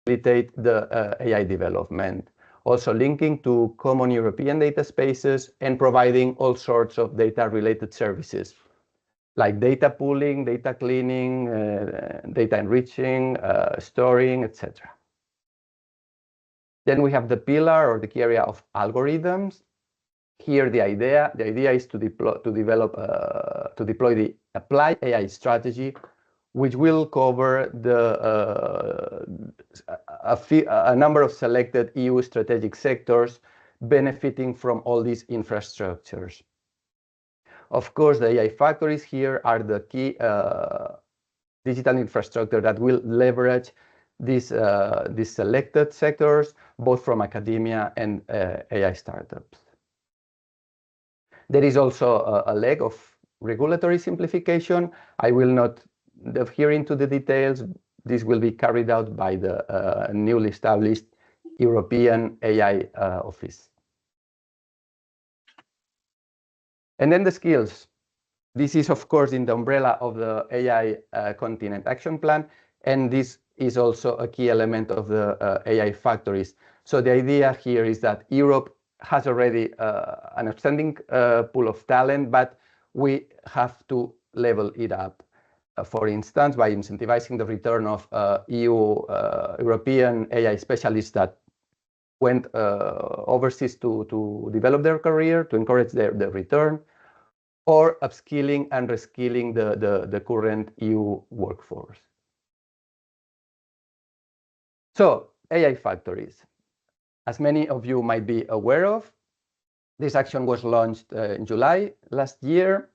facilitate the AI development, also linking to common European data spaces and providing all sorts of data-related services, like data pooling, data cleaning, data enriching, storing, etc. Then we have the pillar or the key area of algorithms. Here, the idea is to deploy the Apply AI strategy, which will cover a number of selected EU strategic sectors benefiting from all these infrastructures. Of course, the AI factories here are the key digital infrastructure that will leverage these selected sectors, both from academia and AI startups. There is also a leg of regulatory simplification. I will not delve here into the details. This will be carried out by the newly established European AI Office. And then the skills. This is, of course, in the umbrella of the AI Continent Action Plan, and this is also a key element of the AI factories. So the idea here is that Europe has already an outstanding pool of talent, but we have to level it up. For instance, by incentivizing the return of European AI specialists that went overseas to develop their career, to encourage their return, or upskilling and reskilling the current EU workforce. So, AI factories. As many of you might be aware of, this action was launched in July last year.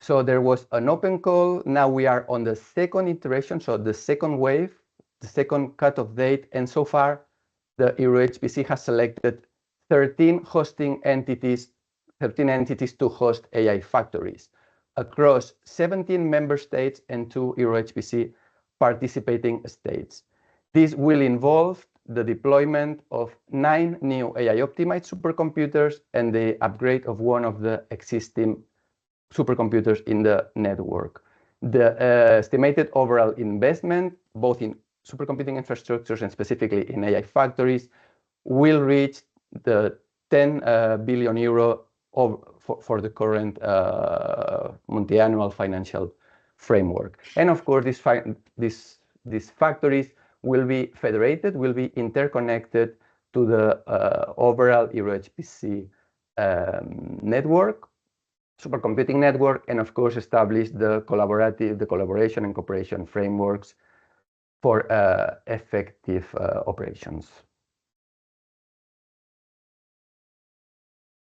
So there was an open call. Now we are on the second iteration, so the second wave, the second cutoff date, and so far the EuroHPC has selected 13 entities to host AI factories across 17 member states and 2 EuroHPC participating states. This will involve the deployment of 9 new AI-optimized supercomputers and the upgrade of one of the existing supercomputers in the network. The estimated overall investment, both in supercomputing infrastructures and specifically in AI factories, will reach the 10 billion euro for the current multi-annual financial framework. And of course, these factories will be federated, will be interconnected to the overall EuroHPC network, supercomputing network, and of course establish the collaboration and cooperation frameworks for effective operations.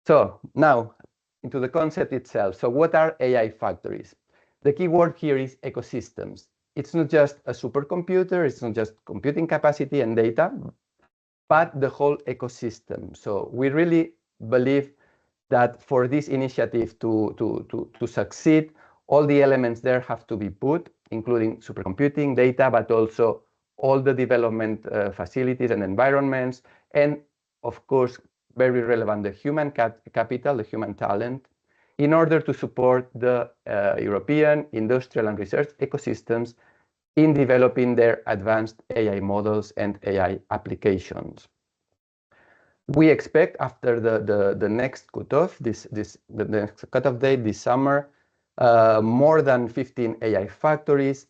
So now into the concept itself. So what are AI factories? The key word here is ecosystems. It's not just a supercomputer, it's not just computing capacity and data, but the whole ecosystem. So we really believe that for this initiative to succeed, all the elements there have to be put, including supercomputing, data, but also all the development facilities and environments, and of course, very relevant, the human capital, the human talent, in order to support the European industrial and research ecosystems in developing their advanced AI models and AI applications. We expect after the next cutoff, the next cutoff date this summer, more than 15 AI factories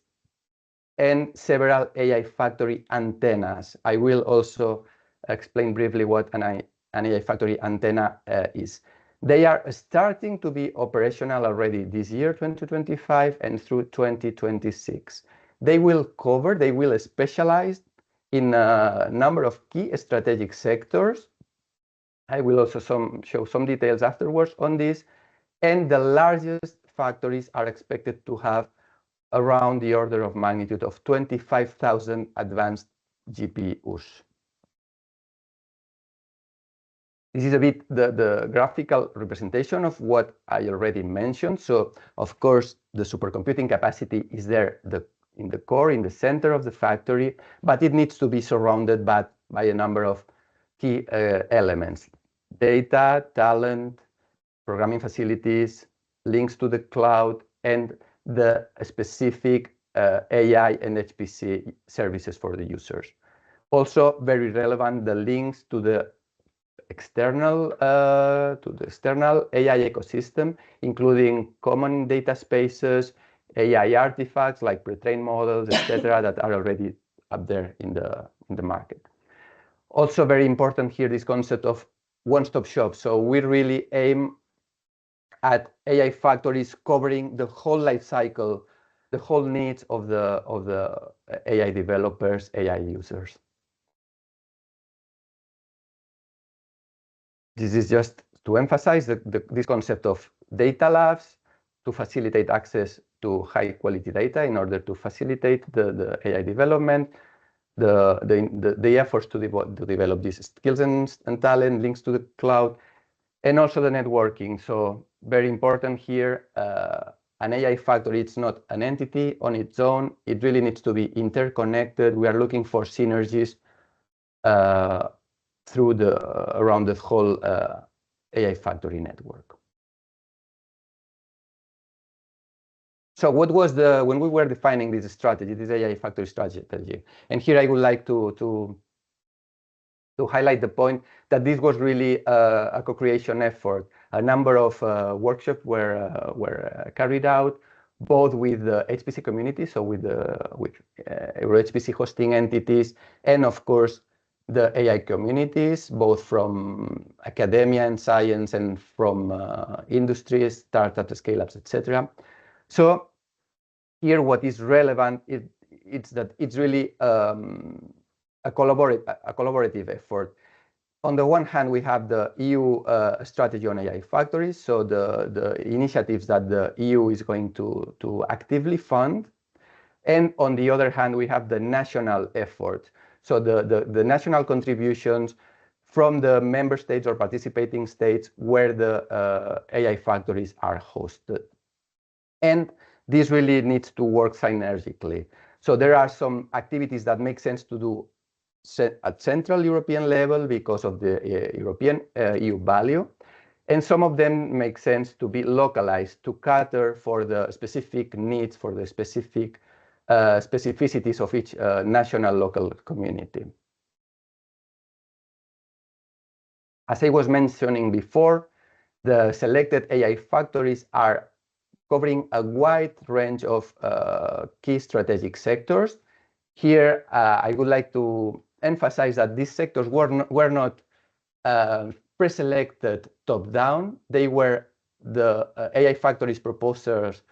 and several AI factory antennas. I will also explain briefly what an AI factory antenna is. They are starting to be operational already this year, 2025, and through 2026. They will specialize in a number of key strategic sectors. I will also show some details afterwards on this. And the largest factories are expected to have around the order of magnitude of 25,000 advanced GPUs. This is a bit the graphical representation of what I already mentioned. So, of course, the supercomputing capacity is there in the core, in the center of the factory, but it needs to be surrounded by a number of key elements: data, talent, programming facilities, links to the cloud, and the specific AI and HPC services for the users. Also very relevant, the links to the external AI ecosystem, including common data spaces, AI artifacts like pre-trained models, etc., that are already up there in the market. Also very important here, this concept of one-stop shop. So we really aim at AI factories covering the whole life cycle, the whole needs of the AI developers, AI users. This is just to emphasize this concept of data labs to facilitate access to high quality data in order to facilitate the AI development, the efforts to develop these skills and talent, links to the cloud, and also the networking. So very important here, an AI factory, it's not an entity on its own. It really needs to be interconnected. We are looking for synergies around the whole AI factory network. So what was when we were defining this strategy, this AI factory strategy, and here I would like to highlight the point that this was really a co-creation effort. A number of workshops were carried out, both with the HPC community, so with EuroHPC hosting entities, and of course the AI communities, both from academia and science and from industries, startups, scale-ups, etc. So here what is relevant it's that it's really a collaborative effort. On the one hand, we have the EU strategy on AI factories, so the initiatives that the EU is going to actively fund. And on the other hand, we have the national effort. So the national contributions from the member states or participating states where the AI factories are hosted. And this really needs to work synergically. So there are some activities that make sense to do at central European level because of the European EU value. And some of them make sense to be localized to cater for the specific needs, for the specific specificities of each national local community. As I was mentioning before, the selected AI factories are covering a wide range of key strategic sectors. Here, I would like to emphasize that these sectors were not pre-selected top-down. They were the AI factories proposers'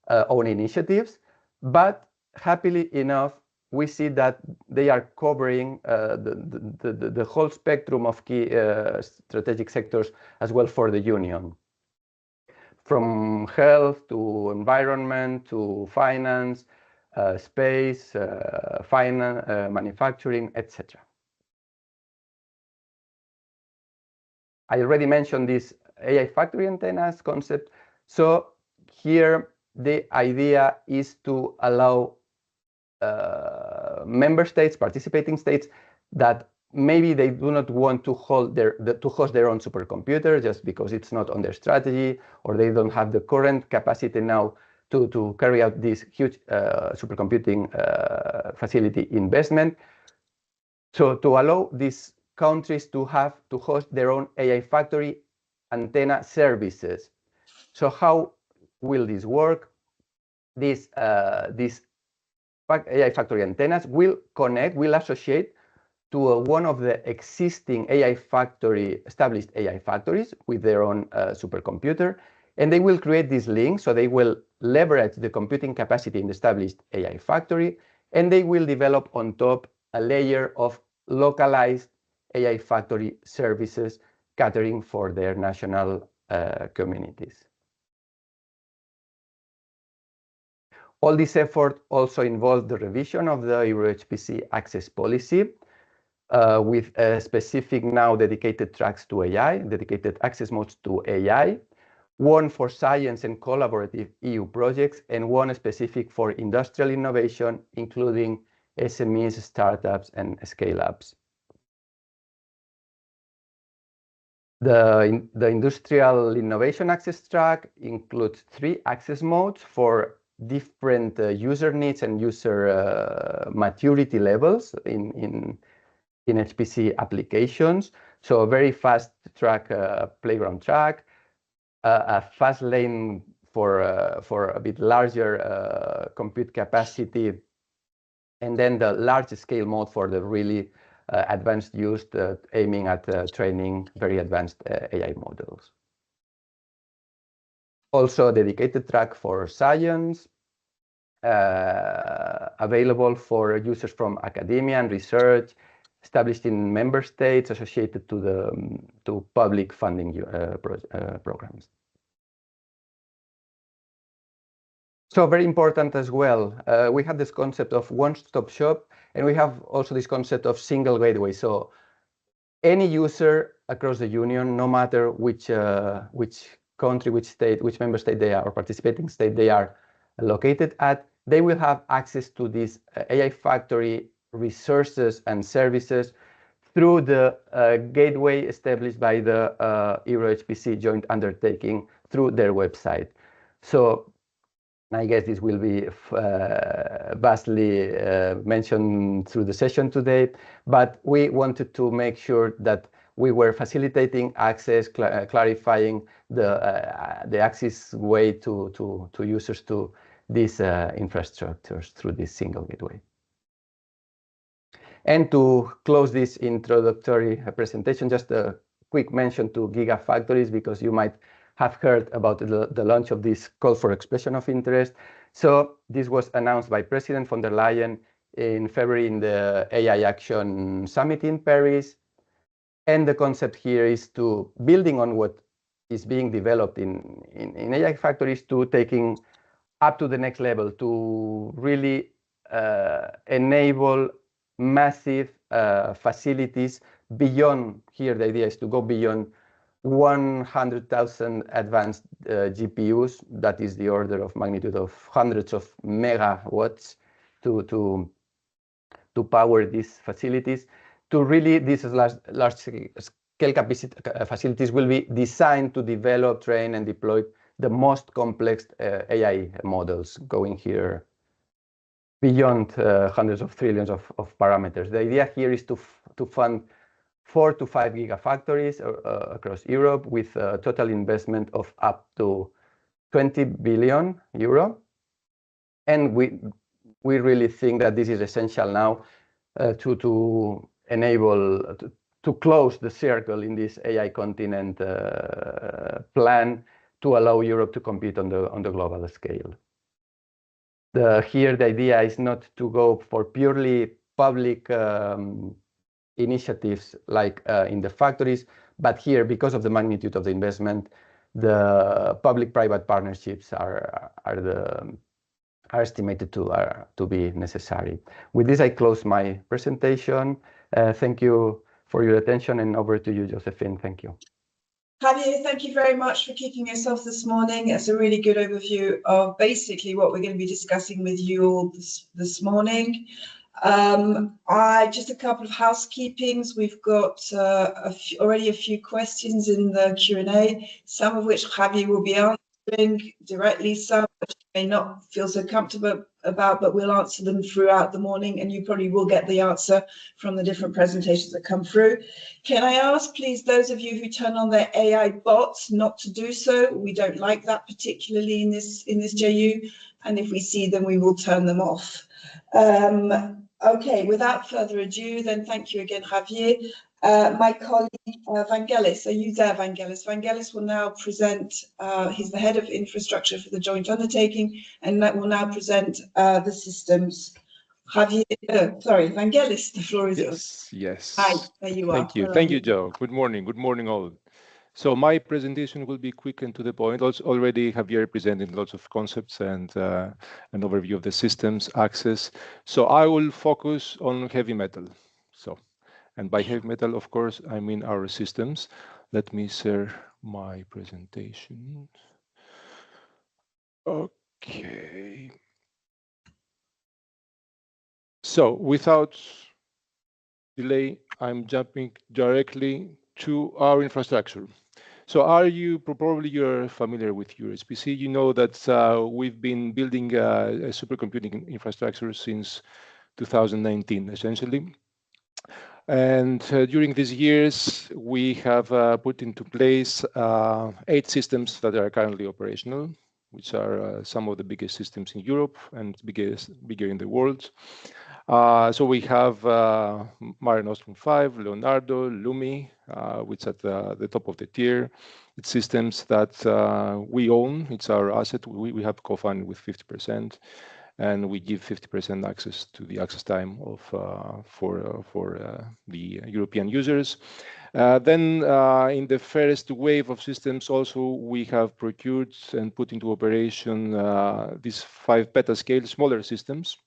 own initiatives, but happily enough, we see that they are covering the whole spectrum of key strategic sectors as well for the Union. From health to environment to finance, space, finance, manufacturing, etc. I already mentioned this AI factory antennas concept. So here the idea is to allow member states, participating states, that maybe they do not want to host their own supercomputer just because it's not on their strategy, or they don't have the current capacity now to carry out this huge supercomputing facility investment. So to allow these countries to host their own AI factory antenna services. So how will this work? These AI factory antennas will associate to one of the existing established AI factories with their own supercomputer, and they will create this link. So they will leverage the computing capacity in the established AI factory, and they will develop on top a layer of localized AI factory services catering for their national communities. All this effort also involved the revision of the EuroHPC access policy with specific now dedicated tracks to AI, dedicated access modes to AI, one for science and collaborative EU projects, and one specific for industrial innovation, including SMEs, startups, and scale-ups. The industrial innovation access track includes 3 access modes for different user needs and user maturity levels in in HPC applications. So a very fast track, playground track, a fast lane for a bit larger compute capacity, and then the large scale mode for the really advanced use, aiming at training very advanced AI models. Also a dedicated track for science, available for users from academia and research, established in member states associated to public funding programs. So very important as well, we have this concept of one-stop shop, and we have also this concept of single gateway. So any user across the union, no matter which country, which state, which member state they are, or participating state they are located at, they will have access to this AI Factory resources and services through the gateway established by the EuroHPC joint undertaking through their website. So I guess this will be vastly mentioned through the session today, but we wanted to make sure that we were facilitating access, clarifying the access way to users to these infrastructures through this single gateway. And to close this introductory presentation, just a quick mention to gigafactories, because you might have heard about the launch of this call for expression of interest. So this was announced by President von der Leyen in February in the AI Action Summit in Paris. And the concept here is to building on what is being developed in AI factories, to taking up to the next level, to really enable massive facilities beyond. Here the idea is to go beyond 100,000 advanced GPUs. That is the order of magnitude of hundreds of megawatts to power these facilities. To really, these large scale capacity facilities will be designed to develop, train, and deploy the most complex AI models, going here beyond hundreds of trillions of parameters. The idea here is to fund 4 to 5 gigafactories across Europe with a total investment of up to 20 billion euro. And we really think that this is essential now to enable, to close the circle in this AI continent plan, to allow Europe to compete on the global scale. Here the idea is not to go for purely public initiatives like in the factories, but here, because of the magnitude of the investment, the public-private partnerships are estimated to be necessary. With this, I close my presentation. Thank you for your attention, and over to you, Josephine. Thank you. Javier, thank you very much for kicking us off this morning. It's a really good overview of basically what we're going to be discussing with you all this morning. Just a couple of housekeepings. We've got already a few questions in the Q&A, some of which Javier will be answering directly, some which you may not feel so comfortable about, but we'll answer them throughout the morning, and you probably will get the answer from the different presentations that come through. Can I ask, please, those of you who turn on their AI bots not to do so? We don't like that particularly in this JU, and if we see them, we will turn them off. Okay, without further ado, then thank you again, Javier. My colleague, Vangelis, are you there, Vangelis? Vangelis will now present, he's the head of infrastructure for the joint undertaking, and that will now present the systems. Javier, sorry, Vangelis, the floor is yours. Yes. Hi, there you are. Thank you, Jo. Good morning all. So my presentation will be quick and to the point. Also, already Javier presented lots of concepts and an overview of the systems access. So I will focus on heavy metal. And by heavy metal, of course, I mean our systems. Let me share my presentation. Okay. So without delay, I'm jumping directly to our infrastructure. So probably you're familiar with EuroHPC. You know that we've been building a supercomputing infrastructure since 2019, essentially. And during these years, we have put into place 8 systems that are currently operational, which are some of the biggest systems in Europe and bigger in the world. So we have Mare Nostrum 5, Leonardo, Lumi, which at the top of the tier. It's systems that we own. It's our asset. We have co-funded with 50%. And we give 50% access to the access time of for the European users. Then in the first wave of systems also we have procured and put into operation these 5 petascale smaller systems.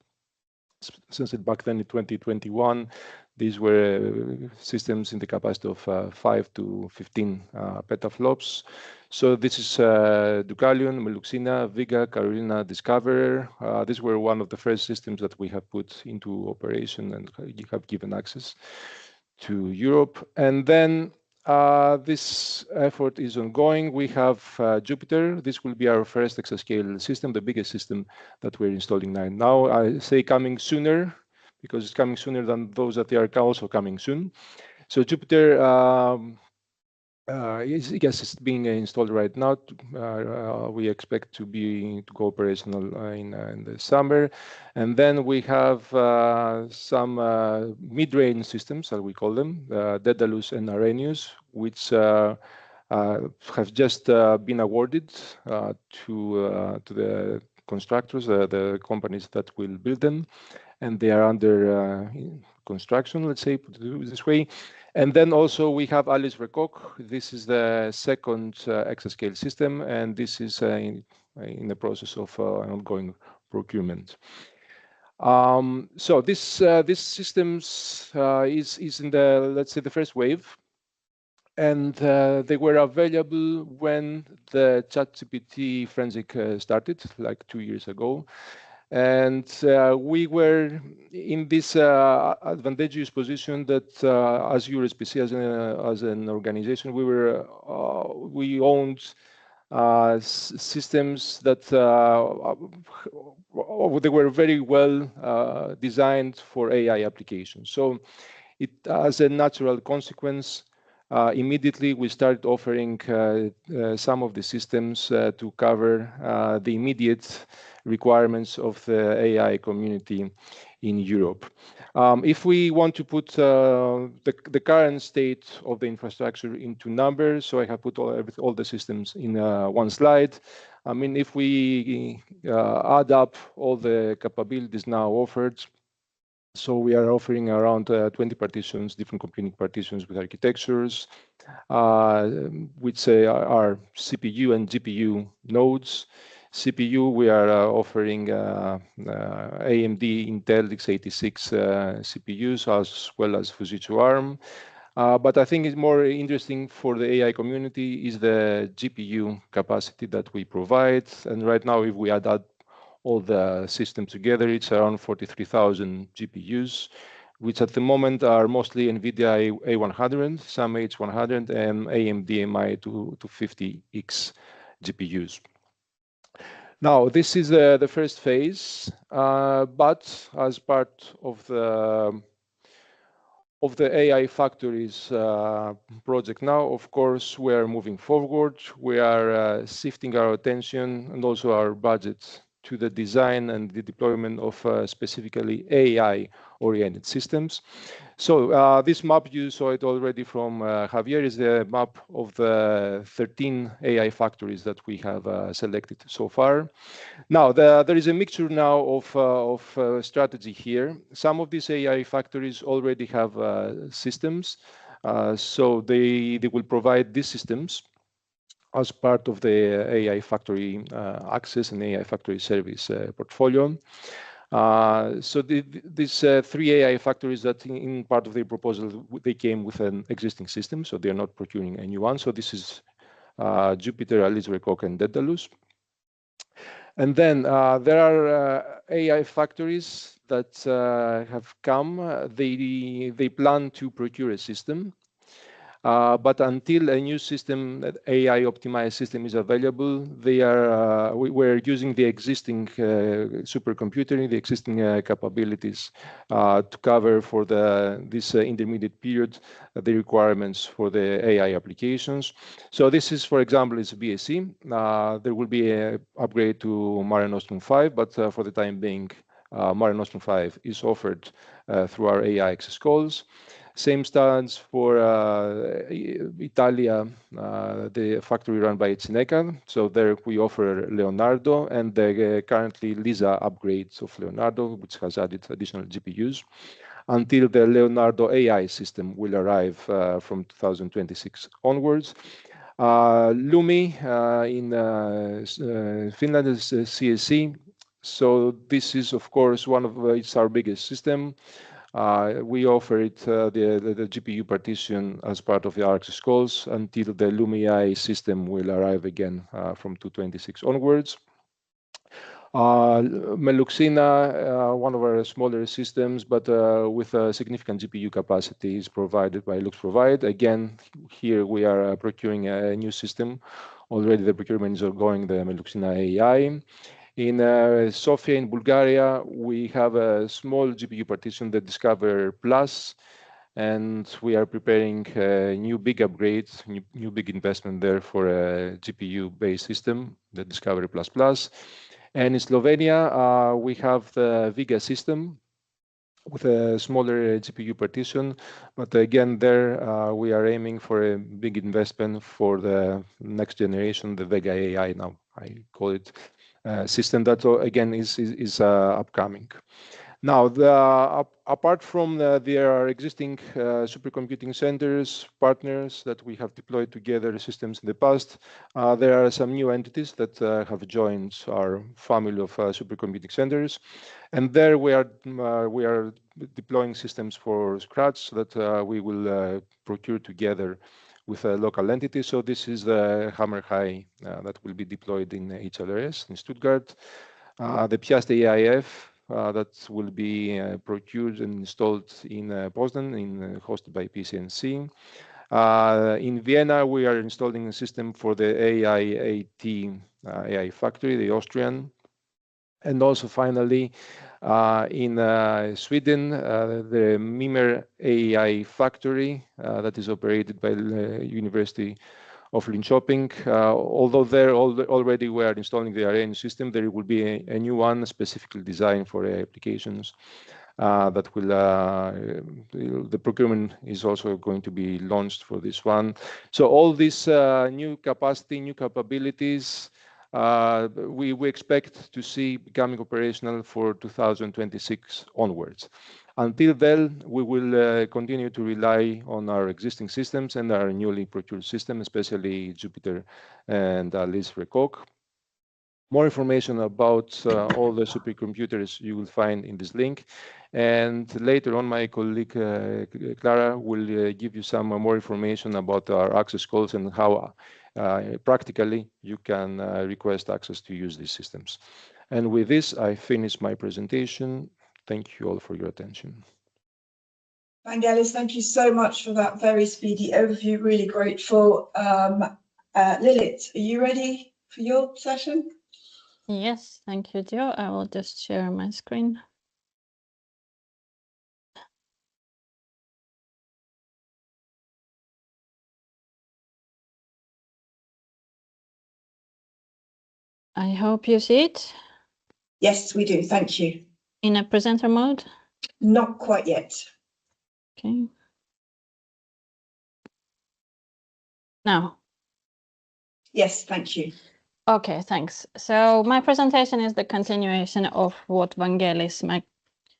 Since back then in 2021, these were systems in the capacity of 5 to 15 petaflops. So this is Deucalion, Meluxina, Vega, Carolina, Discoverer. These were one of the first systems that we have put into operation and have given access to Europe. And then this effort is ongoing. We have Jupiter. This will be our first exascale system, the biggest system that we're installing now. I say coming sooner because it's coming sooner than those that are also coming soon. So Jupiter, yes, it's being installed right now. We expect to go operational in the summer. And then we have some mid-range systems, as we call them, Daedalus and Arrhenius, which have just been awarded to the constructors, the companies that will build them, and they are under construction, let's say, put it this way. And then also we have Alice Recoq. This is the second exascale system, and this is in the process of an ongoing procurement. So this systems is in the, let's say, the first wave, and they were available when the ChatGPT forensic started, like 2 years ago. And we were in this advantageous position that as EuroHPC, as an organization, we owned systems that they were very well designed for AI applications. So it, as a natural consequence, immediately we started offering some of the systems to cover the immediate requirements of the AI community in Europe. If we want to put the current state of the infrastructure into numbers, so I have put all the systems in one slide. I mean, if we add up all the capabilities now offered, so we are offering around 20 partitions, different computing partitions with architectures, which are CPU and GPU nodes. CPU, we are offering AMD Intel x86 CPUs as well as Fujitsu ARM. But I think it's more interesting for the AI community is the GPU capacity that we provide. And right now, if we add up all the systems together, it's around 43,000 GPUs, which at the moment are mostly NVIDIA A100, some H100, and AMD MI250X GPUs. Now, this is the first phase, but as part of the AI Factories project now, of course, we are moving forward. We are shifting our attention and also our budget to the design and the deployment of specifically AI-oriented systems. So this map, you saw it already from Javier, is the map of the 13 AI factories that we have selected so far. Now, there is a mixture now of strategy here. Some of these AI factories already have systems, so they will provide these systems as part of the AI Factory Access and AI Factory Service portfolio. So these 3 AI factories that in part of the proposal, they came with an existing system, so they're not procuring a new one. So this is Jupiter, Alice, Recoq, and Daedalus. And then there are AI factories that have come. They plan to procure a system. But until a new system, AI optimized system, is available, we're using the existing supercomputer, the existing capabilities to cover for this intermediate period the requirements for the AI applications. So this is, for example, is BSc. There will be an upgrade to Mare Nostrum 5, but for the time being, Mare Nostrum 5 is offered through our AI access calls. Same stands for Italia, the factory run by Cineca. So there we offer Leonardo and the currently Lisa upgrades of Leonardo, which has added additional GPUs, until the Leonardo AI system will arrive from 2026 onwards. Lumi in Finland is CSC. So this is, of course, it's our biggest system. We offer it the GPU partition as part of the access calls until the Lumi AI system will arrive again from 2026 onwards. Meluxina, one of our smaller systems, but with a significant GPU capacity, is provided by LuxProvide. Again, here we are procuring a new system. Already the procurement is ongoing, the Meluxina AI. In Sofia, in Bulgaria, we have a small GPU partition, the Discover Plus, and we are preparing a new big upgrade, new big investment there for a GPU-based system, the Discover Plus. And in Slovenia, we have the Vega system with a smaller GPU partition, but again, there we are aiming for a big investment for the next generation, the Vega AI now, I call it. System that again is upcoming. Now, apart from their existing supercomputing centers, partners that we have deployed together systems in the past, there are some new entities that have joined our family of supercomputing centers, and there we are deploying systems for scratch so that we will procure together with a local entity. So this is the Hammer High that will be deployed in HLRS in Stuttgart. The Piast AIF that will be procured and installed in Poznan, hosted by PCNC. In Vienna, we are installing a system for the AIAT AI factory, the Austrian. And also finally, in Sweden, the Mimer AI factory that is operated by the University of Linköping. Although there already we are installing the RN system, there will be a new one specifically designed for AI applications that will, the procurement is also going to be launched for this one. So all this new capacity, new capabilities, we expect to see becoming operational for 2026 onwards. Until then, we will continue to rely on our existing systems and our newly procured system, especially Jupyter and Alice Recoq. More information about all the supercomputers you will find in this link. And later on, my colleague Clara will give you some more information about our access calls and how practically you can request access to use these systems. And with this, I finish my presentation. Thank you all for your attention. Vangelis, thank you so much for that very speedy overview. Really grateful. Lilith, are you ready for your session? Yes, thank you, Jo. I will just share my screen. I hope you see it. Yes, we do. Thank you. In a presenter mode? Not quite yet. Okay. Now. Yes, thank you. Okay, thanks. So my presentation is the continuation of what Vangelis might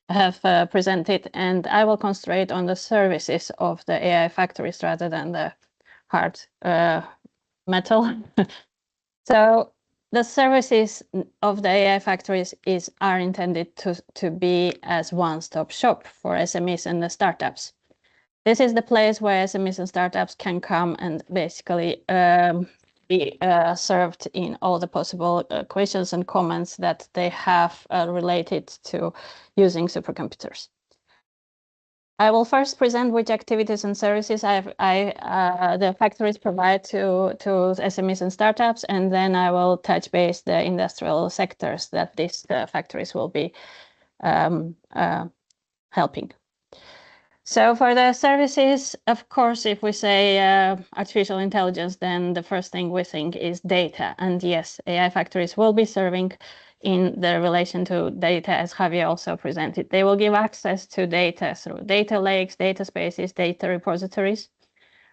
have presented, and I will concentrate on the services of the AI factories rather than the hard metal. So the services of the AI factories are intended to be as one-stop shop for SMEs and the startups. This is the place where SMEs and startups can come and basically be served in all the possible questions and comments that they have related to using supercomputers. I will first present which activities and services the factories provide to SMEs and startups, and then I will touch base the industrial sectors that these factories will be helping. So for the services, of course, if we say artificial intelligence, then the first thing we think is data. And yes, AI factories will be serving in the relation to data, as Javier also presented. They will give access to data through data lakes, data spaces, data repositories.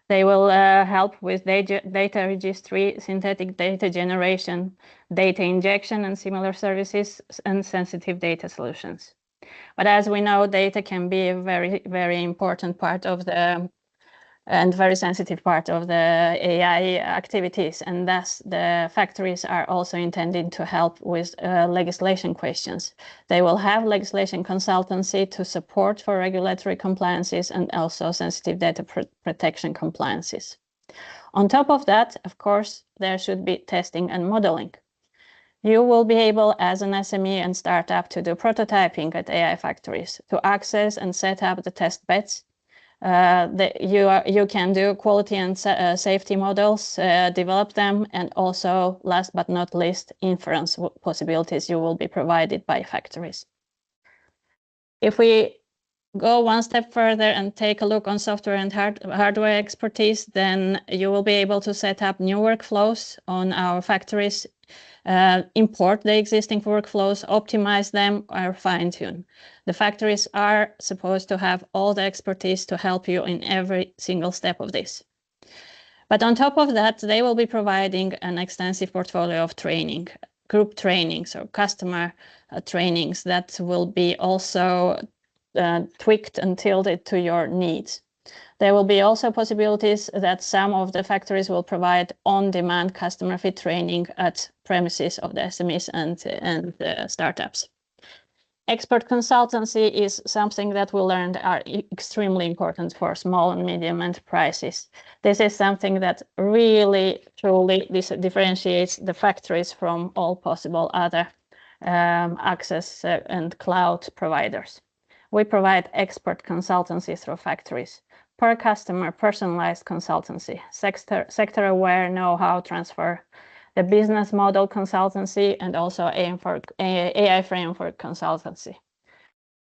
They will help with data registry, synthetic data generation, data injection and similar services, and sensitive data solutions. But as we know, data can be a very, very important part of the and very sensitive part of the AI activities, and thus the factories are also intended to help with legislation questions. They will have legislation consultancy to support for regulatory compliances and also sensitive data protection compliances. On top of that, of course, there should be testing and modeling. You will be able, as an SME and startup, to do prototyping at AI factories, to access and set up the test beds. You can do quality and safety models, develop them, and also, last but not least, inference possibilities you will be provided by factories. If we go one step further and take a look on software and hardware expertise, then you will be able to set up new workflows on our factories, import the existing workflows, optimize them, or fine-tune. The factories are supposed to have all the expertise to help you in every single step of this. But on top of that, they will be providing an extensive portfolio of training, group trainings or customer trainings that will be also tweaked and tilted to your needs. There will be also possibilities that some of the factories will provide on-demand customer fit training at premises of the SMEs and startups. Expert consultancy is something that we learned are extremely important for small and medium enterprises. This is something that really, truly differentiates the factories from all possible other access and cloud providers. We provide expert consultancy through factories. Per customer, personalized consultancy, sector-aware know-how transfer, the business model consultancy, and also AI framework consultancy.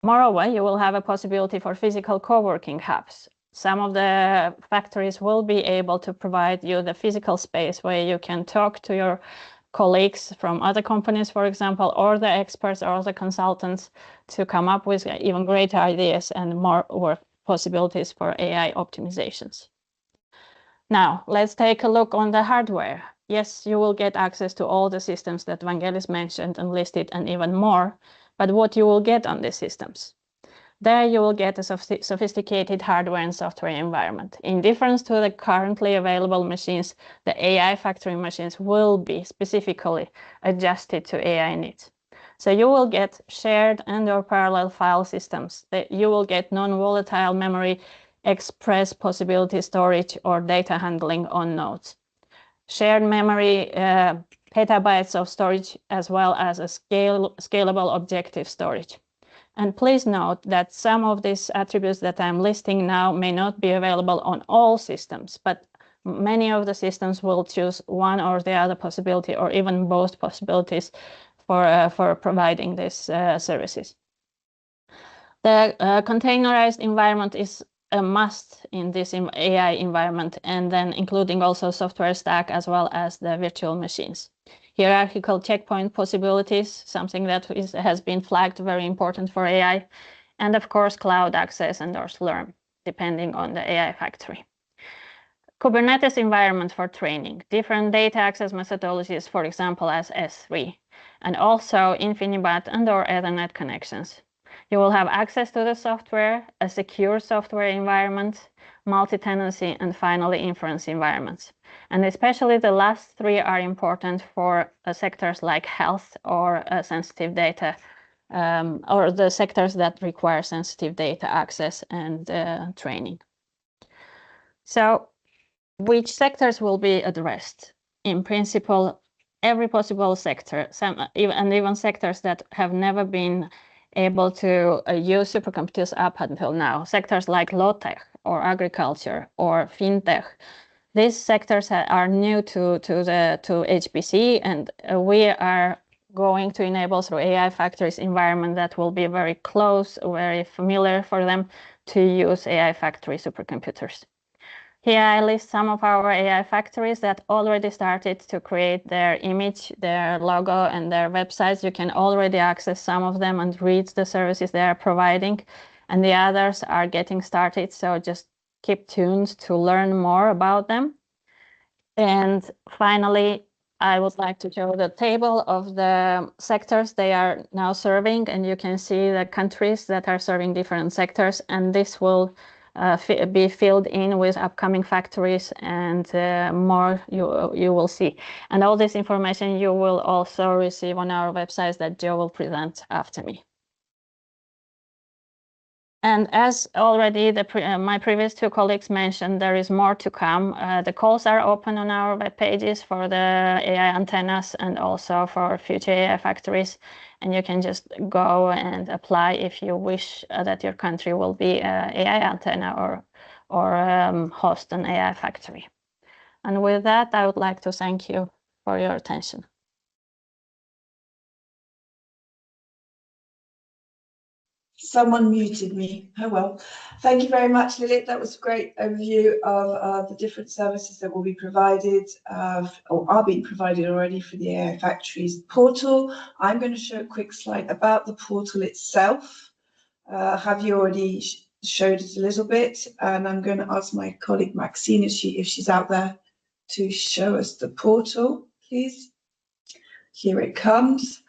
Moreover, you will have a possibility for physical co-working hubs. Some of the factories will be able to provide you the physical space where you can talk to your colleagues from other companies, for example, or the experts or the consultants to come up with even greater ideas and more work possibilities for AI optimizations. Now, let's take a look on the hardware. Yes, you will get access to all the systems that Vangelis mentioned and listed and even more, but what you will get on these systems? There you will get a sophisticated hardware and software environment. In difference to the currently available machines, the AI factory machines will be specifically adjusted to AI needs. So you will get shared and/or parallel file systems. You will get non-volatile memory, express possibility storage, or data handling on nodes. Shared memory, petabytes of storage, as well as a scalable objective storage. And please note that some of these attributes that I'm listing now may not be available on all systems, but many of the systems will choose one or the other possibility or even both possibilities for providing these services. The containerized environment is a must in this AI environment, and then including also software stack as well as the virtual machines. Hierarchical checkpoint possibilities, something that has been flagged very important for AI, and of course cloud access and or Slurm, depending on the AI factory. Kubernetes environment for training, different data access methodologies, for example, as S3, and also InfiniBand and or Ethernet connections. You will have access to the software, a secure software environment, multi-tenancy, and finally inference environments. And especially the last three are important for sectors like health or sensitive data, or the sectors that require sensitive data access and training. So which sectors will be addressed? In principle, every possible sector, even sectors that have never been able to use supercomputers up until now. Sectors like low-tech or agriculture or fintech. These sectors are new to HPC, and we are going to enable through AI Factories environment that will be very close, very familiar for them to use AI Factory supercomputers. Here I list some of our AI factories that already started to create their image, their logo, and their websites. You can already access some of them and read the services they are providing, and the others are getting started, so just keep tuned to learn more about them. And finally, I would like to show the table of the sectors they are now serving, and you can see the countries that are serving different sectors, and this will be filled in with upcoming factories, and more you will see. And all this information you will also receive on our websites that Joe will present after me. And as already my previous two colleagues mentioned, there is more to come. The calls are open on our web pages for the AI antennas and also for future AI factories. And you can just go and apply if you wish that your country will be an AI antenna or host an AI factory. And with that, I would like to thank you for your attention. Someone muted me. Oh well. Thank you very much, Lilith. That was a great overview of the different services that will be provided or are being provided already for the AI Factories portal. I'm going to show a quick slide about the portal itself. Have you already showed it a little bit? And I'm going to ask my colleague Maxine if she's out there to show us the portal, please. Here it comes.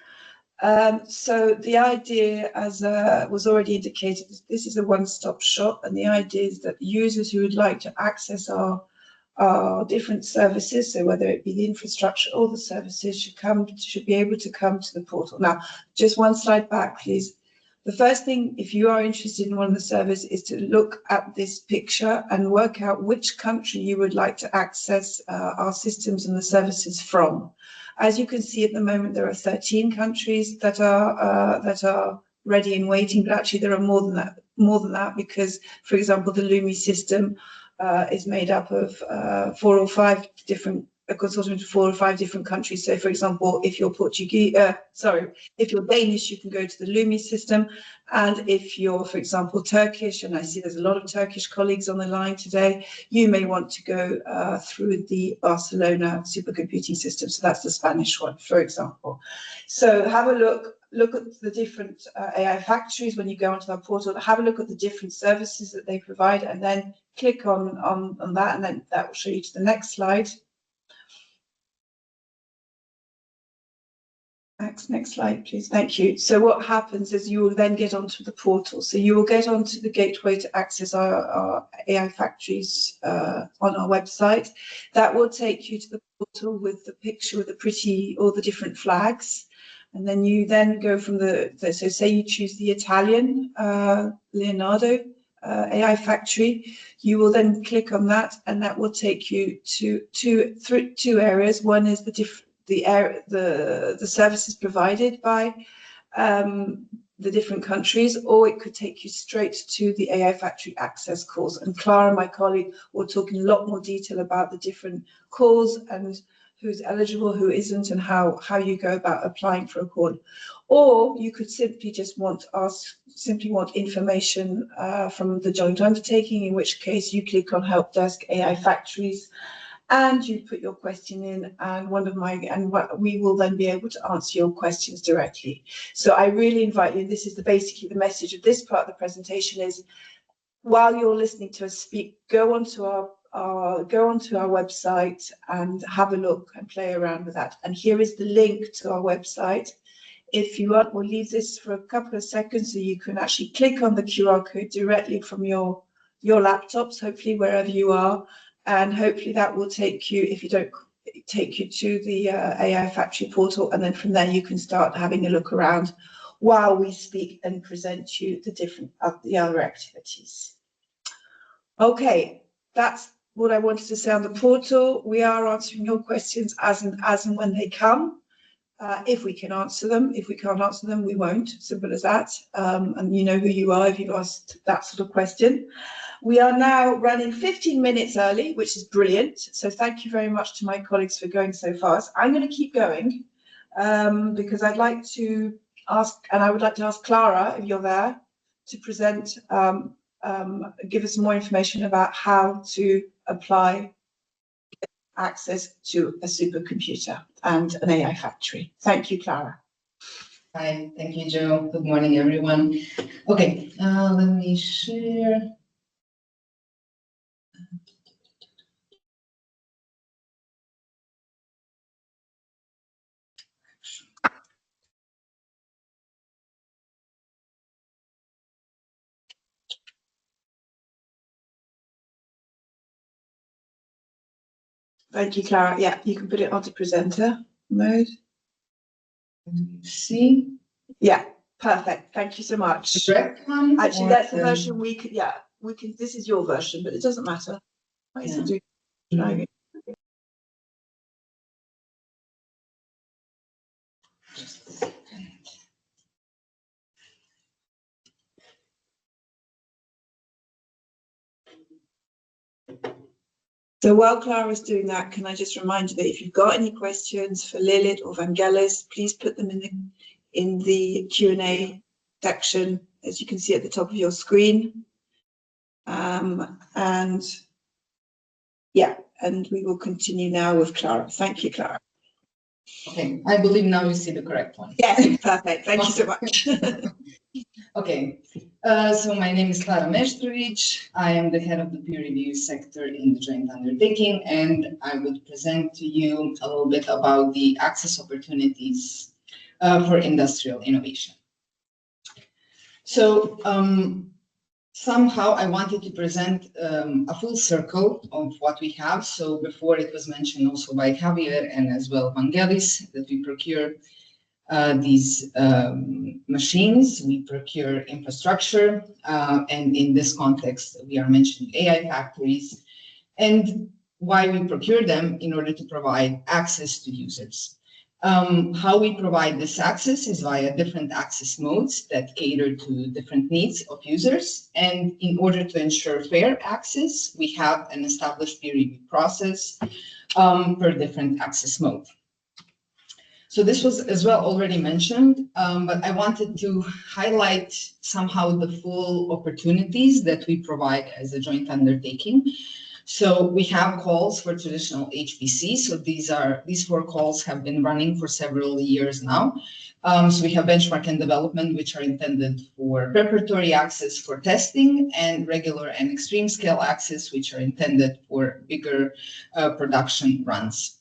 So the idea, as was already indicated, this is a one-stop shop, and the idea is that users who would like to access our different services, so whether it be the infrastructure or the services, should be able to come to the portal. Now, just one slide back, please. The first thing, if you are interested in one of the services, is to look at this picture and work out which country you would like to access our systems and the services from. As you can see at the moment, there are 13 countries that are ready and waiting, but actually there are more than that, because, for example, the Lumi system is made up of a consortium of 4 or 5 different countries. So, for example, if you're if you're Danish, you can go to the Lumi system, and if you're, for example, Turkish, and I see there's a lot of Turkish colleagues on the line today, you may want to go through the Barcelona supercomputing system. So that's the Spanish one, for example. So have a look at the different AI factories when you go onto our portal. Have a look at the different services that they provide, and then click on that, and then that will show you to the next slide. Next slide, please. Thank you. So what happens is you will then get onto the portal. So you will get onto the gateway to access our AI factories on our website. That will take you to the portal with the picture with all the different flags. And then you then go from so say you choose the Italian Leonardo AI factory, you will then click on that, and that will take you to two areas. One is the services provided by the different countries, or it could take you straight to the AI Factory access calls. And Clara, my colleague, will talk in a lot more detail about the different calls and who's eligible, who isn't, and how you go about applying for a call. Or you could simply just want information from the joint undertaking, in which case you click on Help Desk AI Factories, and you put your question in, and we will then be able to answer your questions directly. So I really invite you. This is basically the message of this part of the presentation: is while you're listening to us speak, go onto our website and have a look and play around with that. And here is the link to our website. If you want, we'll leave this for a couple of seconds so you can actually click on the QR code directly from your laptops, hopefully wherever you are. And hopefully that will take you, if you don't, take you to the AI Factory portal. And then from there, you can start having a look around while we speak and present you the other activities. Okay, that's what I wanted to say on the portal. We are answering your questions as and when they come. if we can answer them. If we can't answer them, we won't. Simple as that. And you know who you are if you've asked that sort of question. We are now running 15 minutes early, which is brilliant. So thank you very much to my colleagues for going so fast. I'm going to keep going because I'd like to ask, and I would like to ask Clara, if you're there, to present, give us more information about how to apply access to a supercomputer and an AI factory. Thank you, Clara. Hi, thank you, Joe. Good morning, everyone. Okay, let me share. Thank you, Clara. Yeah, you can put it onto presenter mode. See? Yeah, perfect. Thank you so much. Correct one? Actually, that's the version we could, yeah, we can, this is your version, but it doesn't matter. Yeah. Just a second. So while Clara's doing that, can I just remind you that if you've got any questions for Lilith or Vangelis, please put them in the Q&A section, as you can see at the top of your screen. And yeah, and we will continue now with Clara. Thank you, Clara. Okay, I believe now you see the correct one. Yes, perfect. Thank you so much. Okay, so my name is Clara Meštrović. I am the head of the peer review sector in the joint undertaking, and I would present to you a little bit about the access opportunities for industrial innovation. So somehow I wanted to present a full circle of what we have. So before it was mentioned also by Javier and as well Vangelis that we procure these machines, we procure infrastructure, and in this context, we are mentioning AI factories, and why we procure them in order to provide access to users. How we provide this access is via different access modes that cater to different needs of users. And in order to ensure fair access, we have an established peer review process per different access mode. So this was as well already mentioned, but I wanted to highlight somehow the full opportunities that we provide as a joint undertaking. So we have calls for traditional HPC. So these 4 calls have been running for several years now. So we have benchmark and development, which are intended for preparatory access for testing, and regular and extreme scale access, which are intended for bigger production runs.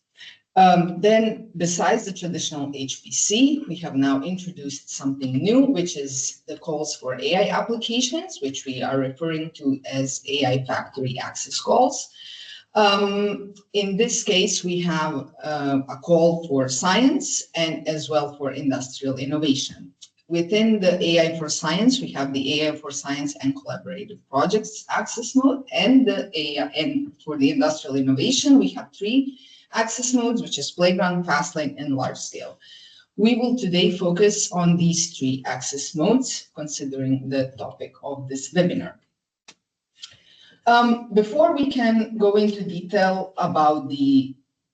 Then besides the traditional HPC, we have now introduced something new, which is the calls for AI applications, which we are referring to as AI factory access calls. In this case, we have a call for science and as well for industrial innovation. Within the AI for science, we have the AI for science and collaborative projects access mode, and the AI, and for the industrial innovation, we have 3 access modes, which is playground, fast lane, and large scale. We will today focus on these 3 access modes, considering the topic of this webinar. Before we can go into detail about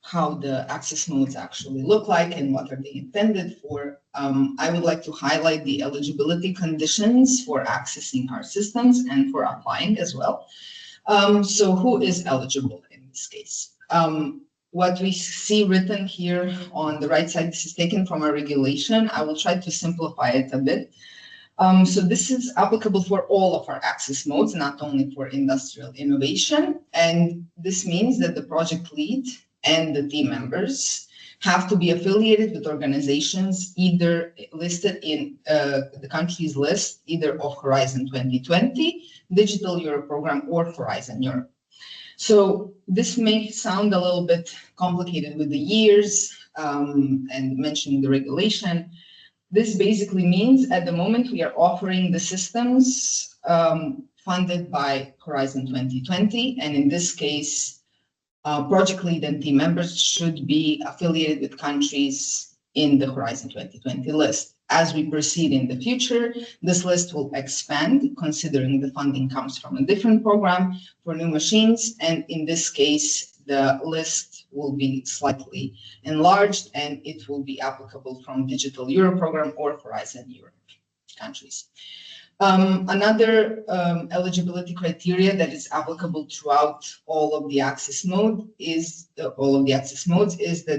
how the access modes actually look like and what are they intended for, I would like to highlight the eligibility conditions for accessing our systems and for applying as well. So who is eligible in this case? What we see written here on the right side, this is taken from a regulation. I will try to simplify it a bit. So this is applicable for all of our access modes, not only for industrial innovation. And this means that the project lead and the team members have to be affiliated with organizations either listed in the country's list, either of Horizon 2020, Digital Europe Program, or Horizon Europe. So this may sound a little bit complicated with the years and mentioning the regulation. This basically means at the moment we are offering the systems funded by Horizon 2020. And in this case, project lead and team members should be affiliated with countries in the Horizon 2020 list. As we proceed in the future, this list will expand, considering the funding comes from a different program for new machines. And in this case, the list will be slightly enlarged, and it will be applicable from Digital Euro program or Horizon Europe countries. Another eligibility criteria that is applicable throughout all of the access modes is that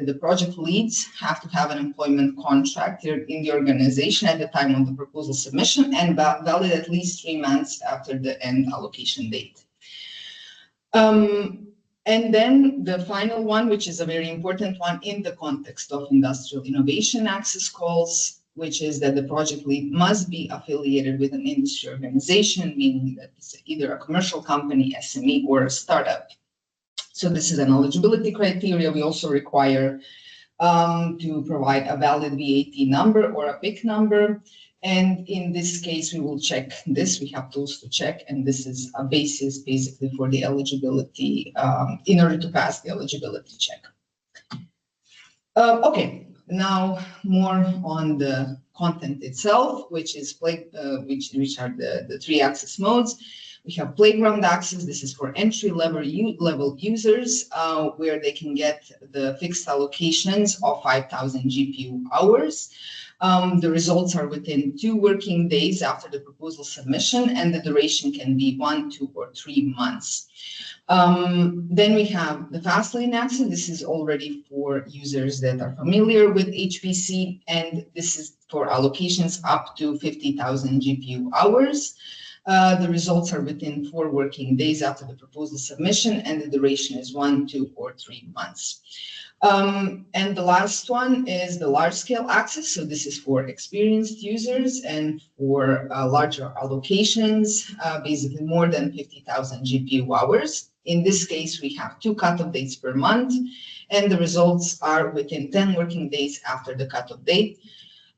the project leads have to have an employment contract in the organization at the time of the proposal submission and valid at least 3 months after the end allocation date. And then the final one, which is a very important one in the context of industrial innovation access calls, which is that the project lead must be affiliated with an industry organization, meaning that it's either a commercial company, SME, or a startup. So this is an eligibility criteria. We also require to provide a valid VAT number or a PIC number. And in this case, we will check this. We have tools to check, and this is a basis basically for the eligibility in order to pass the eligibility check. Okay. Now, more on the content itself, which is which are the 3 access modes. We have playground access. This is for entry-level users, where they can get the fixed allocations of 5,000 GPU hours. The results are within 2 working days after the proposal submission, and the duration can be 1, 2, or 3 months. Then we have the fast lane access. This is already for users that are familiar with HPC, and this is for allocations up to 50,000 GPU hours. The results are within 4 working days after the proposal submission, and the duration is 1, 2, or 3 months. And the last one is the large-scale access. So this is for experienced users and for larger allocations, basically more than 50,000 GPU hours. In this case, we have 2 cutoff dates per month, and the results are within 10 working days after the cutoff date.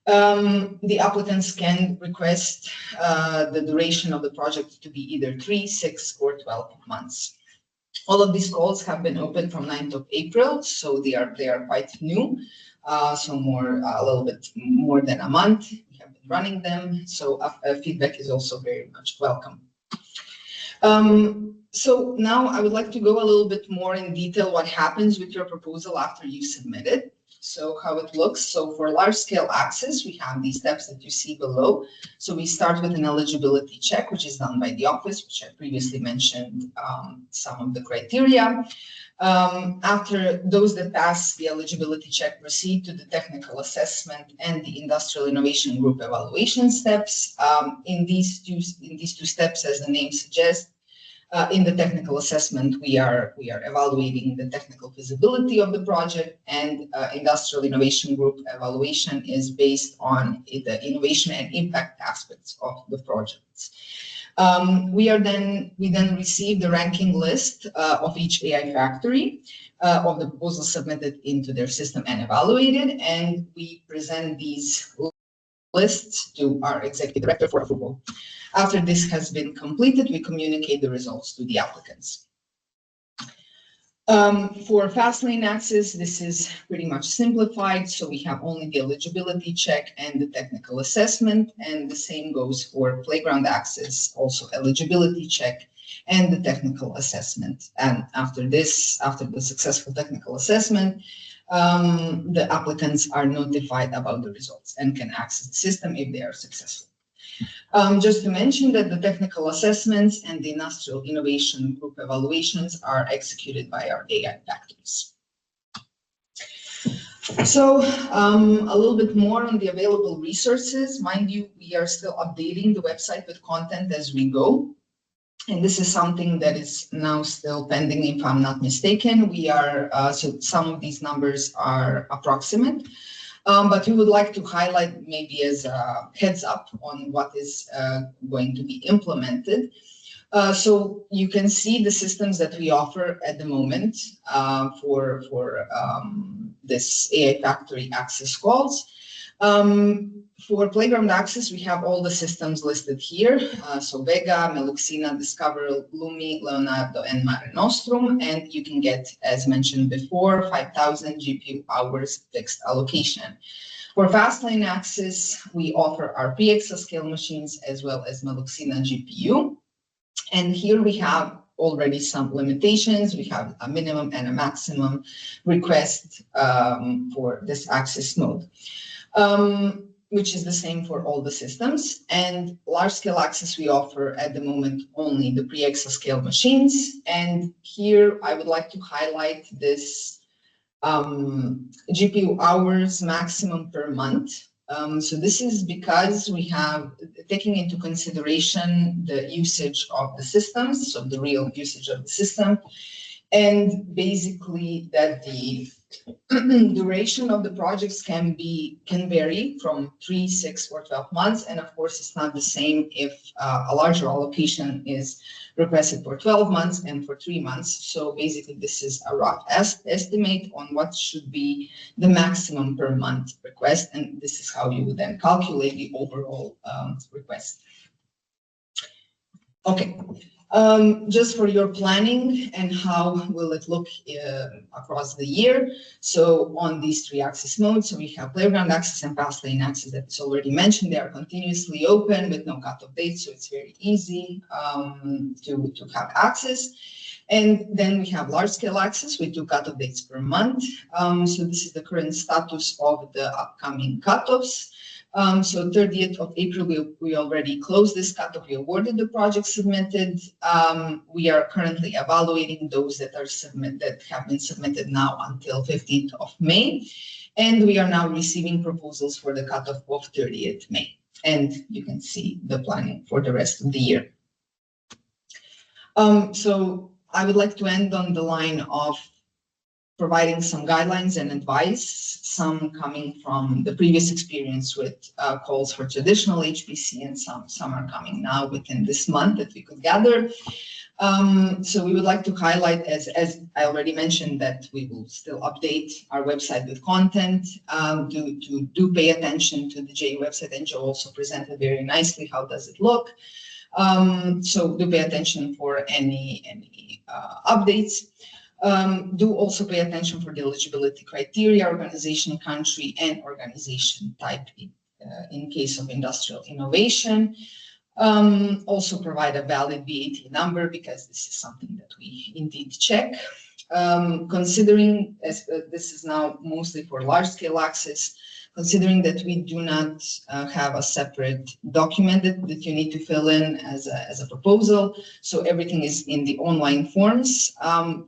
The applicants can request the duration of the project to be either 3, 6, or 12 months. All of these calls have been open from 9th of April, so they are quite new, so a little bit more than a month. We have been running them, so feedback is also very much welcome. So now I would like to go a little bit more in detail what happens with your proposal after you submit it. So how it looks. So for large-scale access, we have these steps that you see below. So we start with an eligibility check, which is done by the office, which I previously mentioned some of the criteria. After those that pass the eligibility check proceed to the technical assessment and the industrial innovation group evaluation steps. In these two steps, as the name suggests, in the technical assessment, we are evaluating the technical feasibility of the project, and industrial innovation group evaluation is based on the innovation and impact aspects of the projects. We then receive the ranking list of each AI factory of the proposal submitted into their system and evaluated, and we present these lists to our executive director for approval. After this has been completed, we communicate the results to the applicants. For fast lane access, this is pretty much simplified. So we have only the eligibility check and the technical assessment, and the same goes for playground access, also eligibility check and the technical assessment. And after the successful technical assessment, the applicants are notified about the results and can access the system if they are successful. Just to mention that the technical assessments and the industrial innovation group evaluations are executed by our AI factories. So a little bit more on the available resources. Mind you, we are still updating the website with content as we go. And this is something that is now still pending, if I'm not mistaken. We are, so some of these numbers are approximate. But we would like to highlight maybe as a heads up on what is going to be implemented. So you can see the systems that we offer at the moment for this AI factory access calls. For playground access, we have all the systems listed here. So Vega, Meluxina, Discover, Lumi, Leonardo, and Mare Nostrum. And you can get, as mentioned before, 5,000 GPU hours fixed allocation. For fast lane access, we offer our pre-exascale machines as well as Meluxina GPU. And here we have already some limitations. We have a minimum and a maximum request for this access mode, which is the same for all the systems. And large-scale access, we offer at the moment only the pre-exascale machines. And here I would like to highlight this GPU hours maximum per month. So this is because we have taking into consideration the usage of the systems, so the real usage of the system, and basically that the duration of the projects can vary from 3, 6, or 12 months. And of course, it's not the same if a larger allocation is requested for 12 months and for 3 months. So basically, this is a rough estimate on what should be the maximum per month request. And this is how you would then calculate the overall request. Okay. Just for your planning and how will it look across the year. So on these 3 access modes, so we have playground access and fast lane access that is already mentioned. They are continuously open with no cutoff date, so it's very easy to have access. And then we have large scale access with 2 cutoff dates per month. So this is the current status of the upcoming cutoffs. So 30th of April, we already closed this cutoff. We awarded the project submitted. We are currently evaluating those that have been submitted now until 15th of May. And we are now receiving proposals for the cutoff of 30th May. And you can see the planning for the rest of the year. So I would like to end on the line of providing some guidelines and advice, some coming from the previous experience with calls for traditional HPC, and some are coming now within this month that we could gather. So we would like to highlight, as I already mentioned, that we will still update our website with content. Do pay attention to the JU website, and Joe also presented very nicely how does it look. So do pay attention for any updates. Do also pay attention for the eligibility criteria, organization country, and organization type in case of industrial innovation. Also provide a valid VAT number, because this is something that we indeed check. Considering, as this is now mostly for large-scale access, considering that we do not have a separate document that you need to fill in as a proposal, so everything is in the online forms.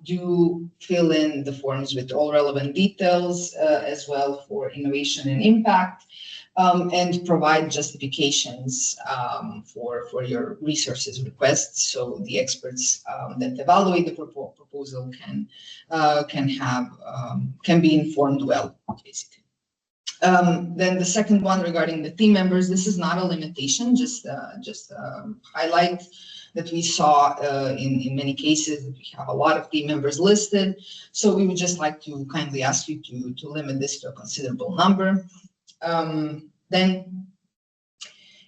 Do fill in the forms with all relevant details as well for innovation and impact, and provide justifications for your resources requests, so the experts that evaluate the proposal can be informed well, basically. Then the second one regarding the team members, this is not a limitation, just highlight that we saw in many cases that we have a lot of team members listed. So we would just like to kindly ask you to limit this to a considerable number. Then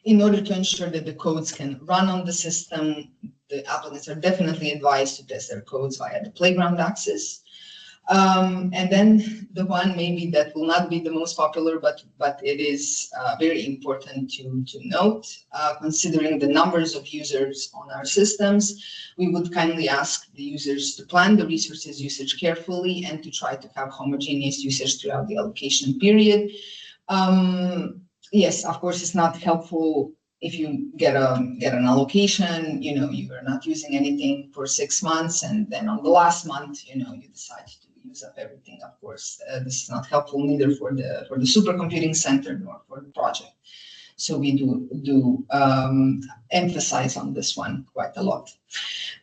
in order to ensure that the codes can run on the system, the applicants are definitely advised to test their codes via the playground access. And then the one maybe that will not be the most popular, but it is very important to note, considering the numbers of users on our systems, we would kindly ask the users to plan the resources usage carefully and to try to have homogeneous usage throughout the allocation period. Yes, of course, it's not helpful if you get an allocation, you are not using anything for 6 months, and then on the last month, you decide to use up everything. Of course, this is not helpful neither for the supercomputing center nor for the project. So we do emphasize on this one quite a lot.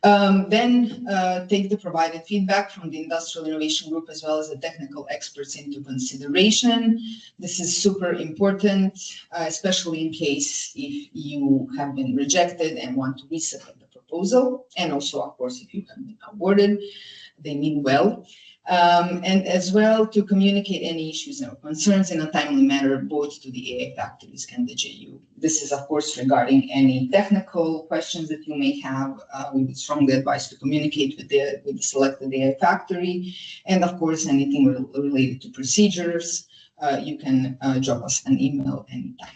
Then take the provided feedback from the industrial innovation group as well as the technical experts into consideration. This is super important, especially in case if you have been rejected and want to resubmit the proposal. And also, of course, if you have been awarded, they mean well. and as well to communicate any issues or concerns in a timely manner, both to the AI factories and the JU. This is, of course, regarding any technical questions that you may have. We would strongly advise to communicate with the selected AI factory, and of course, anything related to procedures. You can drop us an email anytime.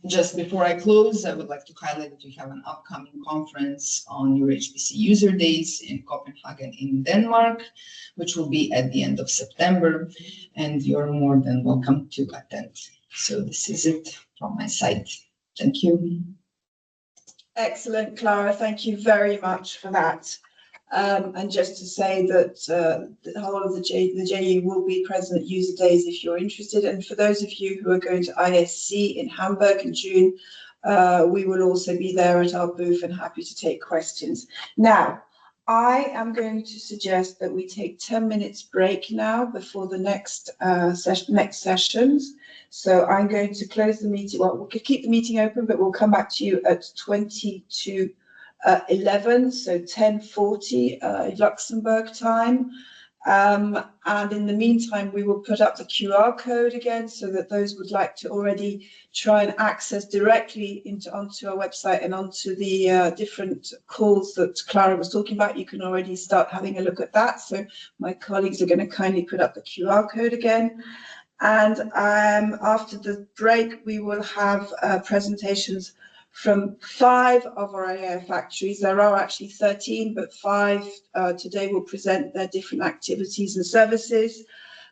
Just before I close, I would like to highlight that we have an upcoming conference on EuroHPC User Days in Copenhagen in Denmark, which will be at the end of September, and you're more than welcome to attend. So this is it from my side. Thank you. Excellent, Clara. Thank you very much for that. And just to say that the whole of the JU will be present at User Days if you're interested. And for those of you who are going to ISC in Hamburg in June, we will also be there at our booth and happy to take questions. Now, I am going to suggest that we take 10 minutes break now before the next sessions. So I'm going to close the meeting. Well, we could keep the meeting open, but we'll come back to you at 20 to 11, so 10:40 Luxembourg time. And in the meantime, we will put up the QR code again so that those would like to already try and access directly onto our website and onto the different calls that Clara was talking about. You can already start having a look at that. So my colleagues are going to kindly put up the QR code again. And after the break, we will have presentations from 5 of our AI factories. There are actually 13, but 5 today will present their different activities and services.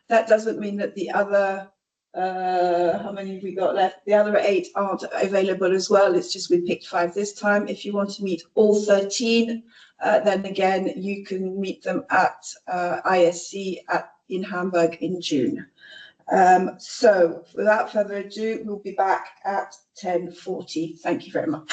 That doesn't mean that the other, how many have we got left? The other 8 aren't available as well. It's just we picked 5 this time. If you want to meet all 13, then again, you can meet them at ISC in Hamburg in June. So without further ado, we'll be back at 10:40. Thank you very much.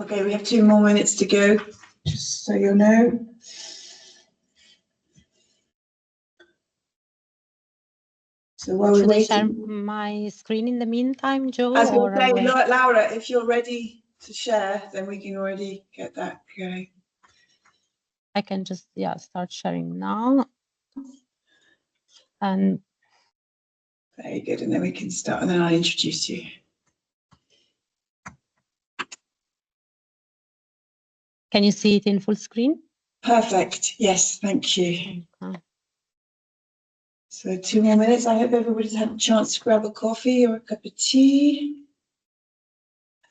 Okay, we have 2 more minutes to go, just so you know. So while we're waiting, share my screen in the meantime, Joe? as we're or saying, wait? Laura, if you're ready to share, then we can already get that going. I can just start sharing now. And very good, and then we can start, and then I'll introduce you. Can you see it in full screen? Perfect. Yes, thank you. Okay. So 2 more minutes. I hope everybody's had a chance to grab a coffee or a cup of tea.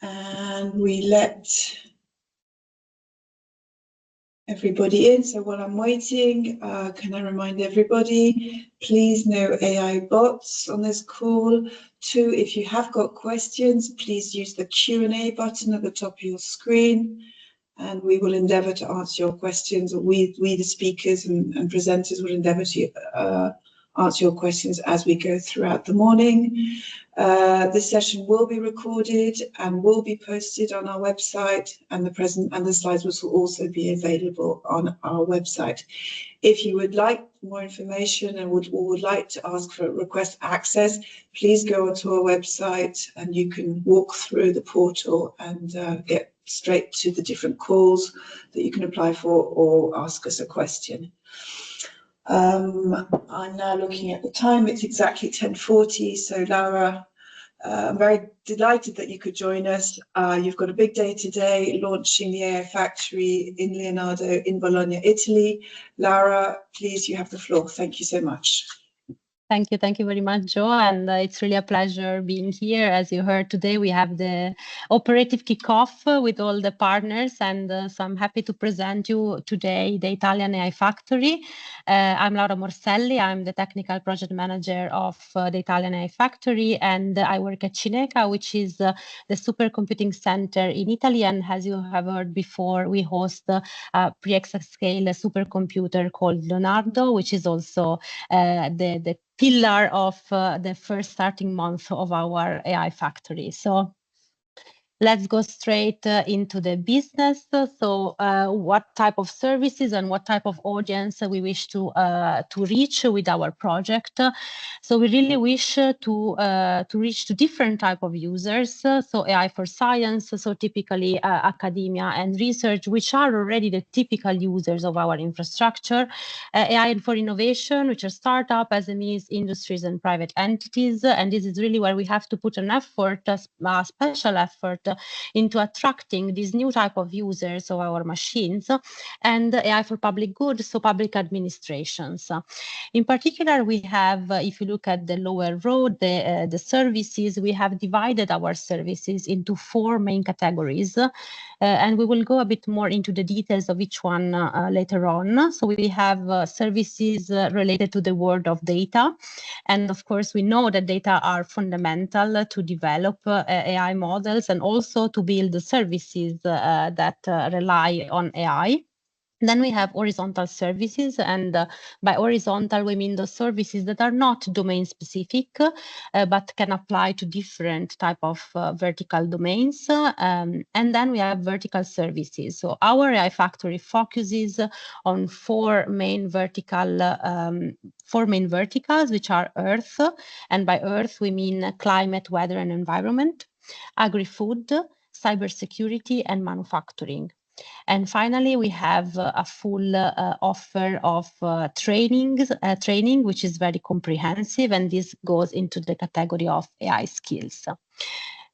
And we let everybody in. So while I'm waiting, can I remind everybody, please no AI bots on this call. 2, if you have got questions, please use the Q&A button at the top of your screen, and we will endeavour to answer your questions. We the speakers and presenters will endeavour to answer your questions as we go throughout the morning. This session will be recorded and will be posted on our website, and the slides will also be available on our website. If you would like more information and would like to ask for request access, please go onto our website and you can walk through the portal and get straight to the different calls that you can apply for or ask us a question. I'm now looking at the time. It's exactly 10:40. So Laura, I'm very delighted that you could join us. You've got a big day today, launching the AI Factory in Leonardo in Bologna, Italy. Laura, please, you have the floor. Thank you so much. Thank you very much, Joe. And it's really a pleasure being here. As you heard today, we have the operative kickoff with all the partners, and so I'm happy to present you today the Italian AI Factory. I'm Laura Morselli. I'm the technical project manager of the Italian AI Factory, and I work at Cineca, which is the supercomputing center in Italy. And as you have heard before, we host a pre-exascale supercomputer called Leonardo, which is also the pillar of the first starting month of our AI Factory. So let's go straight into the business. So what type of services and what type of audience we wish to reach with our project. So we really wish to reach to different type of users. So AI for science, so typically academia and research, which are already the typical users of our infrastructure. AI for innovation, which are startup, SMEs, industries, and private entities. And this is really where we have to put an effort, a special effort into attracting these new type of users of our machines, and AI for public good, so public administrations. In particular, we have, if you look at the lower row, the services, we have divided our services into 4 main categories, and we will go a bit more into the details of each one later on. So we have services related to the world of data. And of course, we know that data are fundamental to develop AI models and also to build the services that rely on AI. Then we have horizontal services, and by horizontal, we mean the services that are not domain specific, but can apply to different type of vertical domains. And then we have vertical services. So our AI Factory focuses on 4 main verticals, which are Earth. And by Earth, we mean climate, weather, and environment, agri-food, cybersecurity, and manufacturing. And finally, we have a full offer of training, which is very comprehensive, and this goes into the category of AI skills.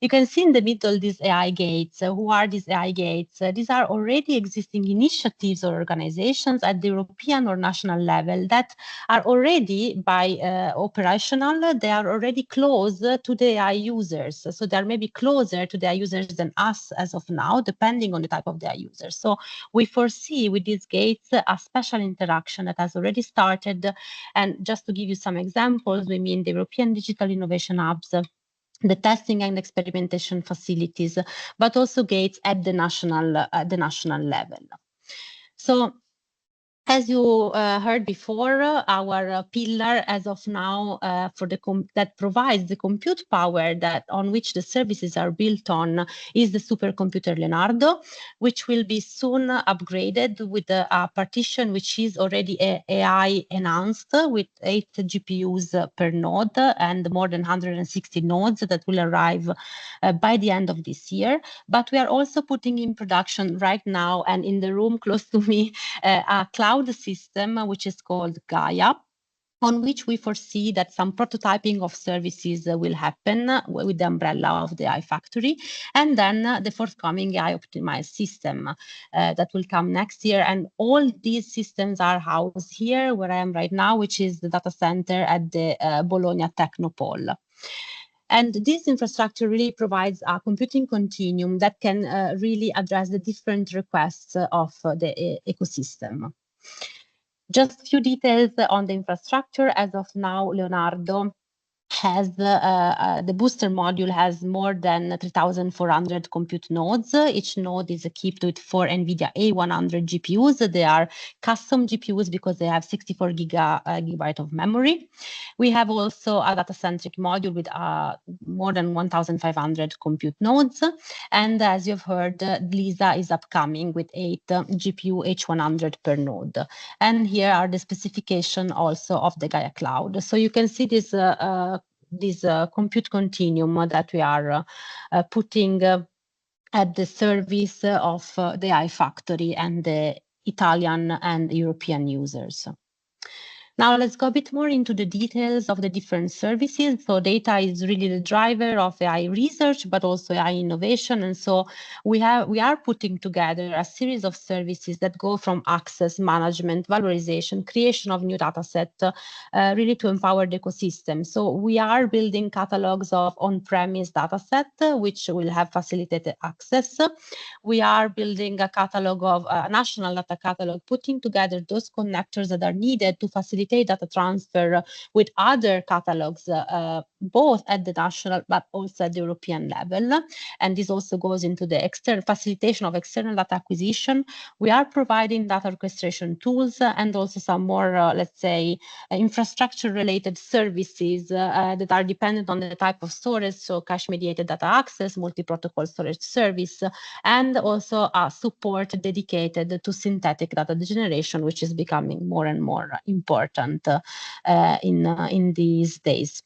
You can see in the middle these AI gates. Who are these AI gates? These are already existing initiatives or organizations at the European or national level that are already operational. They are already close to the AI users. So they are maybe closer to the AI users than us as of now, depending on the type of the AI user. So we foresee with these gates a special interaction that has already started. And just to give you some examples, we mean the European Digital Innovation Hubs, the testing and experimentation facilities, but also gates at the national level. So As you heard before, our pillar as of now that provides the compute power that on which the services are built on is the supercomputer Leonardo, which will be soon upgraded with a partition which is already AI enhanced with 8 GPUs per node and more than 160 nodes that will arrive by the end of this year. But we are also putting in production right now and in the room close to me a cloud system which is called Gaia, on which we foresee that some prototyping of services will happen with the umbrella of the AI Factory, and then the forthcoming AI optimized system that will come next year. And all these systems are housed here where I am right now, which is the data center at the Bologna Technopole. And this infrastructure really provides a computing continuum that can really address the different requests of the ecosystem. Just a few details on the infrastructure. As of now, Leonardo has the booster module has more than 3,400 compute nodes. Each node is equipped with 4 NVIDIA A100 GPUs. They are custom GPUs because they have 64 gigabyte of memory. We have also a data-centric module with more than 1,500 compute nodes. And as you've heard, Lisa is upcoming with 8 GPU H100 per node. And here are the specification also of the Gaia Cloud. So you can see this compute continuum that we are putting at the service of the AI Factory and the Italian and European users. Now let's go a bit more into the details of the different services. So data is really the driver of AI research, but also AI innovation. And so we are putting together a series of services that go from access, management, valorization, creation of new data set, really to empower the ecosystem. So we are building catalogs of on-premise data set, which will have facilitated access. We are building a catalog of a national data catalog, putting together those connectors that are needed to facilitate data transfer with other catalogs, both at the national but also at the European level. And this also goes into the facilitation of external data acquisition. We are providing data orchestration tools and also some more, let's say, infrastructure-related services that are dependent on the type of storage, so cache-mediated data access, multi-protocol storage service, and also support dedicated to synthetic data generation, which is becoming more and more important in these days.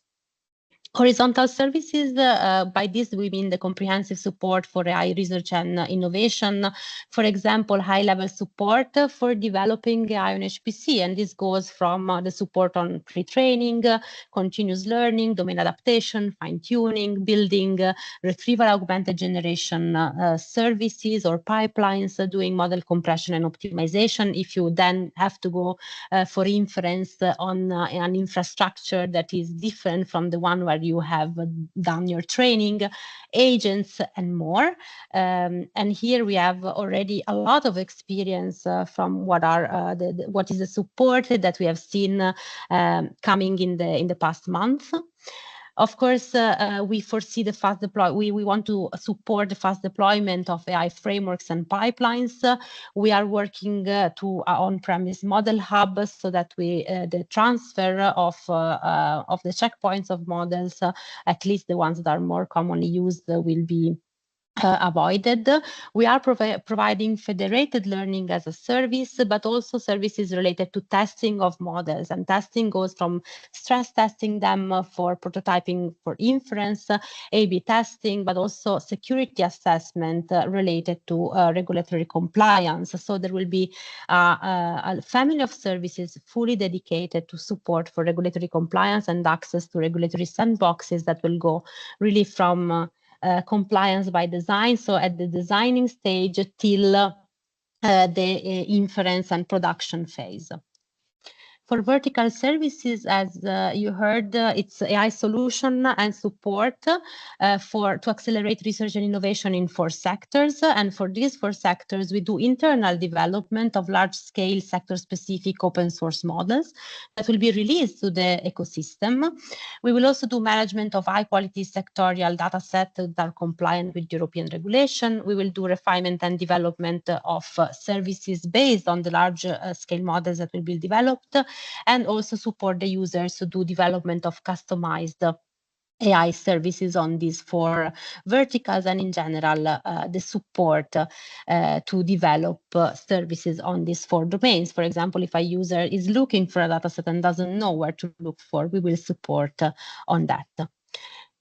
Horizontal services, by this we mean the comprehensive support for AI research and innovation. For example, high-level support for developing AI on HPC, and this goes from the support on pre-training, continuous learning, domain adaptation, fine-tuning, building, retrieval augmented generation services or pipelines, doing model compression and optimization. If you then have to go for inference on an infrastructure that is different from the one where you have done your training, agents, and more. And here we have already a lot of experience from what is the support that we have seen coming in the past month. Of course, we foresee the fast deploy. We want to support the fast deployment of AI frameworks and pipelines. We are working to on-premise model hub so that the transfer of the checkpoints of models, at least the ones that are more commonly used, will be avoided. We are providing federated learning as a service, but also services related to testing of models. And testing goes from stress testing them for prototyping for inference, A/B testing, but also security assessment related to regulatory compliance. So there will be a family of services fully dedicated to support for regulatory compliance and access to regulatory sandboxes that will go really from compliance by design, so at the designing stage, till the inference and production phase. For vertical services, as you heard, it's AI solution and support to accelerate research and innovation in 4 sectors. And for these 4 sectors, we do internal development of large-scale sector-specific open source models that will be released to the ecosystem. We will also do management of high-quality sectorial data sets that are compliant with European regulation. We will do refinement and development of services based on the large-scale models that will be developed, and also support the users to do development of customized AI services on these 4 verticals, and in general, the support to develop services on these 4 domains. For example, if a user is looking for a dataset and doesn't know where to look for, we will support on that.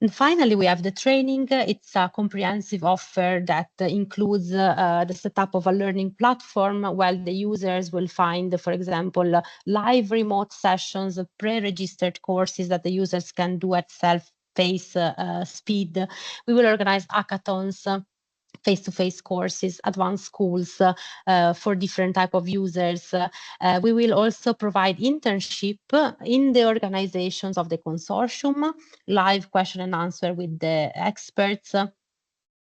And finally, we have the training. It's a comprehensive offer that includes the setup of a learning platform, while the users will find, for example, live remote sessions, pre-registered courses that the users can do at self-paced speed. We will organize hackathons, face-to-face courses, advanced schools for different type of users. We will also provide internship in the organizations of the consortium, live question and answer with the experts,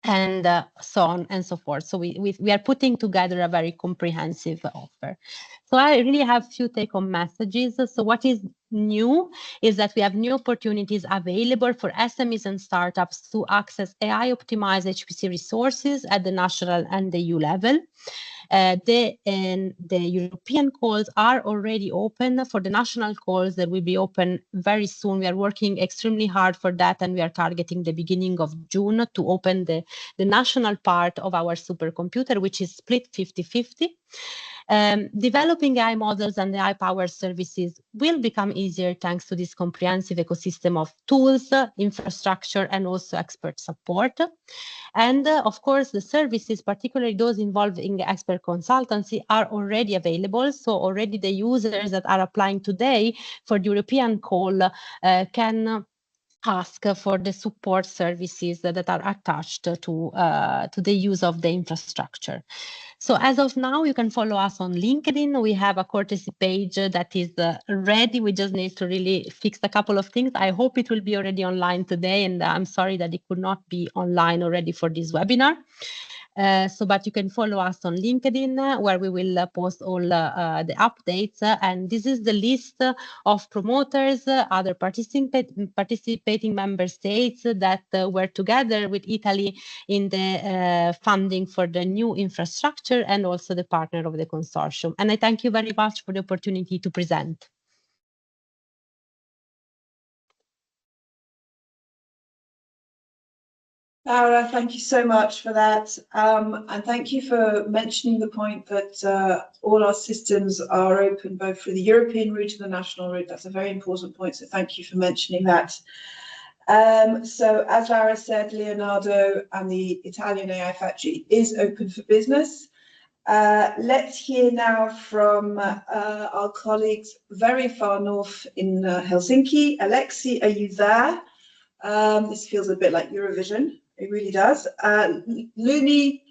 and so on and so forth. So we are putting together a very comprehensive offer. So I really have few take-home messages. So what is new is that we have new opportunities available for SMEs and startups to access AI-optimized HPC resources at the national and the EU level. The European calls are already open. For the national calls, that will be open very soon. We are working extremely hard for that, and we are targeting the beginning of June to open the national part of our supercomputer, which is split 50-50. Developing AI models and AI-powered services will become easier thanks to this comprehensive ecosystem of tools, infrastructure, and also expert support. And of course, the services, particularly those involving expert consultancy, are already available. So already the users that are applying today for the European call can ask for the support services that are attached to the use of the infrastructure. So as of now, you can follow us on LinkedIn. We have a courtesy page that is ready. We just need to really fix a couple of things. I hope it will be already online today, and I'm sorry that it could not be online already for this webinar. But you can follow us on LinkedIn, where we will post all the updates. And this is the list of promoters, other participating member states that were together with Italy in the funding for the new infrastructure, and also the partner of the consortium. And I thank you very much for the opportunity to present. Laura, thank you so much for that. And thank you for mentioning the point that all our systems are open, both for the European route and the national route. That's a very important point, so thank you for mentioning that. So as Laura said, Leonardo and the Italian AI Factory is open for business. Let's hear now from our colleagues very far north in Helsinki. Alexi, are you there? This feels a bit like Eurovision. It really does. Lumi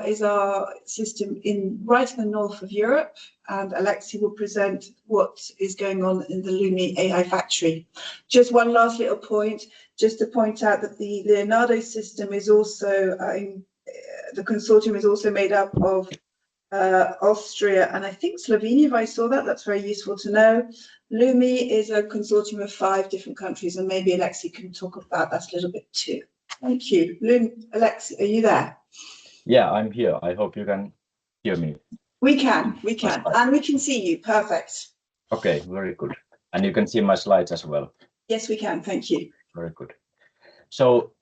is our system right in the north of Europe, and Alexi will present what is going on in the Lumi AI Factory. Just one last little point, just to point out that the Leonardo system is also, the consortium is also made up of Austria and I think Slovenia, if I saw that. That's very useful to know. Lumi is a consortium of 5 different countries, and maybe Alexi can talk about that a little bit too. Thank you. Alexi, are you there? Yeah, I'm here. I hope you can hear me. We can, and we can see you. Perfect. Okay, very good. And you can see my slides as well. Yes, we can. Thank you. Very good. So,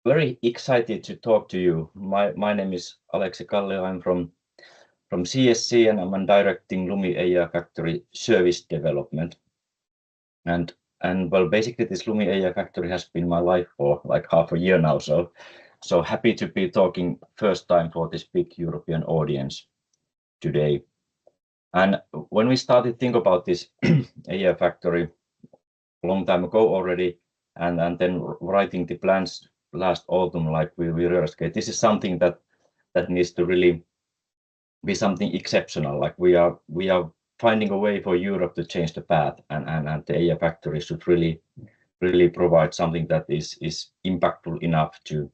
very excited to talk to you. My name is Alexi Kallio. I'm from CSC, and I'm directing Lumi AI Factory service development. And well, basically this Lumi AI Factory has been my life for like half a year now. So happy to be talking first time for this big European audience today. And when we started think about this AI Factory a long time ago already, and then writing the plans last autumn, like we realized, okay, this is something that needs to really be something exceptional. Like we are finding a way for Europe to change the path, and the AI factory should really provide something that is impactful enough to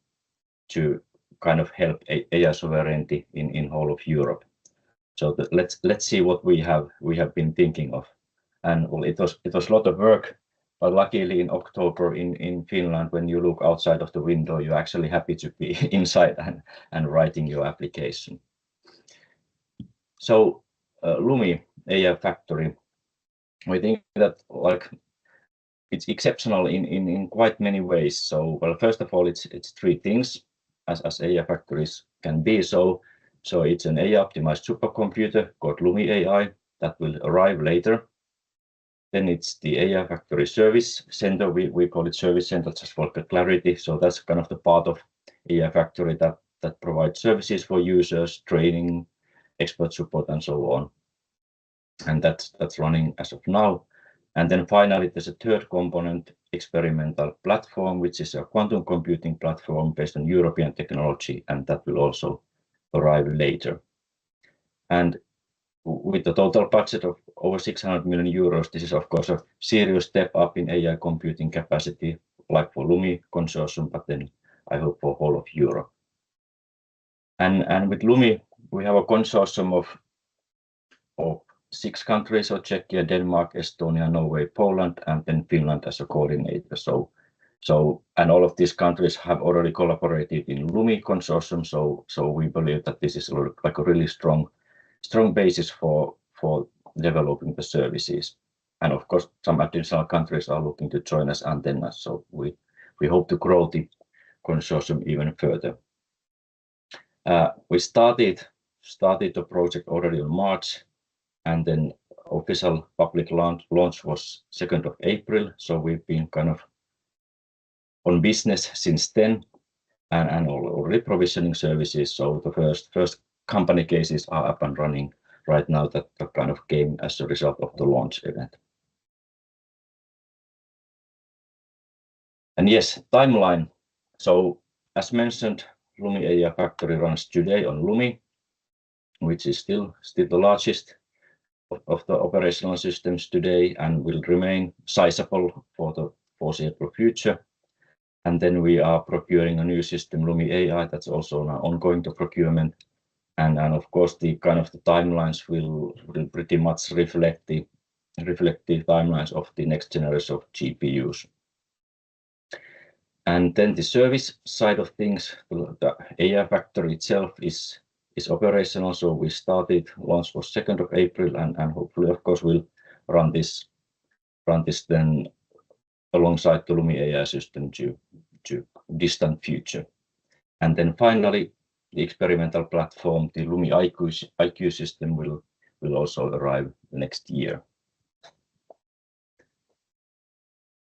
kind of help AI sovereignty in whole of Europe. So let's see what we have been thinking of. And well, it was a lot of work, but luckily in October in Finland, when you look outside of the window, you're actually happy to be inside and writing your application. So Lumi AI factory, we think that like it's exceptional in quite many ways. So well, first of all, it's three things as AI factories can be. So it's an AI optimized supercomputer called Lumi AI that will arrive later. Then it's the AI factory service center. We call it service center just for clarity. So that's kind of the part of AI factory that provides services for users, training, expert support, and so on. And that's running as of now. And then finally, there's a third component, experimental platform, which is a quantum computing platform based on European technology, and that will also arrive later. And with the total budget of over 600 million euros, this is of course a serious step up in AI computing capacity, like for Lumi consortium, but then I hope for whole of Europe. And with Lumi, we have a consortium of 6 countries, so Czechia, Denmark, Estonia, Norway, Poland, and then Finland as a coordinator. So and all of these countries have already collaborated in Lumi consortium. So we believe that this is like a really strong basis for developing the services. And of course, some additional countries are looking to join us and then us. So we hope to grow the consortium even further. We started the project already in March, and then official public launch was 2nd of April. So we've been kind of on business since then, and already provisioning services. So the first company cases are up and running right now that kind of came as a result of the launch event. And yes, timeline. So as mentioned, Lumi AI factory runs today on Lumi, which is still the largest of the operational systems today and will remain sizable for the foreseeable future. And then we are procuring a new system, Lumi AI, that's also now ongoing to procurement. And of course, the kind of the timelines will pretty much reflect the timelines of the next generation of GPUs. And then the service side of things, the AI factory itself is operational. So we started, launch was 2nd of April, and hopefully, of course, we'll run this then alongside the Lumi AI system to distant future. And then finally, the experimental platform, the Lumi IQ system will also arrive next year.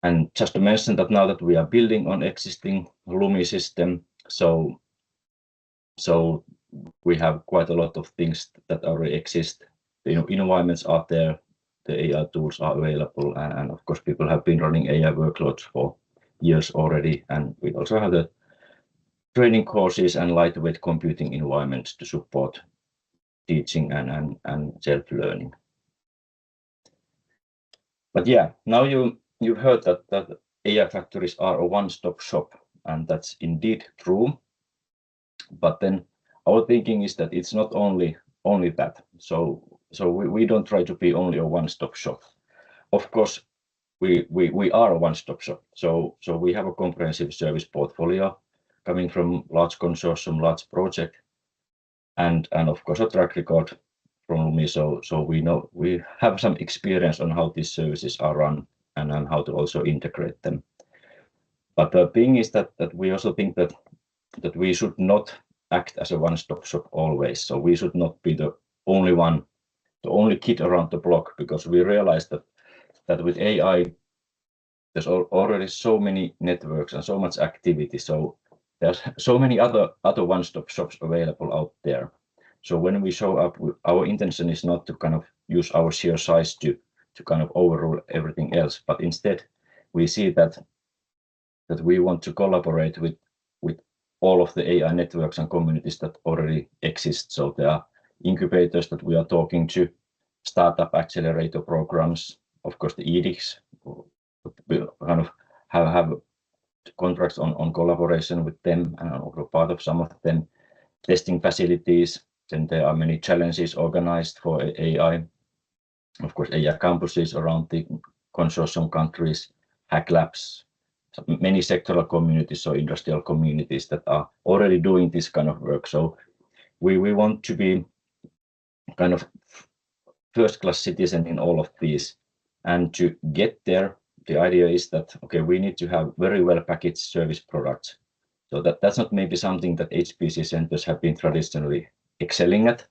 And just to mention that now that we are building on existing Lumi system, so we have quite a lot of things that already exist. The environments are there, the AI tools are available, and of course people have been running AI workloads for years already, and we also have the training courses and lightweight computing environments to support teaching and self-learning. But yeah, now you've heard that AI factories are a one-stop shop, and that's indeed true. But then our thinking is that it's not only that. So we don't try to be only a one-stop shop. Of course, we are a one-stop shop. So we have a comprehensive service portfolio coming from large consortium, large project, and of course a track record from Lumi. So we have some experience on how these services are run and how to also integrate them. But the thing is that we also think that we should not act as a one-stop shop always. So we should not be the only one, the only kid around the block, because we realize that with AI, there's already so many networks and so much activity. So there's so many other one-stop shops available out there. So when we show up, our intention is not to kind of use our sheer size to kind of overrule everything else, but instead we see that we want to collaborate with all of the AI networks and communities that already exist. So there are incubators that we are talking to, startup accelerator programs. Of course, the EDICs will kind of have contracts on collaboration with them, and also part of some of them. Testing facilities, then there are many challenges organized for AI. Of course, AI campuses around the consortium countries, hack labs, many sectoral communities or industrial communities that are already doing this kind of work. So we want to be kind of first-class citizen in all of these. And to get there, the idea is that, okay, we need to have very well-packaged service products. So that's not maybe something that HPC centers have been traditionally excelling at,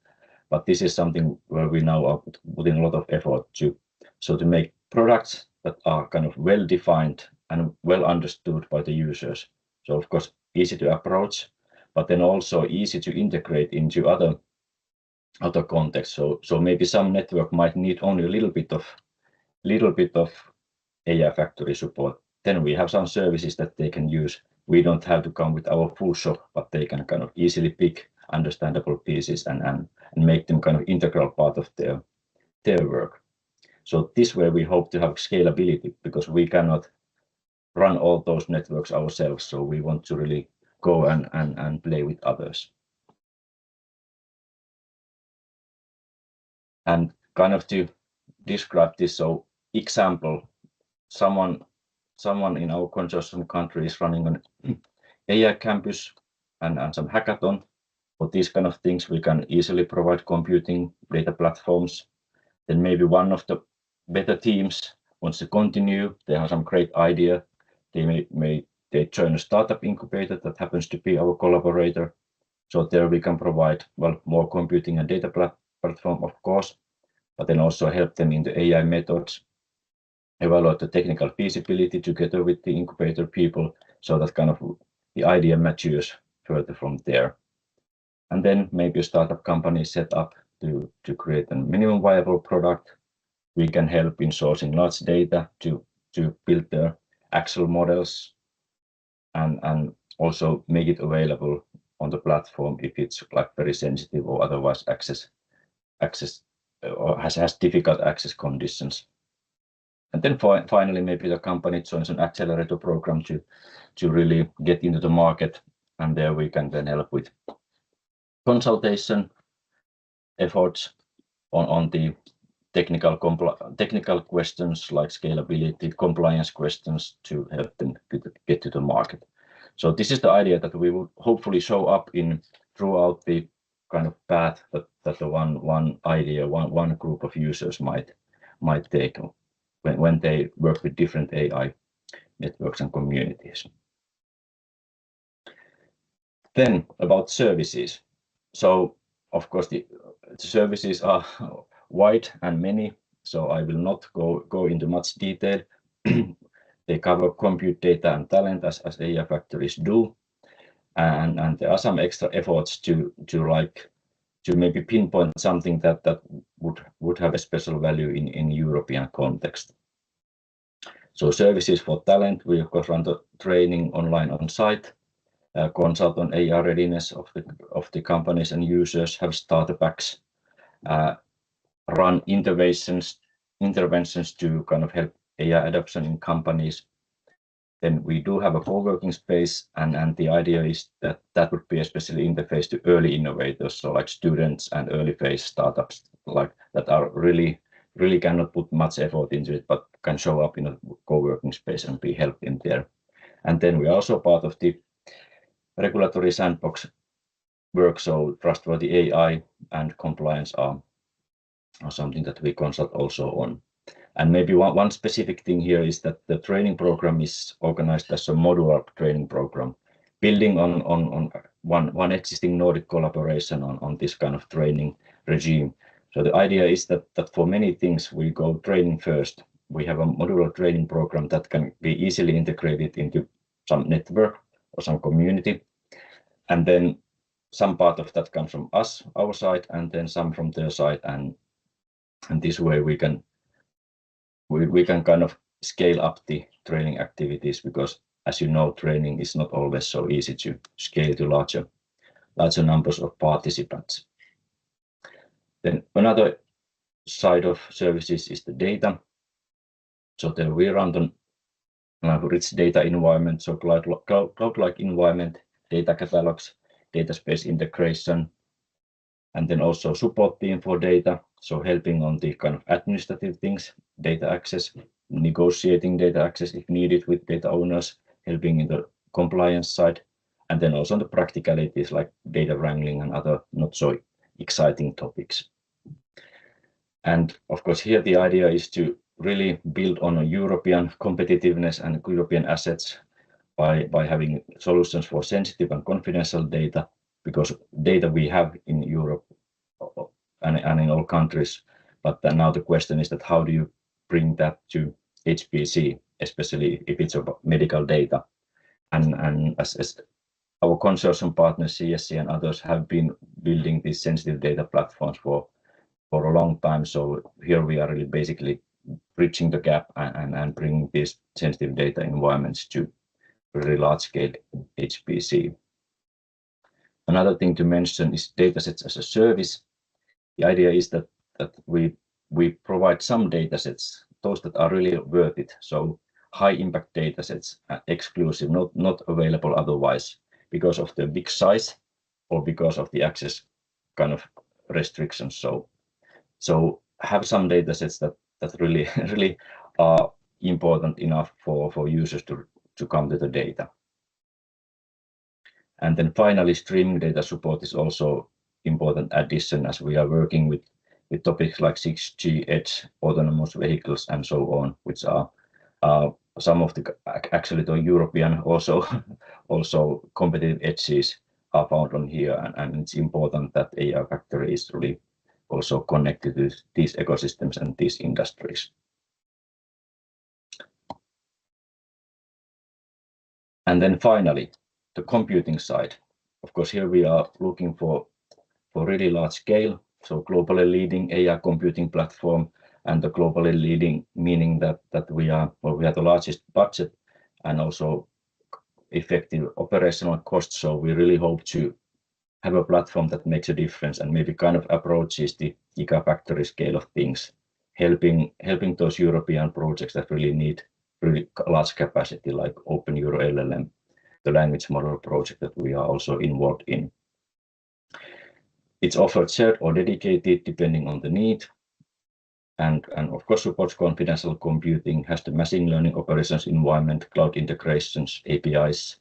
but this is something where we now are putting a lot of effort to. So to make products that are kind of well-defined and well understood by the users. So of course, easy to approach, but then also easy to integrate into other contexts. So maybe some network might need only a little bit of AI factory support. Then we have some services that they can use. We don't have to come with our full shop, but they can kind of easily pick understandable pieces and make them kind of integral part of their work. So this way we hope to have scalability, because we cannot run all those networks ourselves. So we want to really go and play with others. And kind of to describe this, so example, someone in our consortium country is running an AI campus and some hackathon. For these kind of things, we can easily provide computing data platforms. Then maybe one of the better teams wants to continue. They have some great idea. They join a startup incubator that happens to be our collaborator. So there we can provide, well, more computing and data platform, of course, but then also help them in the AI methods, evaluate the technical feasibility together with the incubator people, so that kind of the idea matures further from there. And then maybe a startup company set up to create a minimum viable product. We can help in sourcing large data to build their actual models and also make it available on the platform if it's like very sensitive or otherwise access or has difficult access conditions. And then finally, maybe the company joins an accelerator program to really get into the market, and there we can then help with consultation efforts on the technical questions like scalability, compliance questions to help them get to the market. So this is the idea that we will hopefully show up throughout the kind of path that the one idea, one group of users might take when they work with different AI networks and communities. Then about services. So of course the services are wide and many, so I will not go into much detail. They cover compute data and talent as AI factories do, and there are some extra efforts to maybe pinpoint something that would have a special value in European context. So services for talent, we of course run the training online on site, consult on AI readiness of the companies and users, have starter packs, run interventions to kind of help AI adoption in companies. Then we do have a co-working space, and the idea is that would be especially interface to early innovators, so like students and early phase startups like that are really cannot put much effort into it, but can show up in a co-working space and be helped in there. And then we are also part of the regulatory sandbox work, so trustworthy AI and compliance are something that we consult also on. And maybe one specific thing here is that the training program is organized as a modular training program, building on one existing Nordic collaboration on this kind of training regime. So the idea is that for many things we go training first. We have a modular training program that can be easily integrated into some network or some community, and then some part of that comes from our side, and then some from their side, and this way we can kind of scale up the training activities, because as you know, training is not always so easy to scale to larger numbers of participants. Then another side of services is the data. So there we run on rich data environment, so cloud-like environment, data catalogs, data space integration, and then also support team for data, so helping on the kind of administrative things, data access, negotiating data access if needed with data owners, helping in the compliance side, and then also on the practicalities like data wrangling and other not so exciting topics. And of course, here the idea is to really build on a European competitiveness and European assets by having solutions for sensitive and confidential data, because data we have in Europe and in all countries. But then now the question is that how do you bring that to HPC, especially if it's about medical data? And as our consortium partners, CSC and others, have been building these sensitive data platforms for a long time. So here we are really basically bridging the gap and bringing these sensitive data environments to really large scale HPC. Another thing to mention is datasets as a service. The idea is that we provide some datasets, those that are really worth it. So high impact datasets, exclusive, not available otherwise because of the big size or because of the access kind of restrictions. So have some datasets that really are important enough for users to come to the data. And then finally, streaming data support is also important addition, as we are working with topics like 6G, edge, autonomous vehicles, and so on, which are some of the actually the European also competitive edges are found on here, and it's important that AI Factory is really also connected to these ecosystems and these industries. And then finally, the computing side. Of course, here we are looking for really large scale, so globally leading AI computing platform, and the globally leading meaning that we have the largest budget and also effective operational costs. So we really hope to have a platform that makes a difference and maybe kind of approaches the gigafactory scale of things, helping those European projects that really need really large capacity, like Open Euro LLM, the language model project that we are also involved in. It's offered shared or dedicated depending on the need, and of course supports confidential computing, has the machine learning operations environment, cloud integrations, APIs,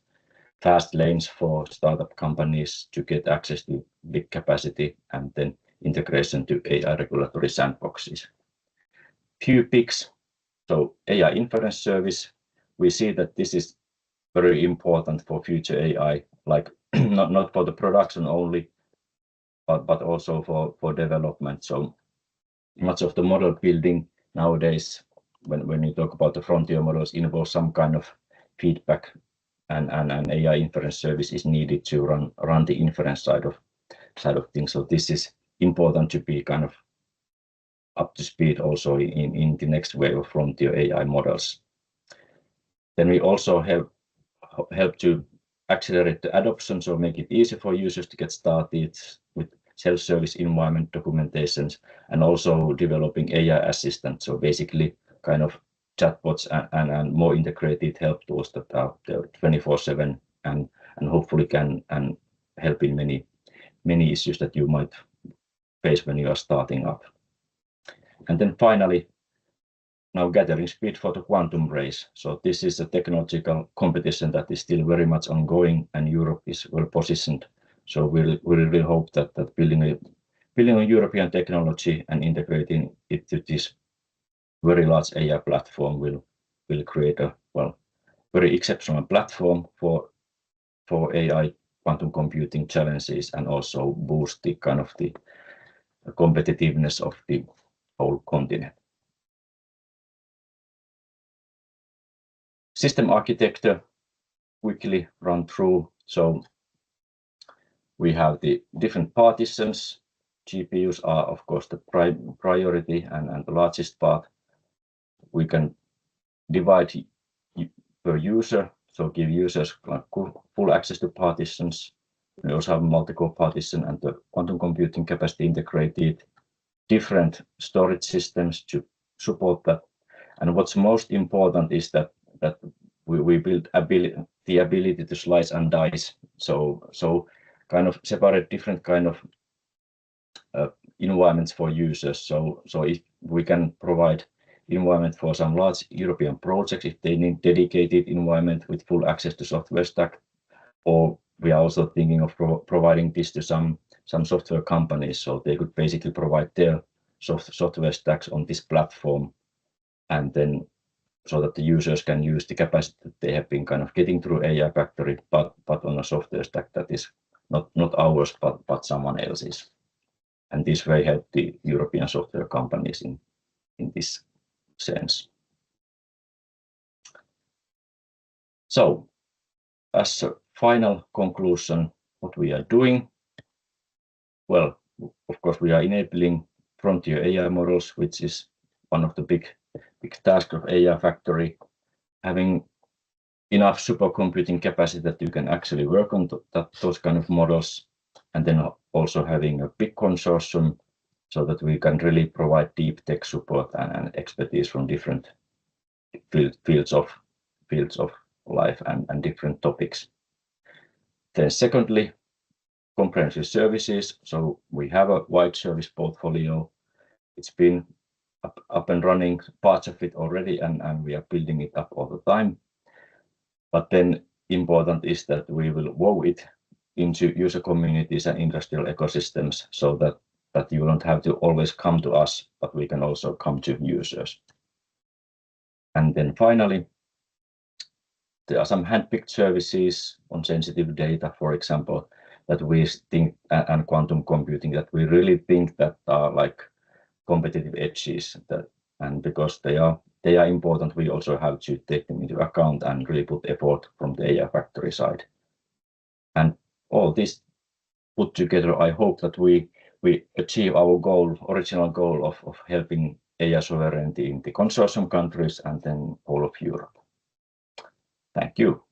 fast lanes for startup companies to get access to big capacity, and then integration to AI regulatory sandboxes. Few picks. So AI inference service, we see that this is very important for future AI, like not for the production only, but also for development. So much of the model building nowadays, when you talk about the frontier models, involves some kind of feedback, and an AI inference service is needed to run the inference side of things. So this is important to be kind of up to speed also in the next wave of frontier AI models. Then we also help to accelerate the adoption, so make it easy for users to get started with self-service environment documentations, and also developing AI assistants, so basically kind of chatbots and more integrated help tools that are 24/7 and hopefully can help in many issues that you might face when you are starting up. And then finally, now gathering speed for the quantum race. So this is a technological competition that is still very much ongoing, and Europe is well positioned. So we really hope that building a European technology and integrating it to this very large AI platform will create a very exceptional platform for AI quantum computing challenges, and also boost the kind of the competitiveness of the whole continent. System architecture, quickly run through. So we have the different partitions. GPUs are of course the priority and the largest part. We can divide per user, so give users full access to partitions. We also have multiple partition and the quantum computing capacity integrated. different storage systems to support that. And what's most important is that we build the ability to slice and dice. So kind of separate different kind of environments for users. So if we can provide environment for some large European projects, if they need dedicated environment with full access to software stack, or we are also thinking of providing this to some software companies, so they could basically provide their software stacks on this platform, and then so that the users can use the capacity that they have been kind of getting through AI Factory, but on a software stack that is not ours, but someone else's. And this way help the European software companies in this sense. So as a final conclusion, what we are doing, well, of course, we are enabling frontier AI models, which is one of the big tasks of AI Factory, having enough supercomputing capacity that you can actually work on those kind of models, and then also having a big consortium so that we can really provide deep tech support and expertise from different fields of life and different topics. Then secondly, comprehensive services. So we have a wide service portfolio. It's been up and running, parts of it already, and we are building it up all the time. But then important is that we will woven it into user communities and industrial ecosystems, so that you don't have to always come to us, but we can also come to users. And then finally, there are some handpicked services on sensitive data, for example, that we think, and quantum computing, that we really think that are like competitive edges, and because they are important, we also have to take them into account and really put effort from the AI Factory side. And all this put together, I hope that we achieve our original goal of helping AI sovereignty in the consortium countries and then all of Europe. Thank you.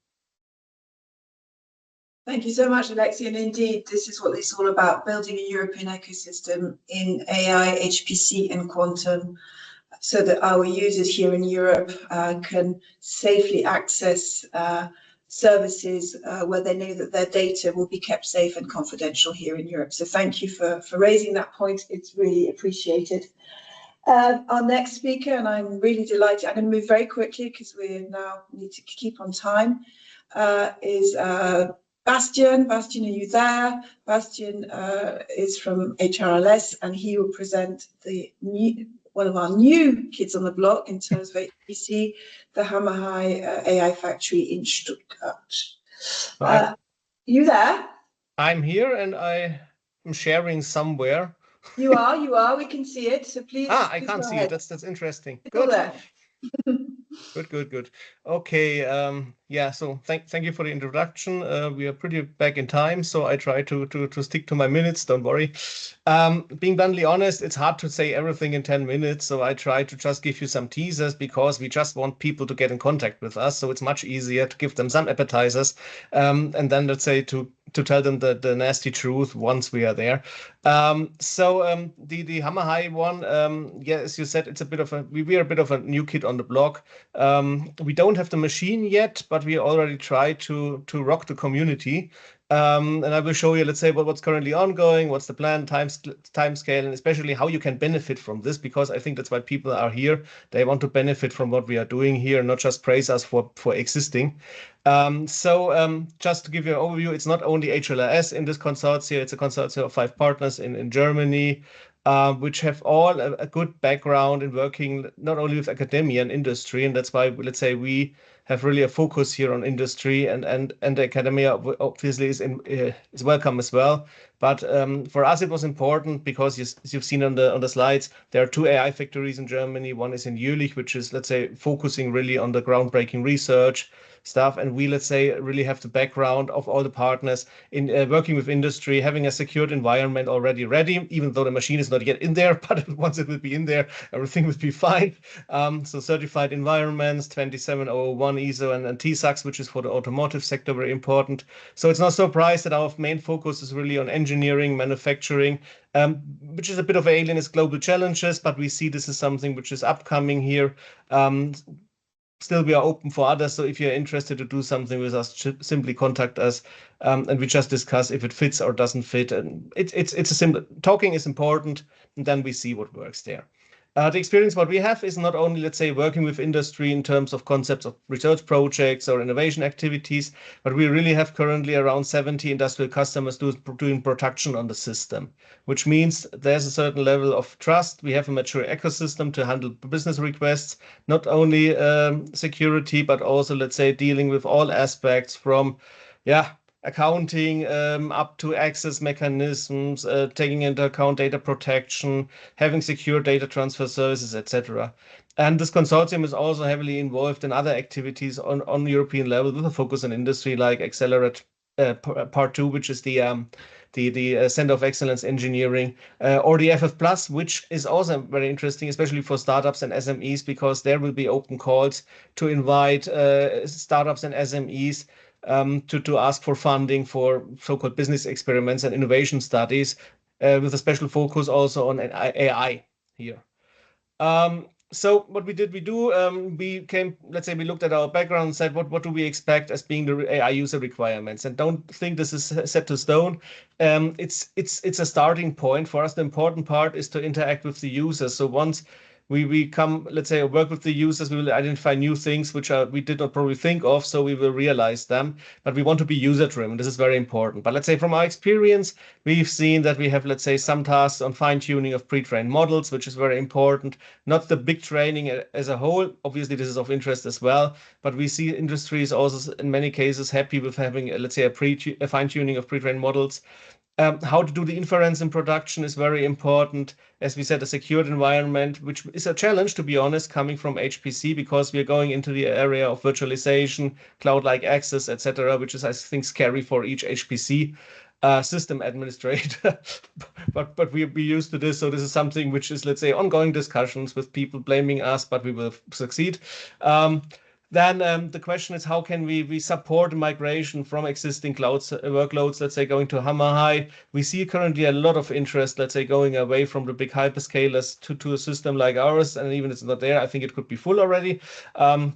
Thank you so much, Alexi. And indeed, this is what it's all about, building a European ecosystem in AI, HPC, and quantum, so that our users here in Europe can safely access services where they know that their data will be kept safe and confidential here in Europe. So thank you for raising that point. It's really appreciated. Our next speaker, and I'm really delighted, I'm going to move very quickly because we now need to keep on time, is Bastian. Bastian, are you there? Bastian is from HRLS, and he will present one of our new kids on the block in terms of HPC, the Hammerhai AI Factory in Stuttgart. You there? I'm here, and I am sharing somewhere. You are. We can see it. So please. I can't see it. That's interesting. Good. Good. Okay. Yeah. So thank you for the introduction. We are pretty back in time, so I try to stick to my minutes. Don't worry. Being bluntly honest, it's hard to say everything in 10 minutes. So I try to just give you some teasers, because we just want people to get in contact with us. So it's much easier to give them some appetizers, and then let's say to tell them the nasty truth once we are there. So the Hammerhai one, yeah, as you said, it's a bit of we are a bit of a new kid on the block. We don't have the machine yet, but we already try to rock the community. And I will show you, let's say, what's currently ongoing, what's the plan, time scale, and especially how you can benefit from this, because I think that's why people are here. They want to benefit from what we are doing here, not just praise us for existing. So just to give you an overview, it's not only HLRS in this consortium, it's a consortium of 5 partners in Germany, which have all a good background in working not only with academia and industry, and that's why, let's say, we have really a focus here on industry, and the academia obviously is welcome as well. But for us, it was important because, as you've seen on the slides, there are 2 AI factories in Germany. One is in Jülich, which is, let's say, focusing really on the groundbreaking research stuff, and we, let's say, really have the background of all the partners in working with industry, having a secured environment already ready, even though the machine is not yet in there, but once it will be in there, everything will be fine. So certified environments, 27001 ISO and TSAX, which is for the automotive sector, very important. So it's no surprise that our main focus is really on engineering engineering, manufacturing, which is a bit of alienist global challenges, but we see this is something which is upcoming here. Still, we are open for others. So if you're interested to do something with us, simply contact us, and we just discuss if it fits or doesn't fit. And it's a simple talking is important, and then we see what works there. The experience what we have is not only, let's say, working with industry in terms of concepts of research projects or innovation activities, but we really have currently around 70 industrial customers doing production on the system, which means there's a certain level of trust. We have a mature ecosystem to handle business requests, not only security, but also, let's say, dealing with all aspects from, accounting up to access mechanisms, taking into account data protection, having secure data transfer services, etc. And this consortium is also heavily involved in other activities on European level with a focus on industry, like Accelerate Part 2, which is the Center of Excellence Engineering, or the FF Plus, which is also very interesting, especially for startups and SMEs, because there will be open calls to invite startups and SMEs to ask for funding for so-called business experiments and innovation studies, with a special focus also on AI here. So what we looked at our background and said, what do we expect as being the AI user requirements? And don't think this is set to stone. It's a starting point. For us, the important part is to interact with the users. So once we come, let's say, work with the users, we will identify new things which we did not probably think of, so we will realize them. But we want to be user-driven. This is very important. But let's say from our experience, we've seen that we have, let's say, some tasks on fine-tuning of pre-trained models, which is very important. Not the big training as a whole. Obviously, this is of interest as well. But we see industries also, in many cases, happy with having, let's say, a fine-tuning of pre-trained models. How to do the inference in production is very important. As we said, a secured environment, which is a challenge, to be honest, coming from HPC, because we are going into the area of virtualization, cloud-like access, etc., which is, I think, scary for each HPC system administrator. but we're used to this. So this is something which is, let's say, ongoing discussions with people blaming us, but we will succeed. Then the question is, how can we support migration from existing cloud workloads, let's say, going to HAMR High? We see currently a lot of interest, let's say, going away from the big hyperscalers to a system like ours. And even if it's not there, I think it could be full already. And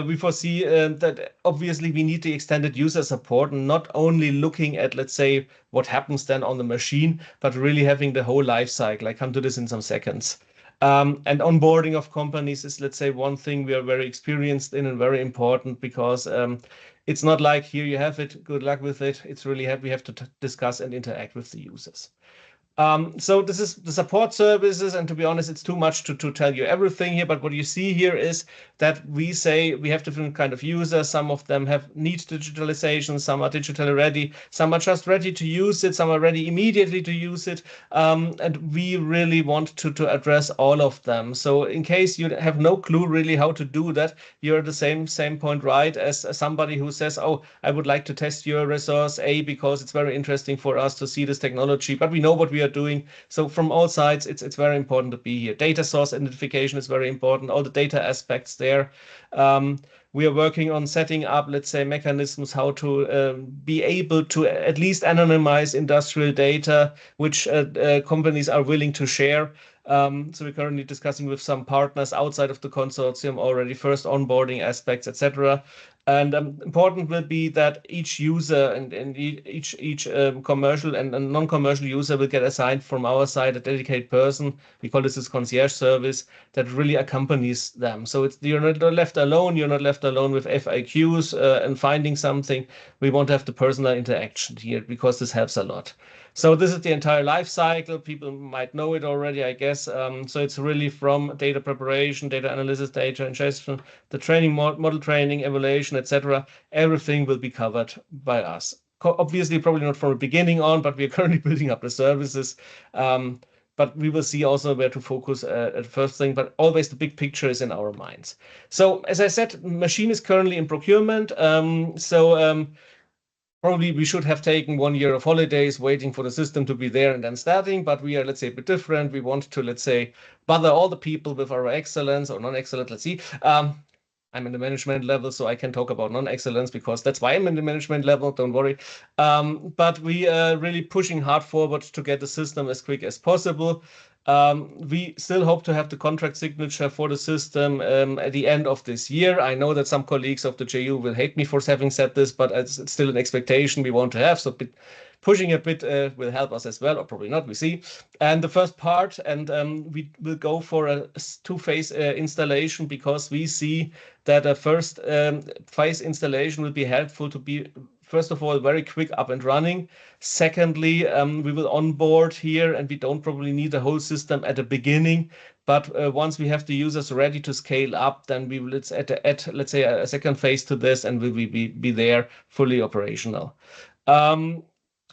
we foresee that obviously we need the extended user support, and not only looking at, let's say, what happens then on the machine, but really having the whole life cycle. I come to this in some seconds. And onboarding of companies is, let's say, one thing we are very experienced in and very important, because it's not like here you have it, good luck with it. It's really we have to discuss and interact with the users. So this is the support services, and to be honest, it's too much to tell you everything here. But what you see here is that we say we have different kind of users. Some of them need digitalization, some are digitally ready, some are just ready to use it, some are ready immediately to use it. And we really want to address all of them. So in case you have no clue really how to do that, you're at the same point, right, as somebody who says, oh, I would like to test your resource A because it's very interesting for us to see this technology, but we know what we are doing. So from all sides, it's very important to be here. Data source identification is very important, all the data aspects there. We are working on setting up, let's say, mechanisms how to be able to at least anonymize industrial data, which companies are willing to share. So we're currently discussing with some partners outside of the consortium already, first onboarding aspects, etc. And important will be that each user and each commercial and non-commercial user will get assigned from our side a dedicated person. We call this concierge service that really accompanies them. So you're not left alone. You're not left alone with FAQs and finding something. We want to have the personal interaction here, because this helps a lot. So this is the entire life cycle. People might know it already, I guess. So it's really from data preparation, data analysis, data ingestion, the training, model training, evaluation, etc. Everything will be covered by us. Obviously, probably not from the beginning on, but we are currently building up the services. But we will see also where to focus at first thing, but always the big picture is in our minds. So as I said, machine is currently in procurement. Probably we should have taken 1 year of holidays waiting for the system to be there and then starting, but we are, let's say, a bit different. We want to, let's say, bother all the people with our excellence or non-excellent, let's see. I'm in the management level, so I can talk about non-excellence because that's why I'm in the management level. Don't worry. But we are really pushing hard forward to get the system as quick as possible. We still hope to have the contract signature for the system at the end of this year. I know that some colleagues of the JU will hate me for having said this, but it's still an expectation we want to have. So pushing a bit will help us as well, or probably not, we see. And the first part, and we will go for a two-phase installation because we see that a first phase installation will be helpful to be, first of all, very quick up and running. Secondly, we will onboard here, and we don't probably need the whole system at the beginning. But once we have the users ready to scale up, then we will add let's say, a second phase to this, and we will be there fully operational.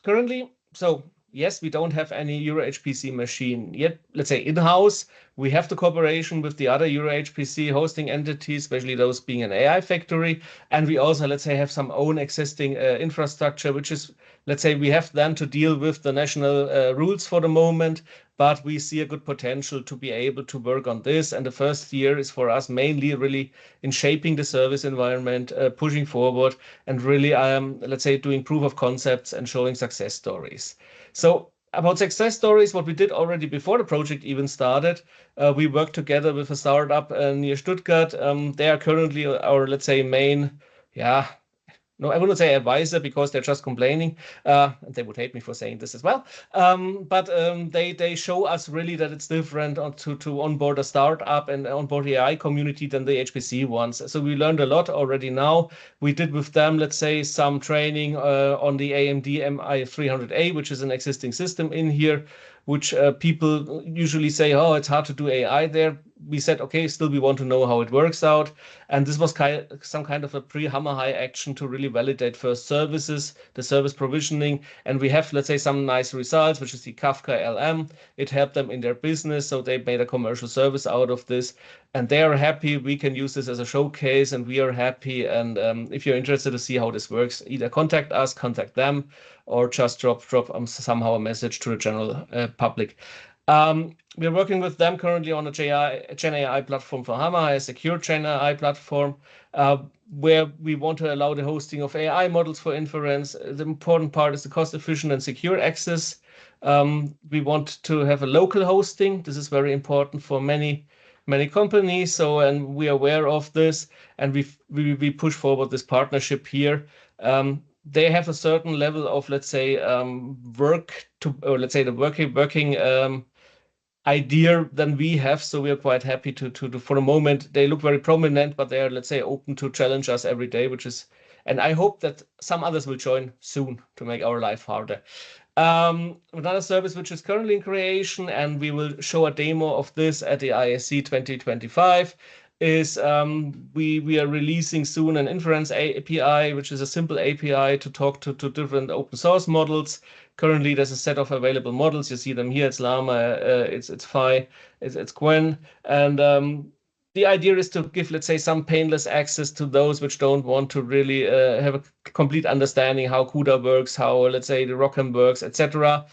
Currently, so yes, we don't have any EuroHPC machine yet, let's say in-house. We have the cooperation with the other EuroHPC hosting entities, especially those being an AI factory. And we also, let's say, have some own existing infrastructure, which is, let's say, we have then to deal with the national rules for the moment, but we see a good potential to be able to work on this. And the first year is for us mainly really in shaping the service environment, pushing forward, and really, let's say, doing proof of concepts and showing success stories. So about success stories, what we did already before the project even started, we worked together with a startup near Stuttgart. They are currently our, let's say, main, no, I wouldn't say advisor because they're just complaining. And they would hate me for saying this as well. But they show us really that it's different to onboard a startup and onboard the AI community than the HPC ones. So we learned a lot already now. We did with them, let's say, some training on the AMD MI300A, which is an existing system in here, which people usually say, oh, it's hard to do AI there. We said, okay, still we want to know how it works out. And this was some kind of a pre-Hammer High action to really validate first services, the service provisioning. And we have, let's say, some nice results, which is the Kafka LM. It helped them in their business. So they made a commercial service out of this. And they are happy. We can use this as a showcase, and we are happy. And if you're interested to see how this works, either contact us, contact them, or just drop somehow a message to the general public. We're working with them currently on a Gen AI platform for Hammer, a secure Gen AI platform, where we want to allow the hosting of AI models for inference. The important part is the cost-efficient and secure access. We want to have a local hosting. This is very important for many companies. So, and we are aware of this, and we push forward this partnership here. They have a certain level of, let's say, work to, or let's say the working idea than we have. So we are quite happy to for the moment. They look very prominent, but they are, let's say, open to challenge us every day, which is, and I hope that some others will join soon to make our life harder. Another service which is currently in creation, and we will show a demo of this at the ISC 2025, is we are releasing soon an inference API, which is a simple API to talk to different open source models. Currently, there's a set of available models. You see them here. It's Llama, it's Phi, it's Gwen, and the idea is to give, let's say, some painless access to those which don't want to really have a complete understanding how CUDA works, how, let's say, the ROCm works, etc.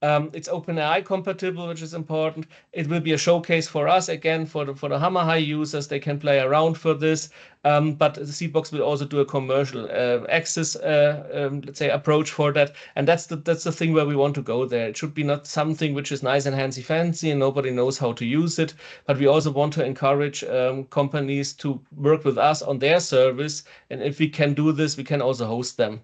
It's OpenAI compatible, which is important. It will be a showcase for us, again, for the Hammer High users. They can play around for this. But the Seedbox will also do a commercial access, let's say, approach for that. And that's the thing where we want to go there. It should be not something which is nice and fancy and nobody knows how to use it. But we also want to encourage companies to work with us on their service. And if we can do this, we can also host them.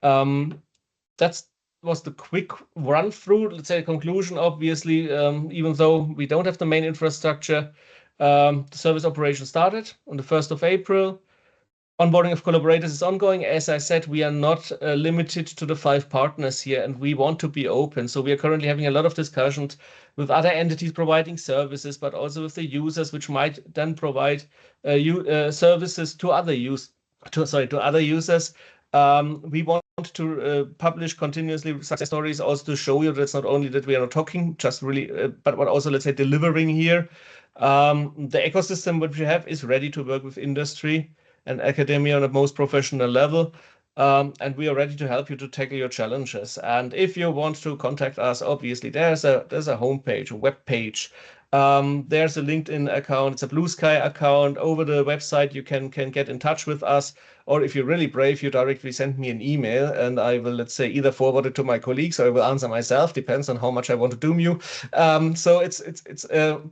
That was the quick run through, let's say, conclusion. Obviously, even though we don't have the main infrastructure, the service operation started on the 1st of April. Onboarding of collaborators is ongoing. As I said, we are not limited to the 5 partners here, and we want to be open. So we are currently having a lot of discussions with other entities providing services, but also with the users, which might then provide services to other users. We want to publish continuously success stories, also to show you that it's not only that we are not talking, just really, but also, let's say, delivering here. The ecosystem which we have is ready to work with industry and academia on the most professional level. And we are ready to help you to tackle your challenges. And if you want to contact us, obviously there's a homepage, a web page, There's a LinkedIn account, it's a Blue Sky account. Over the website, you can get in touch with us. Or if you're really brave, you directly send me an email and I will, let's say, either forward it to my colleagues or I will answer myself, depends on how much I want to doom you. So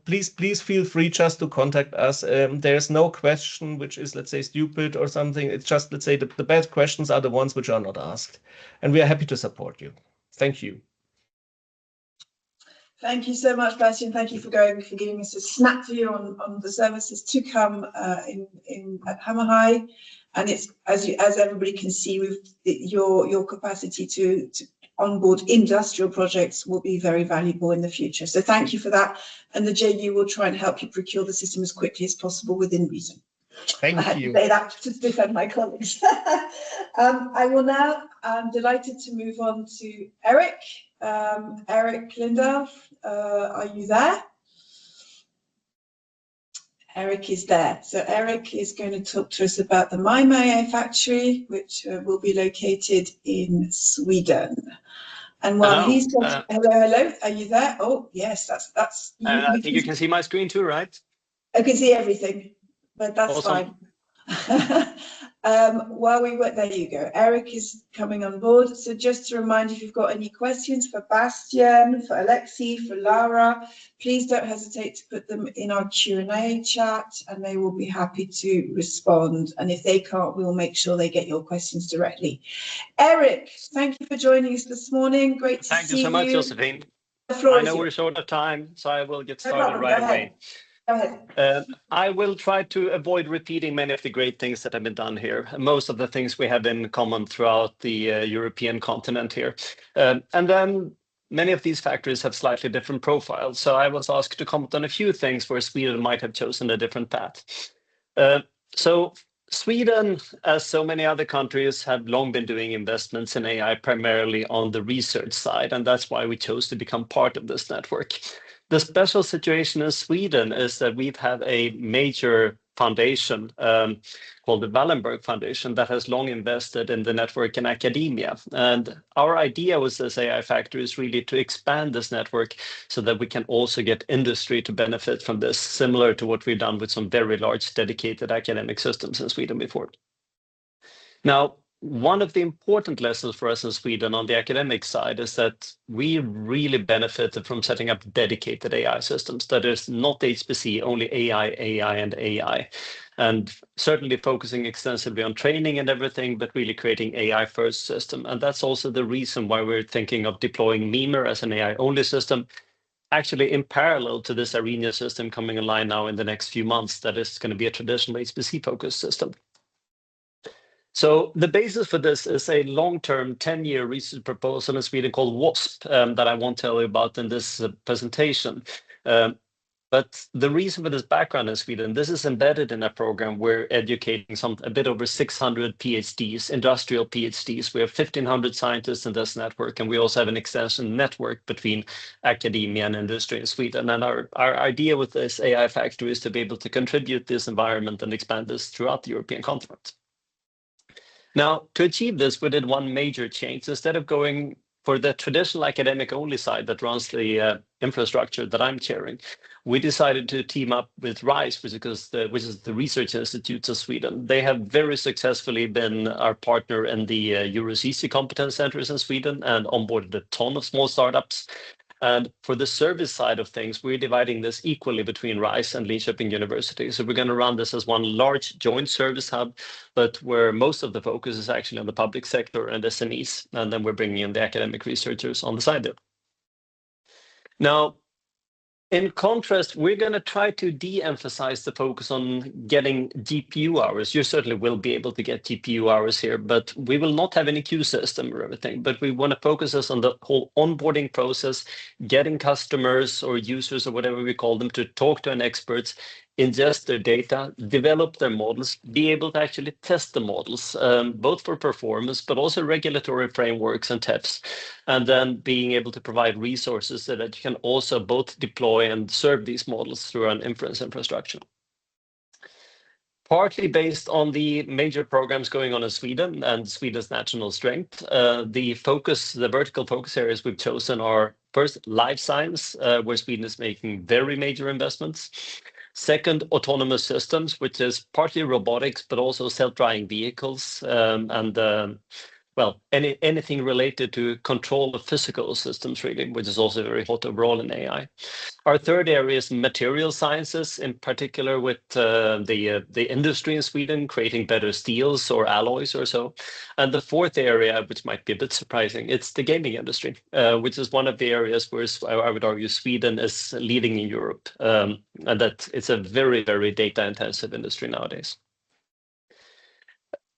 please feel free just to contact us. There's no question which is, let's say, stupid or something. It's just, let's say, the bad questions are the ones which are not asked. And we are happy to support you. Thank you. Thank you so much, Bastian. Thank you for giving us a snap view on the services to come at Hammer High. And it's as everybody can see, with your capacity to onboard industrial projects will be very valuable in the future. So thank you for that. And the JU will try and help you procure the system as quickly as possible within reason. Thank you. I had to say that to defend my colleagues. I will now, I'm delighted to move on to Eric. Eric Lindau, are you there? Eric is there. So Eric is going to talk to us about the AI factory, which will be located in Sweden. And while he's talking, hello, are you there? Oh, yes, that's. I think you can see my screen too, right? I can see everything, but that's awesome. Fine. While we were, there you go. Eric is coming on board. So just to remind you, if you've got any questions for Bastian, for Alexi, for Lara, please don't hesitate to put them in our Q&A chat and they will be happy to respond. And if they can't, we'll make sure they get your questions directly. Eric, thank you for joining us this morning. Great to see you. Thank you so much, Josephine. I know we're short of time, so I will get started right away. Go ahead. I will try to avoid repeating many of the great things that have been done here. Most of the things we have in common throughout the European continent here. And then many of these factories have slightly different profiles. So I was asked to comment on a few things where Sweden might have chosen a different path. So Sweden, as so many other countries, have long been doing investments in AI primarily on the research side. And that's why we chose to become part of this network. The special situation in Sweden is that we've had a major foundation called the Wallenberg Foundation that has long invested in the network in academia. And our idea with this AI factory is really to expand this network so that we can also get industry to benefit from this, similar to what we've done with some very large dedicated academic systems in Sweden before. Now, one of the important lessons for us in Sweden on the academic side is that we really benefited from setting up dedicated AI systems. That is not HPC, only AI, AI, and AI. And certainly focusing extensively on training and everything, but really creating AI-first system. And that's also the reason why we're thinking of deploying Mimer as an AI-only system, actually in parallel to this Arena system coming online now in the next few months, that is going to be a traditional HPC-focused system. So the basis for this is a long-term 10-year research proposal in Sweden called WASP that I won't tell you about in this presentation. But the reason for this background in Sweden, this is embedded in a program. We're educating a bit over 600 PhDs, industrial PhDs. We have 1,500 scientists in this network, and we also have an extension network between academia and industry in Sweden. And our idea with this AI factory is to be able to contribute this environment and expand this throughout the European continent. Now, to achieve this, we did one major change. Instead of going for the traditional academic-only side that runs the infrastructure that I'm chairing, we decided to team up with RISE, which is the Research Institutes of Sweden. They have very successfully been our partner in the EuroHPC competence centers in Sweden and onboarded a ton of small startups. And for the service side of things, we're dividing this equally between RISE and Linköping University. So we're going to run this as one large joint service hub, but where most of the focus is actually on the public sector and SMEs. And then we're bringing in the academic researchers on the side there. Now, in contrast, we're going to try to de-emphasize the focus on getting GPU hours. You certainly will be able to get GPU hours here, but we will not have any queue system or everything. But we want to focus us on the whole onboarding process, getting customers or users or whatever we call them to talk to an expert, ingest their data, develop their models, be able to actually test the models, both for performance, but also regulatory frameworks and tests, and then being able to provide resources so that you can also both deploy and serve these models through an inference infrastructure. partly based on the major programs going on in Sweden and Sweden's national strength. The vertical focus areas we've chosen are first life science, where Sweden is making very major investments. Second, autonomous systems, which is partly robotics, but also self-driving vehicles anything related to control of physical systems, really, which is also very hot overall in AI. Our third area is material sciences, in particular with the industry in Sweden creating better steels or alloys or so. And the fourth area, which might be a bit surprising, it's the gaming industry, which is one of the areas where I would argue Sweden is leading in Europe, and that it's a very, very data-intensive industry nowadays.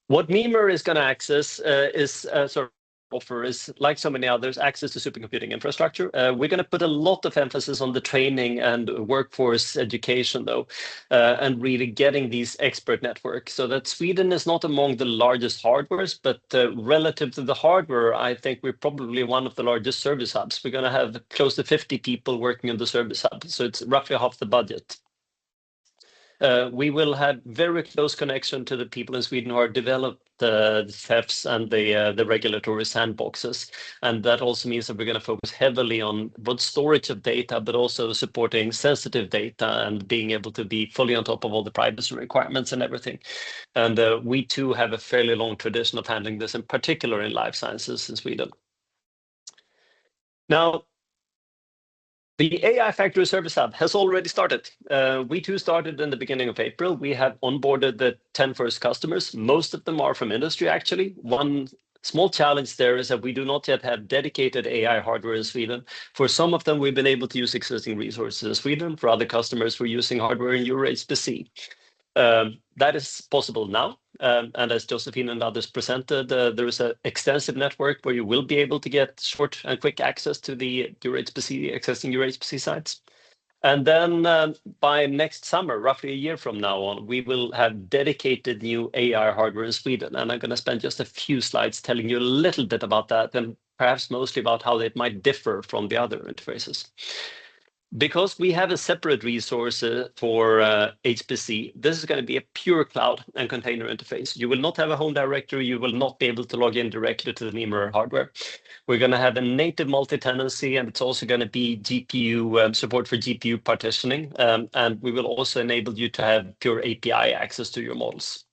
What Mimer is going to access offer is, like so many others, access to supercomputing infrastructure. We're going to put a lot of emphasis on the training and workforce education, though, and really getting these expert networks, so that Sweden is not among the largest hardwares, but relative to the hardware, I think we're probably one of the largest service hubs. We're going to have close to 50 people working on the service hub, so it's roughly half the budget. We will have very close connection to the people in Sweden who are developed the thefts and the regulatory sandboxes. And that also means that we're going to focus heavily on both storage of data, but also supporting sensitive data and being able to be fully on top of all the privacy requirements and everything. And we too have a fairly long tradition of handling this, in particular in life sciences in Sweden. Now, the AI Factory Service Hub has already started. We too started in the beginning of April. We have onboarded the 10 first customers. Most of them are from industry, actually. One small challenge there is that we do not yet have dedicated AI hardware in Sweden. For some of them, we've been able to use existing resources in Sweden. For other customers, we're using hardware in EuroHPC. That is possible now. And as Josephine and others presented, there is an extensive network where you will be able to get short and quick access to the existing EuroHPC sites. And then by next summer, roughly a year from now on, we will have dedicated new AI hardware in Sweden. And I'm going to spend just a few slides telling you a little bit about that, and perhaps mostly about how it might differ from the other interfaces. Because we have a separate resource for HPC, this is going to be a pure cloud and container interface. You will not have a home directory. You will not be able to log in directly to the Mimer hardware. We're going to have a native multi-tenancy, and it's also going to be GPU support for GPU partitioning. And we will also enable you to have pure API access to your models.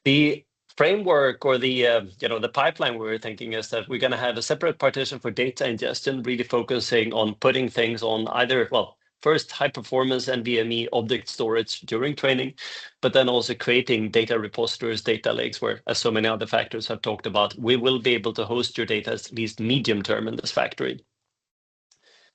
The framework or the pipeline we're thinking is that we're going to have a separate partition for data ingestion, really focusing on putting things on either, first high performance NVMe object storage during training, but then also creating data repositories, data lakes, where, as so many other factors have talked about, we will be able to host your data at least medium term in this factory.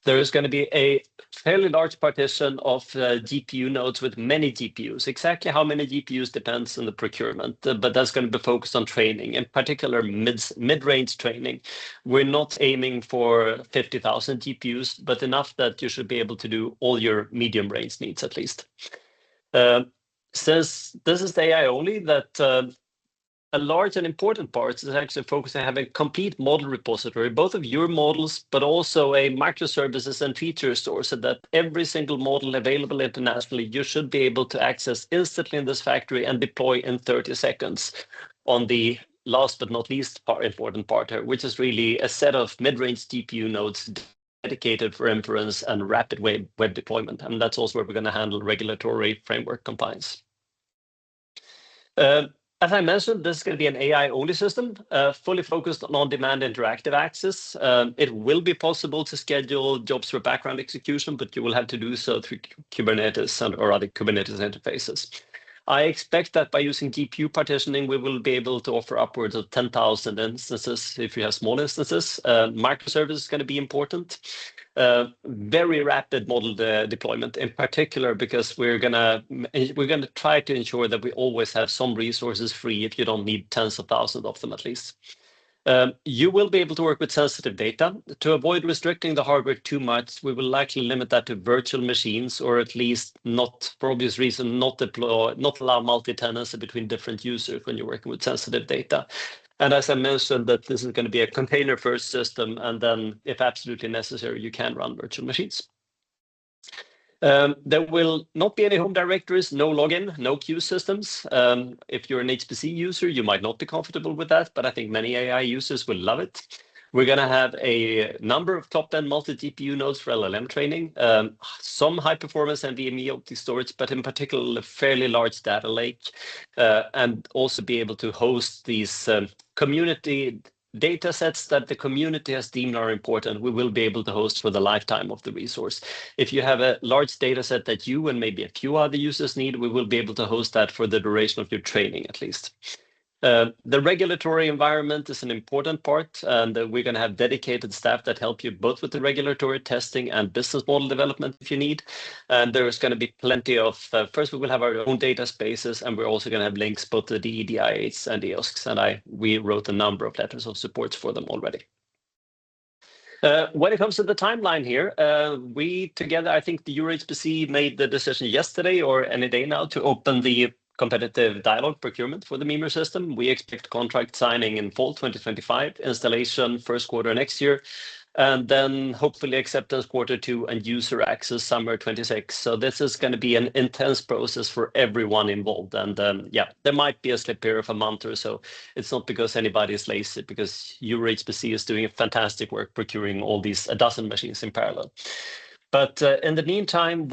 There is going to be a fairly large partition of GPU nodes with many GPUs. Exactly how many GPUs depends on the procurement, but that's going to be focused on training, in particular mid-range training. We're not aiming for 50,000 GPUs, but enough that you should be able to do all your medium range needs at least. Since this is the AI only, that a large and important part is actually focusing on having a complete model repository, both of your models, but also a microservices and feature store, so that every single model available internationally, you should be able to access instantly in this factory and deploy in 30 seconds on the last but not least important part here, which is really a set of mid-range GPU nodes dedicated for inference and rapid web deployment. And that's also where we're going to handle regulatory framework compliance. As I mentioned, this is going to be an AI-only system, fully focused on on-demand interactive access. It will be possible to schedule jobs for background execution, but you will have to do so through Kubernetes or other Kubernetes interfaces. I expect that by using GPU partitioning, we will be able to offer upwards of 10,000 instances if you have small instances. Microservice is going to be important. Very rapid model deployment, in particular, because we're gonna try to ensure that we always have some resources free if you don't need tens of thousands of them at least. You will be able to work with sensitive data. To avoid restricting the hardware too much, we will likely limit that to virtual machines, or at least not, for obvious reason, not allow multi-tenancy between different users when you're working with sensitive data. And as I mentioned, that this is going to be a container-first system, and then, if absolutely necessary, you can run virtual machines. There will not be any home directories, no login, no queue systems. If you're an HPC user, you might not be comfortable with that, but I think many AI users will love it. We're going to have a number of top-end multi-GPU nodes for LLM training, some high-performance NVMe optic storage, but in particular, a fairly large data lake, and also be able to host these community data sets that the community has deemed are important. We will be able to host for the lifetime of the resource. If you have a large data set that you and maybe a few other users need, we will be able to host that for the duration of your training at least. The regulatory environment is an important part, and we're going to have dedicated staff that help you both with the regulatory testing and business model development if you need. And there's going to be plenty of, first we will have our own data spaces, and we're also going to have links both to the EDI8s and EOSCs, and we wrote a number of letters of support for them already. When it comes to the timeline here, we together, I think the EuroHPC made the decision yesterday or any day now to open the competitive dialogue procurement for the Mimer system. We expect contract signing in fall 2025, installation first quarter next year, and then hopefully acceptance Q2 and user access summer 26. So this is going to be an intense process for everyone involved. And yeah, there might be a slip here of a month or so. It's not because anybody is lazy, because EuroHPC is doing a fantastic work procuring all these a dozen machines in parallel. But in the meantime,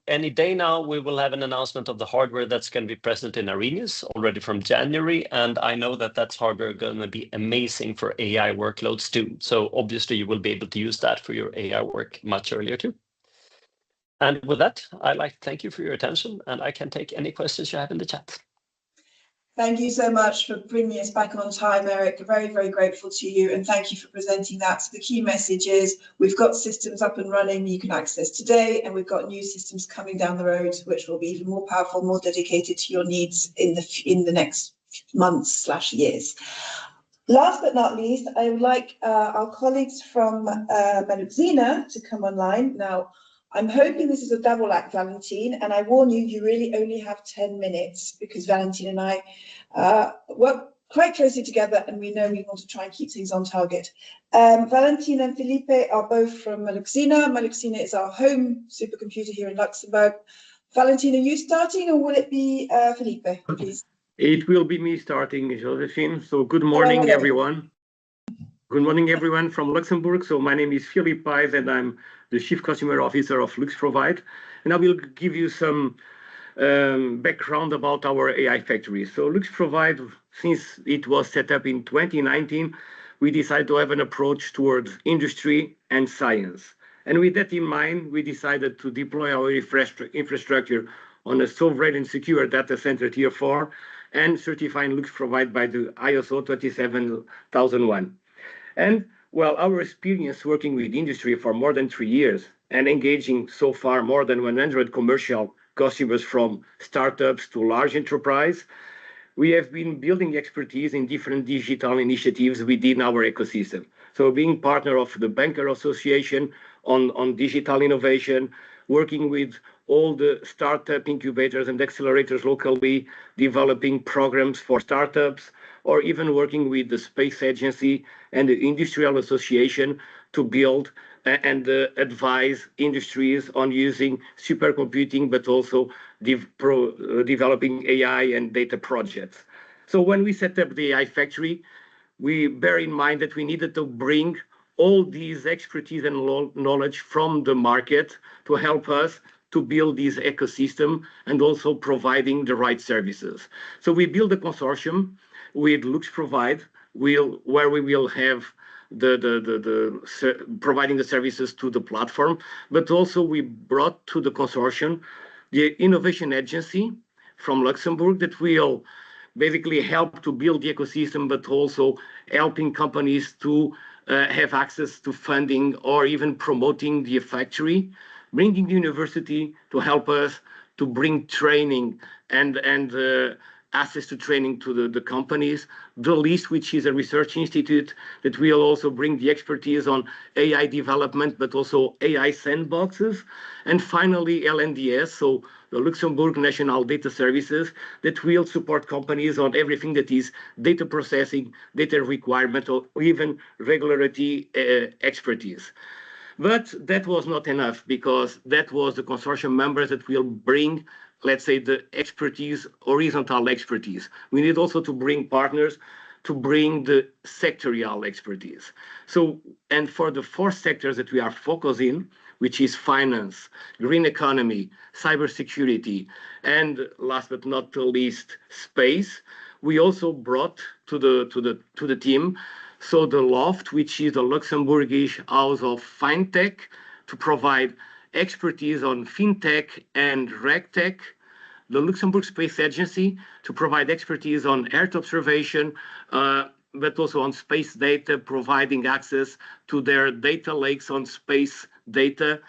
any day now, we will have an announcement of the hardware that's going to be present in Arrhenius already from January. And I know that that's hardware going to be amazing for AI workloads too. So obviously you will be able to use that for your AI work much earlier too. And with that, I'd like to thank you for your attention, and I can take any questions you have in the chat. Thank you so much for bringing us back on time, Eric. Very, very grateful to you, and thank you for presenting that. So the key message is we've got systems up and running you can access today, and we've got new systems coming down the road, which will be even more powerful, more dedicated to your needs in the next months/years. Last but not least, I would like our colleagues from Meluxina to come online. Now, I'm hoping this is a double act, Valentin, and I warn you, you really only have 10 minutes because Valentin and I work quite closely together, and we know we want to try and keep things on target. Valentin and Felipe are both from Meluxina. Meluxina is our home supercomputer here in Luxembourg. Valentin, are you starting, or will it be Felipe, please? It will be me starting, Josephine. So good morning, everyone. Good morning, everyone from Luxembourg. So my name is Philippe Pais, and I'm the Chief Customer Officer of LuxProvide. And I will give you some background about our AI factory. So LuxProvide, since it was set up in 2019, we decided to have an approach towards industry and science. And with that in mind, we decided to deploy our infrastructure on a sovereign and secure data center tier 4 and certifying LuxProvide by the ISO 27001. And well, our experience working with industry for more than 3 years and engaging so far more than 100 commercial customers from startups to large enterprise, we have been building expertise in different digital initiatives within our ecosystem. So being partner of the Banker Association on digital innovation, working with all the startup incubators and accelerators locally, developing programs for startups, or even working with the Space Agency and the Industrial Association to build and advise industries on using supercomputing, but also developing AI and data projects. So when we set up the AI factory, we bear in mind that we needed to bring all these expertise and knowledge from the market to help us to build this ecosystem and also providing the right services. So we built a consortium with LuxProvide, where we will have providing the services to the platform, but also we brought to the consortium the innovation agency from Luxembourg that will basically help to build the ecosystem, but also helping companies to have access to funding or even promoting the factory, bringing the university to help us to bring training and access to training to the companies, the LIST, which is a research institute that will also bring the expertise on AI development, but also AI sandboxes. And finally, LNDS, so the Luxembourg National Data Services, that will support companies on everything that is data processing, data requirement, or even regulatory expertise. But that was not enough, because that was the consortium members that will bring, let's say, the expertise, horizontal expertise. We need also to bring partners to bring the sectorial expertise. So, and for the 4 sectors that we are focusing, which is finance, green economy, cybersecurity, and last but not least, space, we also brought to the team so the Loft, which is the Luxembourgish House of Fintech, to provide expertise on fintech and regtech, the Luxembourg Space Agency to provide expertise on Earth observation, but also on space data, providing access to their data lakes on space data,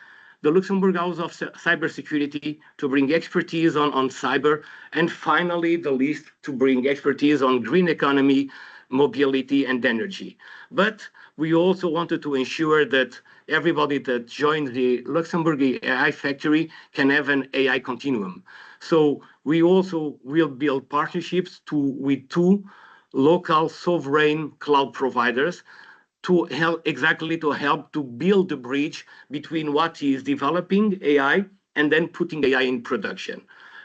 the Luxembourg House of Cybersecurity to bring expertise on cyber, and finally the list to bring expertise on green economy, mobility, and energy. But we also wanted to ensure that everybody that joins the Luxembourg AI Factory can have an AI continuum. So we also will build partnerships with 2 local sovereign cloud providers to help to build the bridge between what is developing AI and then putting AI in production.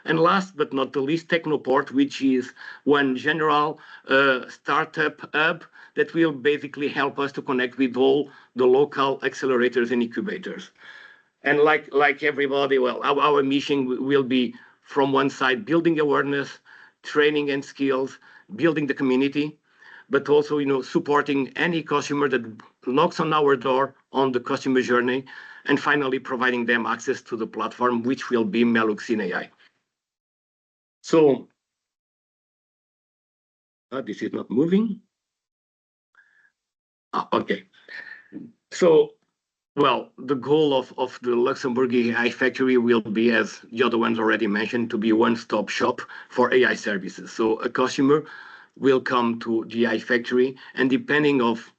And last but not the least, Technoport, which is one general startup hub that will basically help us to connect with all the local accelerators and incubators. And like everybody, well, our mission will be, from one side, building awareness, training and skills, building the community, but also, supporting any customer that knocks on our door on the customer journey, and finally providing them access to the platform, which will be Meluxin AI. So, this is not moving. Okay. So, well, the goal of the Luxembourg AI Factory will be, as the other ones already mentioned, to be a one-stop shop for AI services. So a customer will come to the AI Factory, and depending of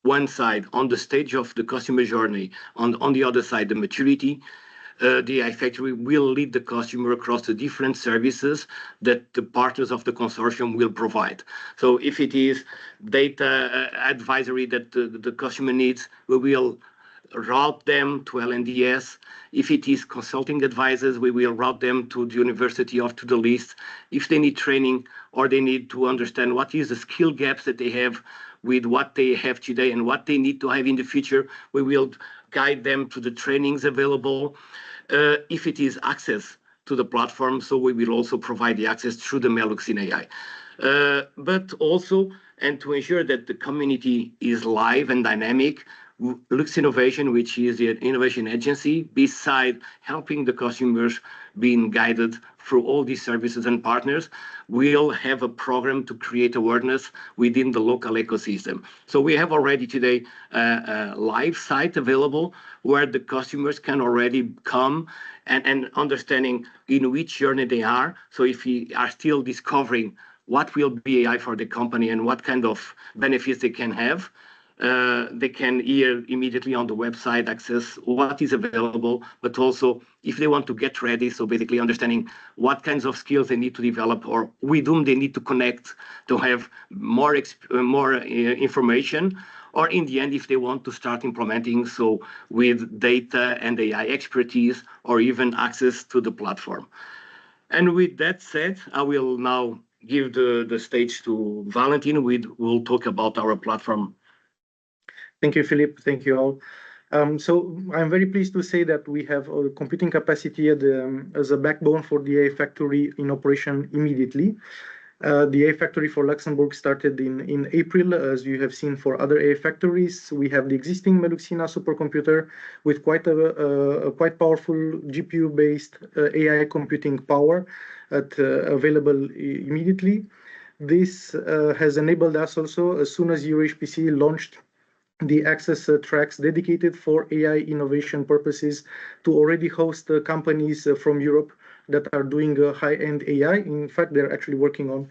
one side, on the stage of the customer journey, on the other side, the maturity, the AI Factory will lead the customer across the different services that the partners of the consortium will provide. So if it is data advisory that the customer needs, we will route them to LNDS. If it is consulting advisors, we will route them to the university or to the list. If they need training or they need to understand what is the skill gaps that they have with what they have today and what they need to have in the future, we will guide them to the trainings available. If it is access to the platform, so we will also provide the access through the Meluxin AI. But also, and to ensure that the community is live and dynamic, Lux Innovation, which is the innovation agency, beside helping the customers being guided through all these services and partners, will have a program to create awareness within the local ecosystem. So we have already today a live site available where the customers can already come and understanding in which journey they are. So if we are still discovering what will be AI for the company and what kind of benefits they can have, they can here immediately on the website access what is available, but also if they want to get ready, so basically understanding what kinds of skills they need to develop or with whom they need to connect to have more information, or in the end, if they want to start implementing, so with data and AI expertise or even access to the platform. And with that said, I will now give the stage to Valentin, who will talk about our platform. Thank you, Philip. Thank you all. So I'm very pleased to say that we have a computing capacity as a backbone for the AI Factory in operation immediately. The AI Factory for Luxembourg started in April, as you have seen for other AI factories. We have the existing Meluxina supercomputer with quite powerful GPU-based AI computing power available immediately. This has enabled us also, as soon as EuroHPC launched the access tracks dedicated for AI innovation purposes, to already host companies from Europe that are doing high-end AI. In fact, they're actually working on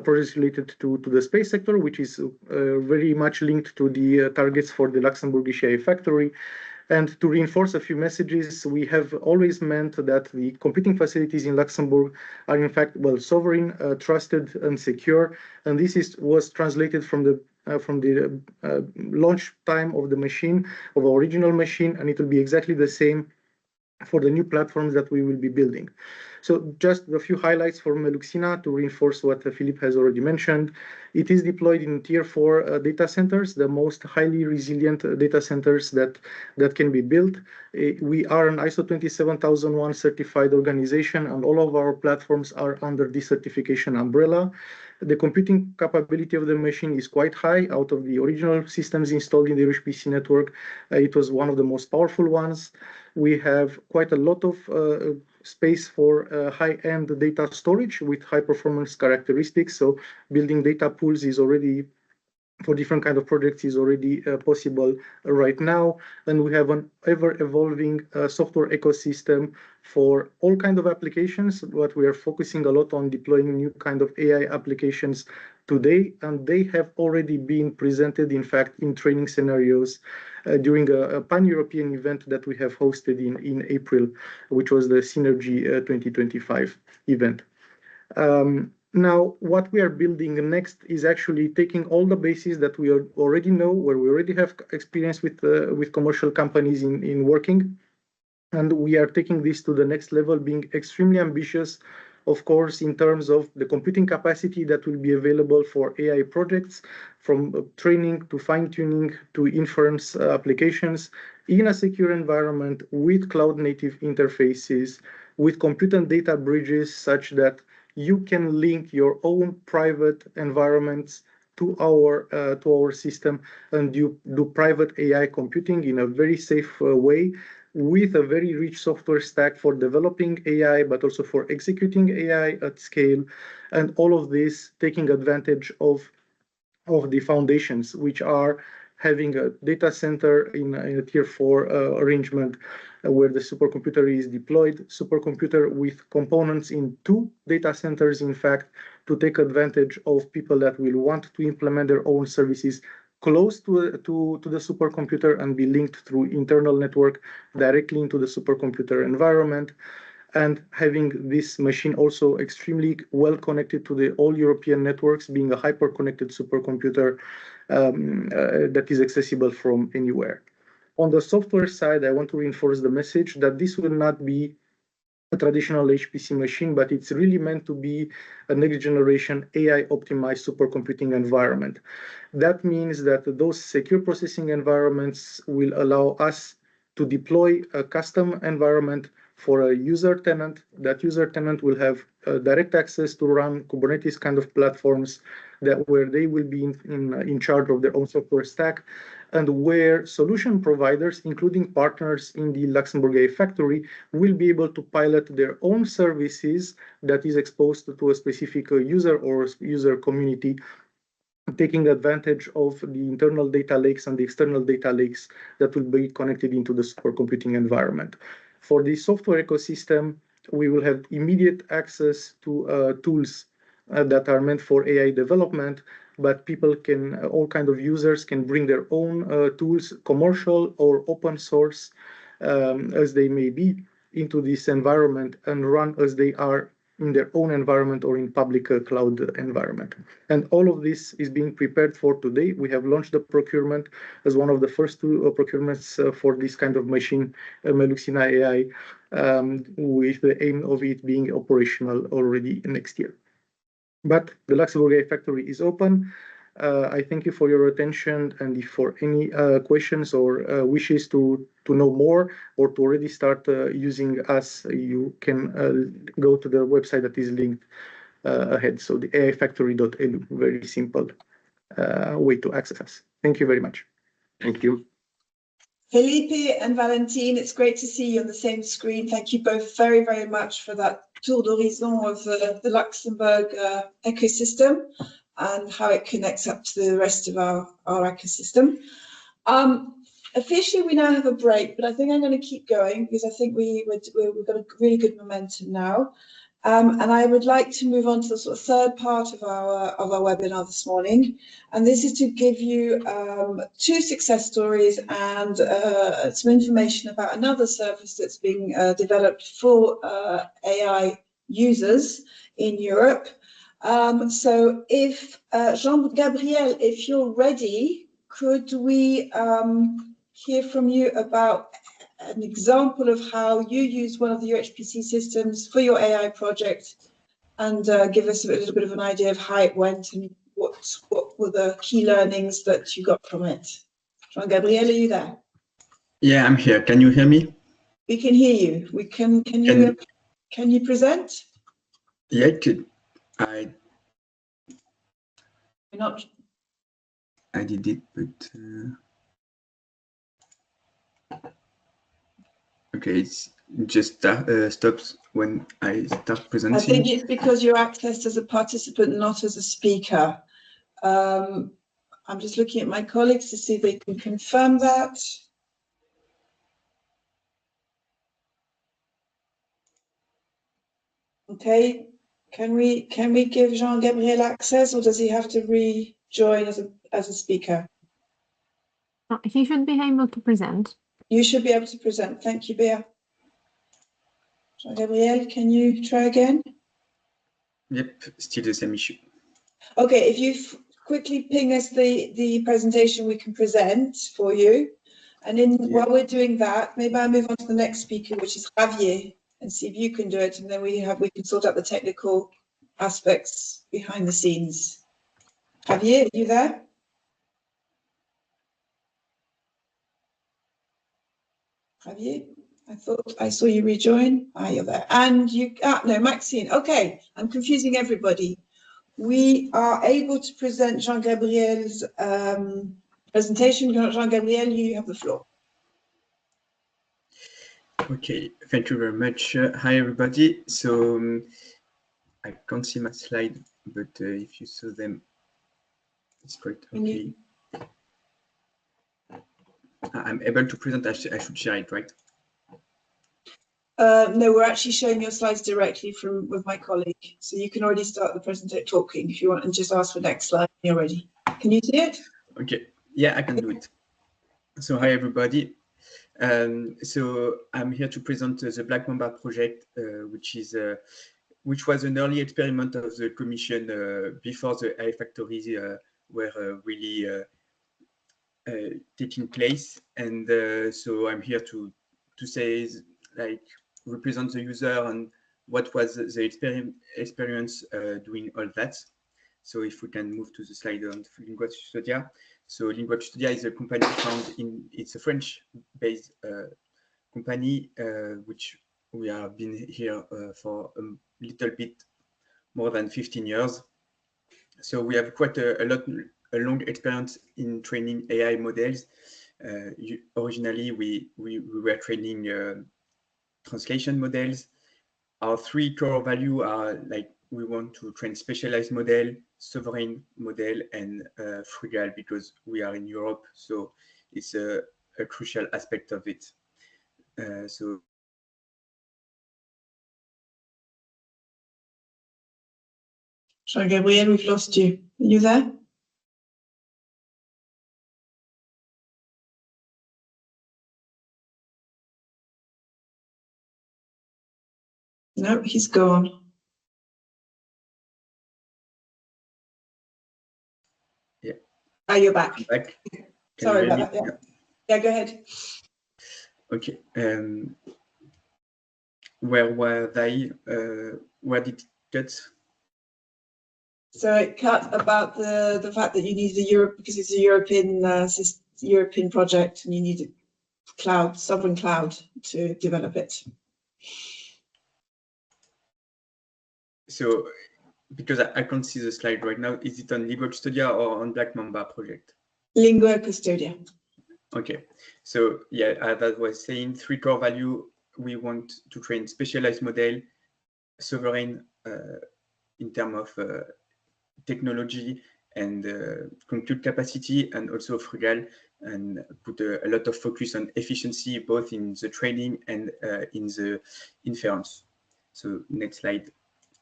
projects related to the space sector, which is very much linked to the targets for the Luxembourgish AI Factory. And to reinforce a few messages, we have always meant that the computing facilities in Luxembourg are in fact, well, sovereign, trusted, and secure. And this was translated from the launch time of the machine, of our original machine, and it will be exactly the same for the new platforms that we will be building. So just a few highlights for Meluxina to reinforce what Philippe has already mentioned. It is deployed in tier 4 data centers, the most highly resilient data centers that can be built. We are an ISO 27001 certified organization, and all of our platforms are under this certification umbrella. The computing capability of the machine is quite high. Out of the original systems installed in the EuroHPC network, it was one of the most powerful ones. We have quite a lot of space for high-end data storage with high performance characteristics. So building data pools is already, for different kind of projects, is already possible right now. And we have an ever-evolving software ecosystem for all kinds of applications, but we are focusing a lot on deploying new kind of AI applications today, and they have already been presented, in fact, in training scenarios during a pan-European event that we have hosted in April, which was the Synergy 2025 event. Now, what we are building next is actually taking all the bases that we already know, where we already have experience with commercial companies in working, and we are taking this to the next level, being extremely ambitious, of course, in terms of the computing capacity that will be available for AI projects, from training to fine-tuning to inference applications in a secure environment with cloud-native interfaces, with compute and data bridges such that you can link your own private environments to our system and do private AI computing in a very safe way, with a very rich software stack for developing AI, but also for executing AI at scale, and all of this taking advantage of the foundations, which are having a data center in a tier 4 arrangement where the supercomputer is deployed, supercomputer with components in 2 data centers, in fact, to take advantage of people that will want to implement their own services close to the supercomputer and be linked through internal network directly into the supercomputer environment, and having this machine also extremely well connected to the all European networks, being a hyper-connected supercomputer that is accessible from anywhere. On the software side, I want to reinforce the message that this will not be a traditional HPC machine, but it's really meant to be a next generation AI optimized supercomputing environment. That means that those secure processing environments will allow us to deploy a custom environment for a user tenant. That user tenant will have direct access to run Kubernetes kind of platforms where they will be in charge of their own software stack, and where solution providers, including partners in the Luxembourg AI Factory, will be able to pilot their own services that is exposed to a specific user or user community, taking advantage of the internal data lakes and the external data lakes that will be connected into the supercomputing environment. For the software ecosystem, we will have immediate access to tools that are meant for AI development, but people can, all kind of users can bring their own tools, commercial or open source, as they may be, into this environment and run as they are in their own environment or in public cloud environment. And all of this is being prepared for today. We have launched the procurement as one of the first 2 procurements for this kind of machine, Meluxina AI, with the aim of it being operational already next year. But the Luxembourg AI Factory is open. I thank you for your attention, and if for any questions or wishes to know more or to already start using us, you can go to the website that is linked ahead. So the aifactory.lu, very simple way to access us. Thank you very much. Thank you. Felipe and Valentine, it's great to see you on the same screen. Thank you both very, very much for that tour d'horizon of the Luxembourg ecosystem and how it connects up to the rest of our ecosystem. Officially, we now have a break, but I think I'm going to keep going because I think we've got a really good momentum now. And I would like to move on to the sort of third part of our webinar this morning. And this is to give you 2 success stories and some information about another service that's being developed for AI users in Europe. So if Jean-Gabriel, if you're ready, could we hear from you about an example of how you use one of the EuroHPC systems for your AI project, and give us a little bit of an idea of how it went and what were the key learnings that you got from it. Jean-Gabriel, are you there? Yeah, I'm here. Can you hear me? We can hear you. We can you present? Yeah, I did it, but okay, it's just stops when I start presenting. I think it's because you're accessed as a participant, not as a speaker. I'm just looking at my colleagues to see if they can confirm that. Okay, can we give Jean-Gabriel access, or does he have to rejoin as a speaker? He should be able to present. You should be able to present. Thank you, Bea. Jean-Gabriel, can you try again? Yep, still the same issue. Okay, if you quickly ping us the presentation, we can present for you. And while we're doing that, maybe I'll move on to the next speaker, which is Javier, and see if you can do it, and then we can sort out the technical aspects behind the scenes. Javier, are you there? Javier, I thought I saw you rejoin. You're there. And no, Maxine. Okay, I'm confusing everybody. We are able to present Jean-Gabriel's presentation. Jean-Gabriel, you have the floor. Okay, thank you very much. Hi, everybody. So I can't see my slide, but if you saw them, it's great. Okay. I'm able to present. I should share it, right? No, we're actually showing your slides directly with my colleague. So you can already start the presentation talking if you want, and just ask for next slide when you're ready. Can you see it? Okay. Yeah, I can do it. So hi, everybody. So I'm here to present the Black Mamba project, which was an early experiment of the Commission before the AI factories were really taking place. And so I'm here to say, like, represent the user and what was the experience doing all that. So if we can move to the slide on Lingua Custodia. So Lingua Custodia is a company it's a French-based company, which we have been here for a little bit more than 15 years. So we have quite a long experience in training AI models. Originally, we were training translation models. Our three core values are like, we want to train specialized model, sovereign model, and frugal, because we are in Europe. So it's a crucial aspect of it. So Jean-Gabriel, we've lost you. Are you there? No, he's gone. Yeah. You're back. I'm back. Sorry about that. Yeah, go ahead. Okay. Where were they? Where did it cut? So it cut about the fact that you need because it's a European project, and you need a sovereign cloud to develop it. So, because I can't see the slide right now, is it on Lingua Custodia or on Black Mamba project? Lingua Custodia. Okay. So yeah, as I was saying, three core value. We want to train specialized model, sovereign in terms of technology and compute capacity, and also frugal, and put a lot of focus on efficiency, both in the training and in the inference. So next slide,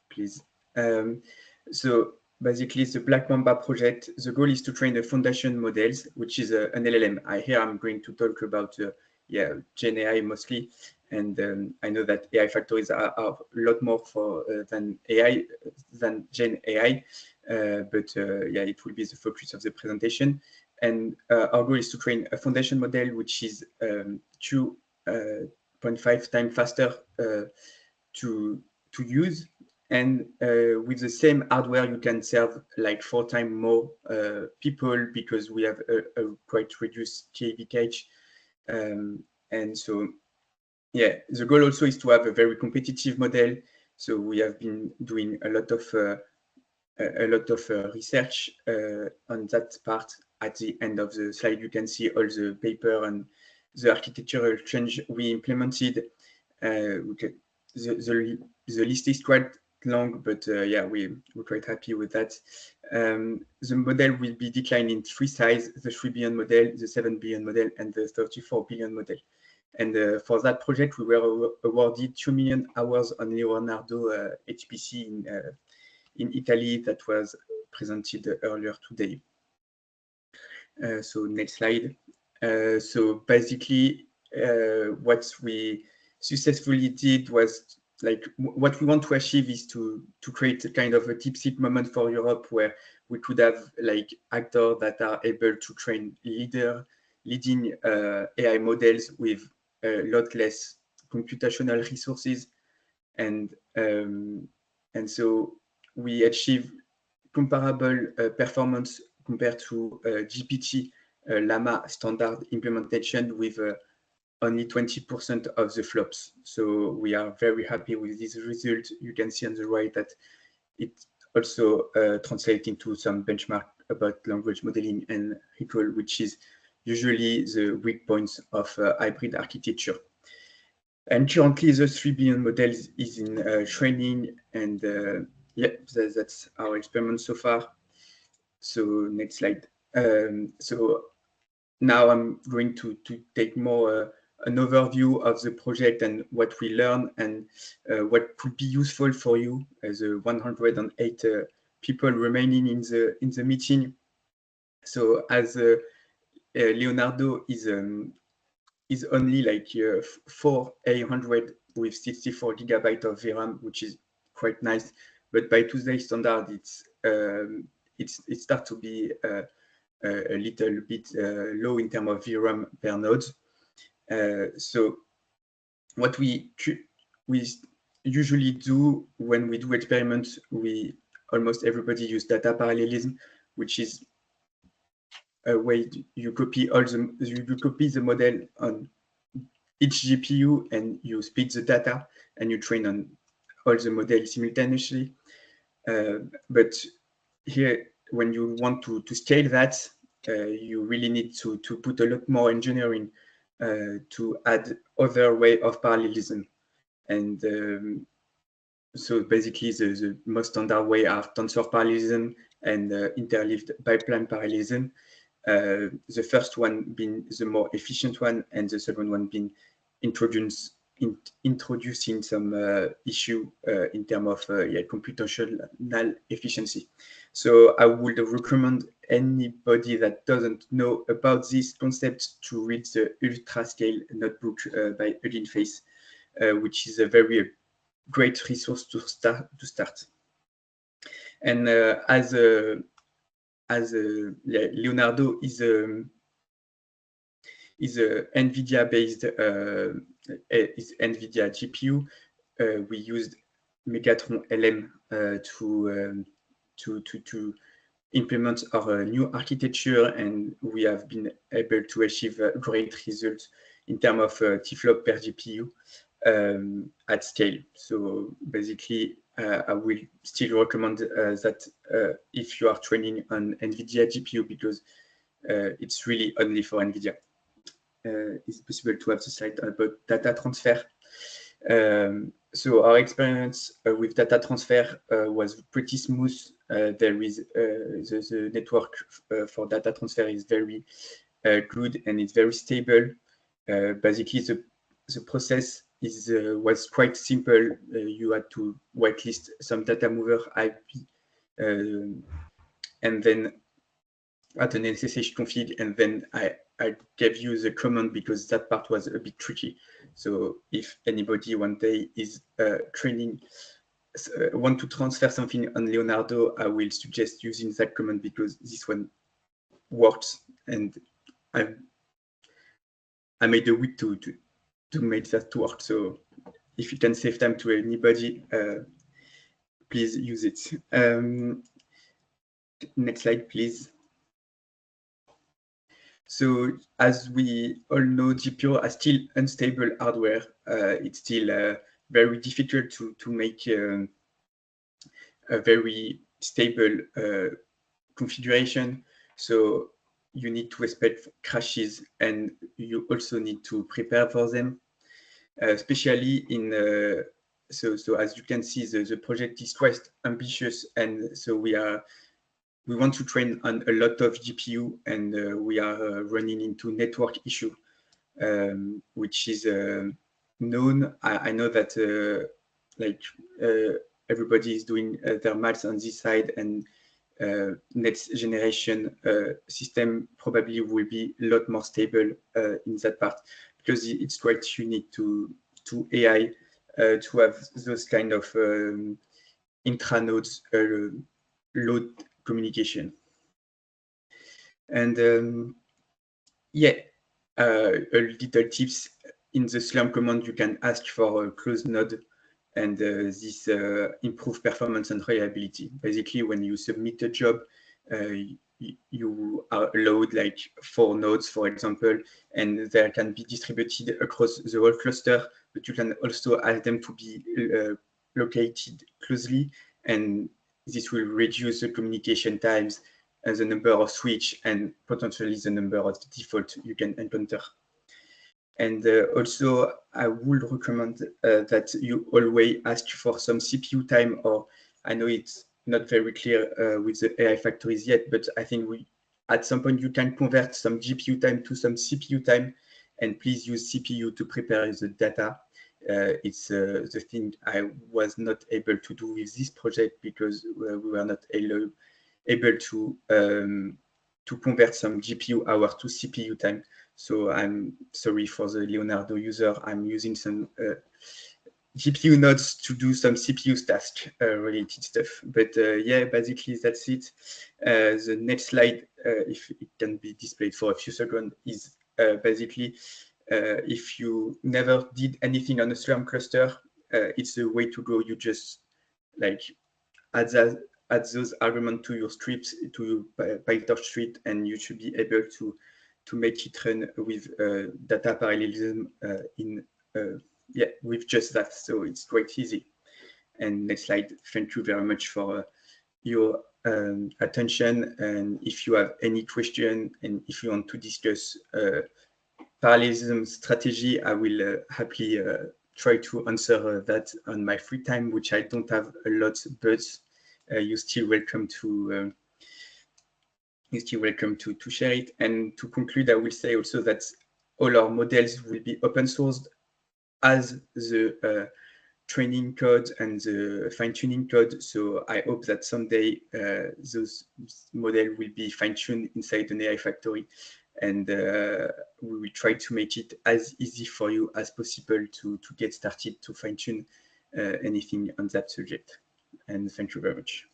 please. So basically, the Black Mamba project, the goal is to train the foundation models, which is an LLM. Here I'm going to talk about Gen AI mostly, And I know that AI factories are a lot more for than Gen AI, but yeah, it will be the focus of the presentation. And our goal is to train a foundation model which is 2.5 times faster to use, and with the same hardware you can serve like 4 times more people, because we have a quite reduced KV cache. And so yeah, the goal also is to have a very competitive model. So we have been doing a lot of research on that part. At the end of the slide, you can see all the paper and the architectural change we implemented. The list is quite long, but yeah, we're quite happy with that. The model will be declined in 3 sizes: the 3 billion model, the 7 billion model, and the 34 billion model. And for that project, we were awarded 2 million hours on Leonardo HPC in Italy that was presented earlier today. So next slide. So basically, what we successfully did was, like, what we want to achieve is to create a kind of a DeepSeek moment for Europe, where we could have like actors that are able to train leading AI models with a lot less computational resources, and so we achieve comparable performance compared to GPT Llama standard implementation with only 20% of the flops. So we are very happy with this result. You can see on the right that it also translates into some benchmark about language modeling and recall, which is usually the weak points of hybrid architecture. And currently, the 3 billion models is in training, and yeah, that's our experiment so far. So next slide. So now I'm going to take more an overview of the project and what we learn, and what could be useful for you as 108 people remaining in the meeting. So as Leonardo is only like 4,800 with 64 gigabytes of VRAM, which is quite nice. But by today's standard, it starts to be a little bit low in terms of VRAM per node. So what we usually do when we do experiments, almost everybody use data parallelism, which is a way you copy the model on each GPU, and you split the data and you train on all the models simultaneously. But here, when you want to scale that, you really need to put a lot more engineering to add other way of parallelism. And so basically, the most standard way are tensor parallelism and interleaved pipeline parallelism. The first one being the more efficient one, and the second one being introducing some issue in terms of computational efficiency. So I would recommend anybody that doesn't know about this concept to read the Ultrascale notebook by Face, which is a very great resource to start. And as Leonardo is a NVIDIA-based NVIDIA GPU, we used Megatron LM to implement our new architecture, and we have been able to achieve great results in terms of T-flop per GPU at scale. So basically, I will still recommend that if you are training on NVIDIA GPU, because it's really only for NVIDIA. It's possible to have the slide about data transfer. So our experience with data transfer was pretty smooth. There is the network for data transfer is very good, and it's very stable. Basically, the process was quite simple. You had to whitelist some data mover IP, and then add an SSH config, and then I gave you the command because that part was a bit tricky. So if anybody one day is training, want to transfer something on Leonardo, I will suggest using that command because this one works, and I made a way to make that work. So if you can save time to anybody, please use it. Next slide, please. So as we all know, GPU are still unstable hardware. It's still very difficult to make a very stable configuration. So you need to expect crashes, and you also need to prepare for them, especially in so as you can see, the project is quite ambitious, and so we want to train on a lot of GPU, and we are running into network issue, which is known. I know that everybody is doing their maths on this side, and next generation system probably will be a lot more stable in that part, because it's quite unique to AI to have those kind of intranodes load communication. And yeah, a little tips in the Slurm command, you can ask for a closed node, and this improve performance and reliability. Basically, when you submit a job, you are allowed like 4 nodes, for example, and they can be distributed across the whole cluster, but you can also ask them to be located closely, and this will reduce the communication times and the number of switch and potentially the number of default you can encounter. And also, I would recommend that you always ask for some CPU time, or I know it's not very clear with the AI factories yet, but I think at some point you can convert some GPU time to some CPU time, and please use CPU to prepare the data. It's the thing I was not able to do with this project because we were not able to convert some GPU hour to CPU time. So I'm sorry for the Leonardo user. I'm using some GPU nodes to do some CPU task related stuff. But yeah, basically that's it. The next slide, if it can be displayed for a few seconds, is basically if you never did anything on a Slurm cluster, it's the way to go. You just like add those arguments to your scripts, to your PyTorch script, and you should be able to make it run with data parallelism with just that. So it's quite easy. And next slide. Thank you very much for your attention. And if you have any question, and if you want to discuss parallelism strategy, I will happily try to answer that on my free time, which I don't have a lot, but you're still welcome to share it. And to conclude, I will say also that all our models will be open sourced, as the training code and the fine-tuning code. So I hope that someday those models will be fine-tuned inside an AI factory, and we will try to make it as easy for you as possible to get started to fine-tune anything on that subject. And thank you very much.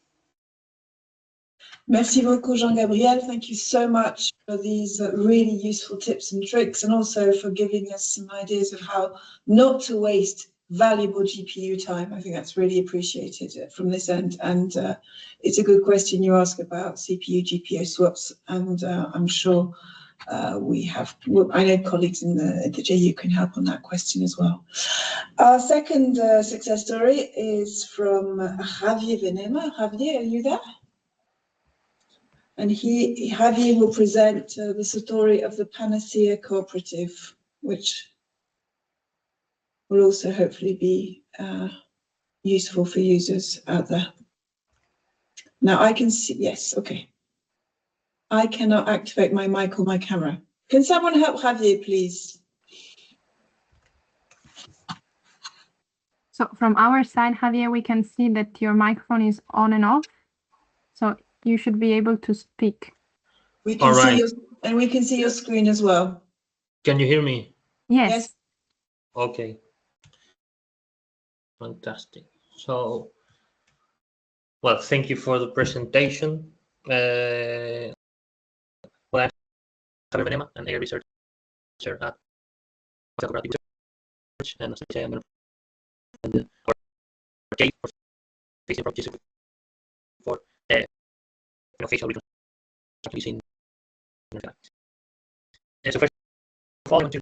Merci beaucoup, Jean-Gabriel. Thank you so much for these really useful tips and tricks, and also for giving us some ideas of how not to waste valuable GPU time. I think that's really appreciated from this end. And it's a good question you ask about CPU, GPU swaps. And I'm sure I know colleagues in the JU can help on that question as well. Our second success story is from Javier Venema. Javier, are you there? And Javier will present the story of the Panacea Cooperative, which will also hopefully be useful for users out there. Now I can see, yes, okay. I cannot activate my mic or my camera. Can someone help Javier, please? So from our side, Javier, we can see that your microphone is on and off. So you should be able to speak. We can see and we can see your screen as well. Can you hear me? Yes. Okay. Fantastic. So, well, thank you for the presentation. Well, I'm Javier Benema, an AI researcher at Collaborative Research, and as I say, I'm going to our case for facing approaches for facial reconstruction using internet. So first of all, I want to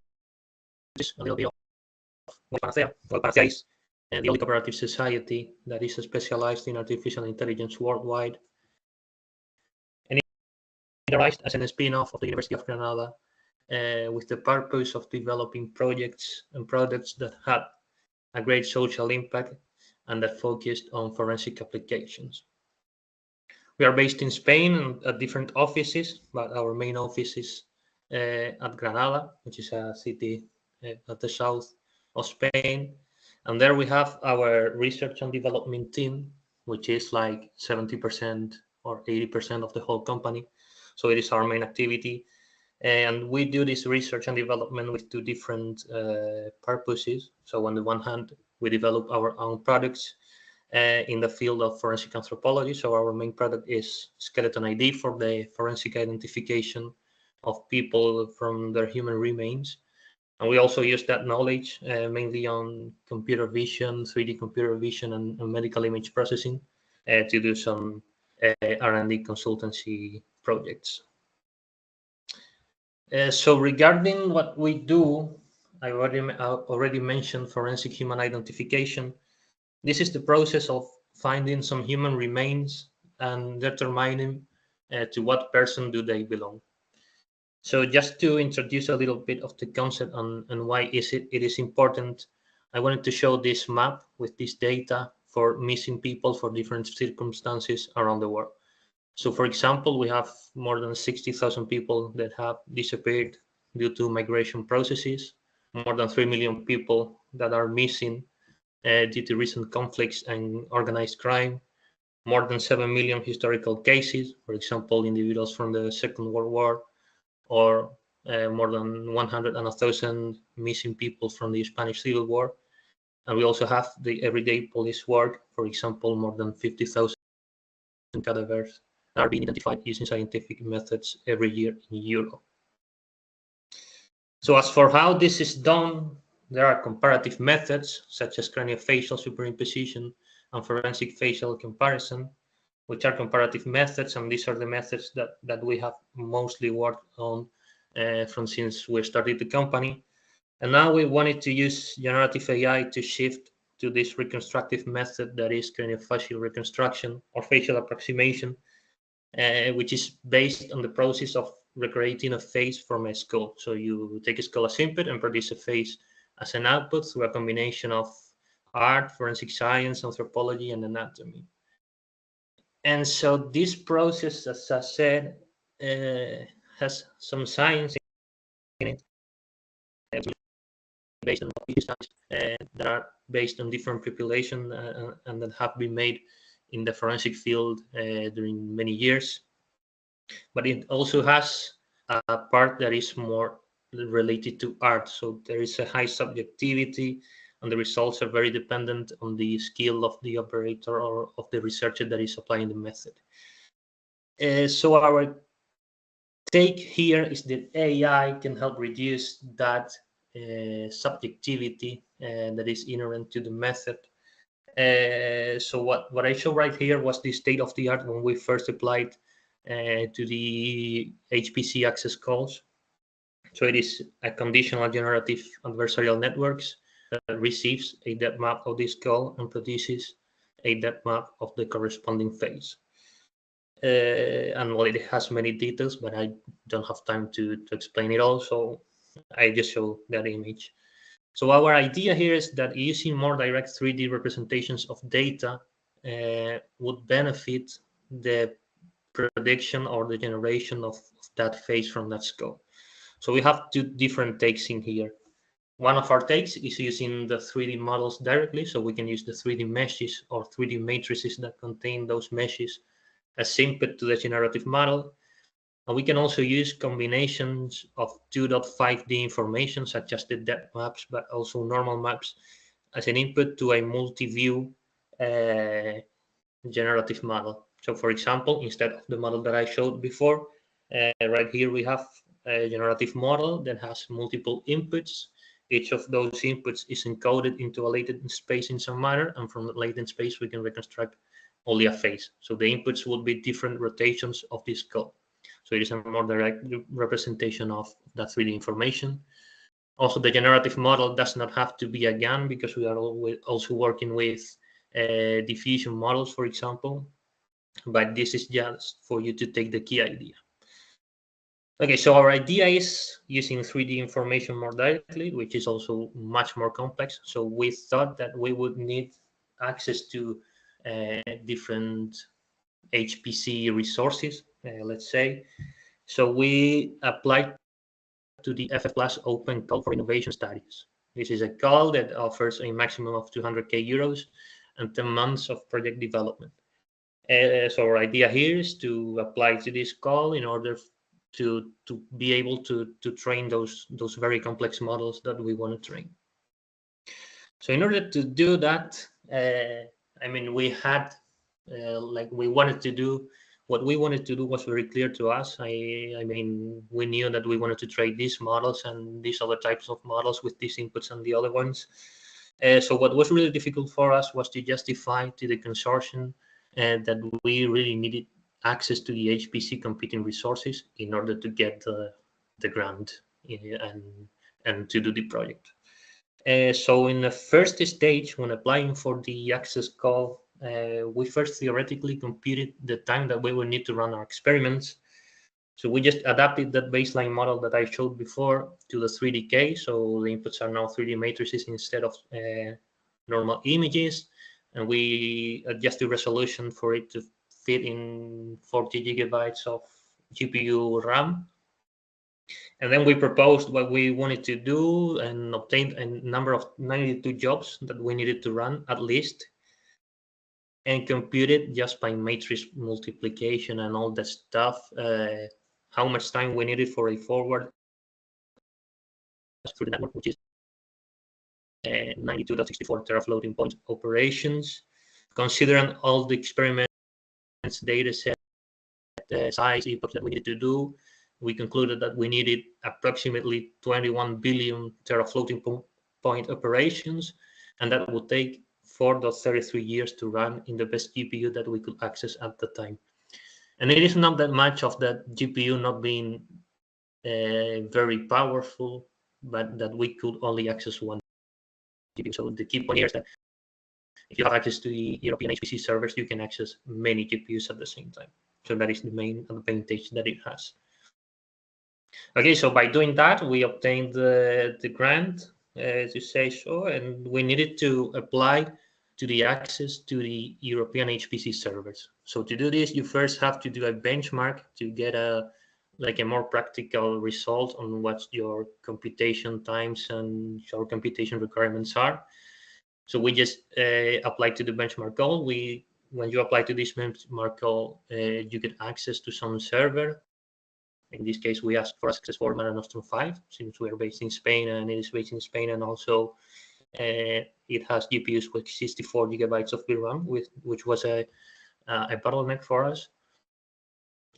introduce a little bit of what Panacea. Well, Panacea is the only cooperative society that is specialized in artificial intelligence worldwide. And it arose as a spin-off of the University of Granada with the purpose of developing projects and products that had a great social impact and that focused on forensic applications. We are based in Spain at different offices, but our main office is at Granada, which is a city at the south of Spain. And there we have our research and development team, which is like 70% or 80% of the whole company. So it is our main activity. And we do this research and development with two different purposes. So on the one hand, we develop our own products in the field of forensic anthropology. So our main product is skeleton ID for the forensic identification of people from their human remains. And we also use that knowledge mainly on computer vision, 3D computer vision, and medical image processing to do some R&D consultancy projects. So regarding what we do, I already mentioned forensic human identification. This is the process of finding some human remains and determining to what person do they belong. So just to introduce a little bit of the concept and why it is important, I wanted to show this map with this data for missing people for different circumstances around the world. So for example, we have more than 60,000 people that have disappeared due to migration processes, more than 3 million people that are missing due to recent conflicts and organized crime, more than 7 million historical cases, for example, individuals from the Second World War, or more than 100,000 missing people from the Spanish Civil War. And we also have the everyday police work, for example, more than 50,000 cadavers are being identified using scientific methods every year in Europe. So as for how this is done, there are comparative methods such as craniofacial superimposition and forensic facial comparison, which are comparative methods, and these are the methods that we have mostly worked on from since we started the company. And now we wanted to use generative AI to shift to this reconstructive method that is craniofacial reconstruction or facial approximation, which is based on the process of recreating a face from a skull. So you take a skull as input and produce a face as an output through a combination of art, forensic science, anthropology, and anatomy. And so this process, as I said, has some science in it, based on studies that are based on different populations and that have been made in the forensic field during many years. But it also has a part that is more related to art. So there is a high subjectivity, and the results are very dependent on the skill of the operator or of the researcher that is applying the method. So our take here is that AI can help reduce that subjectivity that is inherent to the method. So what I show right here was the state of the art when we first applied to the HPC access calls. So it is a conditional generative adversarial networks that receives a depth map of this call and produces a depth map of the corresponding face. And well, it has many details, but I don't have time to explain it all, so I just show that image. So our idea here is that using more direct 3D representations of data would benefit the prediction or the generation of that face from that skull. So we have two different takes in here. One of our takes is using the 3D models directly, so we can use the 3D meshes or 3D matrices that contain those meshes as input to the generative model. And we can also use combinations of 2.5D information, such as the depth maps, but also normal maps, as an input to a multi-view generative model. So for example, instead of the model that I showed before, right here we have a generative model that has multiple inputs. Each of those inputs is encoded into a latent space in some manner, and from the latent space we can reconstruct only a face. So the inputs will be different rotations of this code. So it is a more direct representation of that 3D information. Also, the generative model does not have to be a GAN, because we are also working with diffusion models, for example. But this is just for you to take the key idea. Okay, so our idea is using 3D information more directly, which is also much more complex. So we thought that we would need access to different HPC resources, let's say. So we applied to the FF+ open call for innovation studies. This is a call that offers a maximum of 200k euros and 10 months of project development. So our idea here is to apply to this call in order to be able to train those very complex models that we want to train. So in order to do that, I mean, we had like we wanted to do what we wanted to do was very clear to us. I mean, we knew that we wanted to train these models and these other types of models with these inputs and the other ones. So what was really difficult for us was to justify to the consortium that we really needed access to the HPC computing resources in order to get the grant and to do the project. So in the first stage, when applying for the access call, we first theoretically computed the time that we would need to run our experiments. So we just adapted that baseline model that I showed before to the 3D So the inputs are now 3D matrices instead of normal images. And we adjust the resolution for it to fit in 40 gigabytes of GPU RAM. And then we proposed what we wanted to do and obtained a number of 92 jobs that we needed to run at least, and computed just by matrix multiplication and all that stuff, how much time we needed for a forward through the network, which is 92.64 terafloating point operations. Considering all the experiments, data set, size, epochs that we needed to do, we concluded that we needed approximately 21 billion terafloating point operations, and that would take 4.33 years to run in the best GPU that we could access at the time. And it is not that much of that GPU not being very powerful, but that we could only access one GPU. So the key point here is that if you have access to the European HPC servers, you can access many GPUs at the same time. So that is the main advantage that it has. Okay, so by doing that, we obtained the grant, to say so, and we needed to apply to the access to the European HPC servers. So to do this, you first have to do a benchmark to get a more practical result on what your computation times and your computation requirements are. So we just applied to the benchmark goal. When you apply to this benchmark goal, you get access to some server. In this case, we asked for access for Mare Nostrum 5, since we are based in Spain, and it is based in Spain, and also it has GPUs with 64 gigabytes of VRAM, which was a bottleneck for us.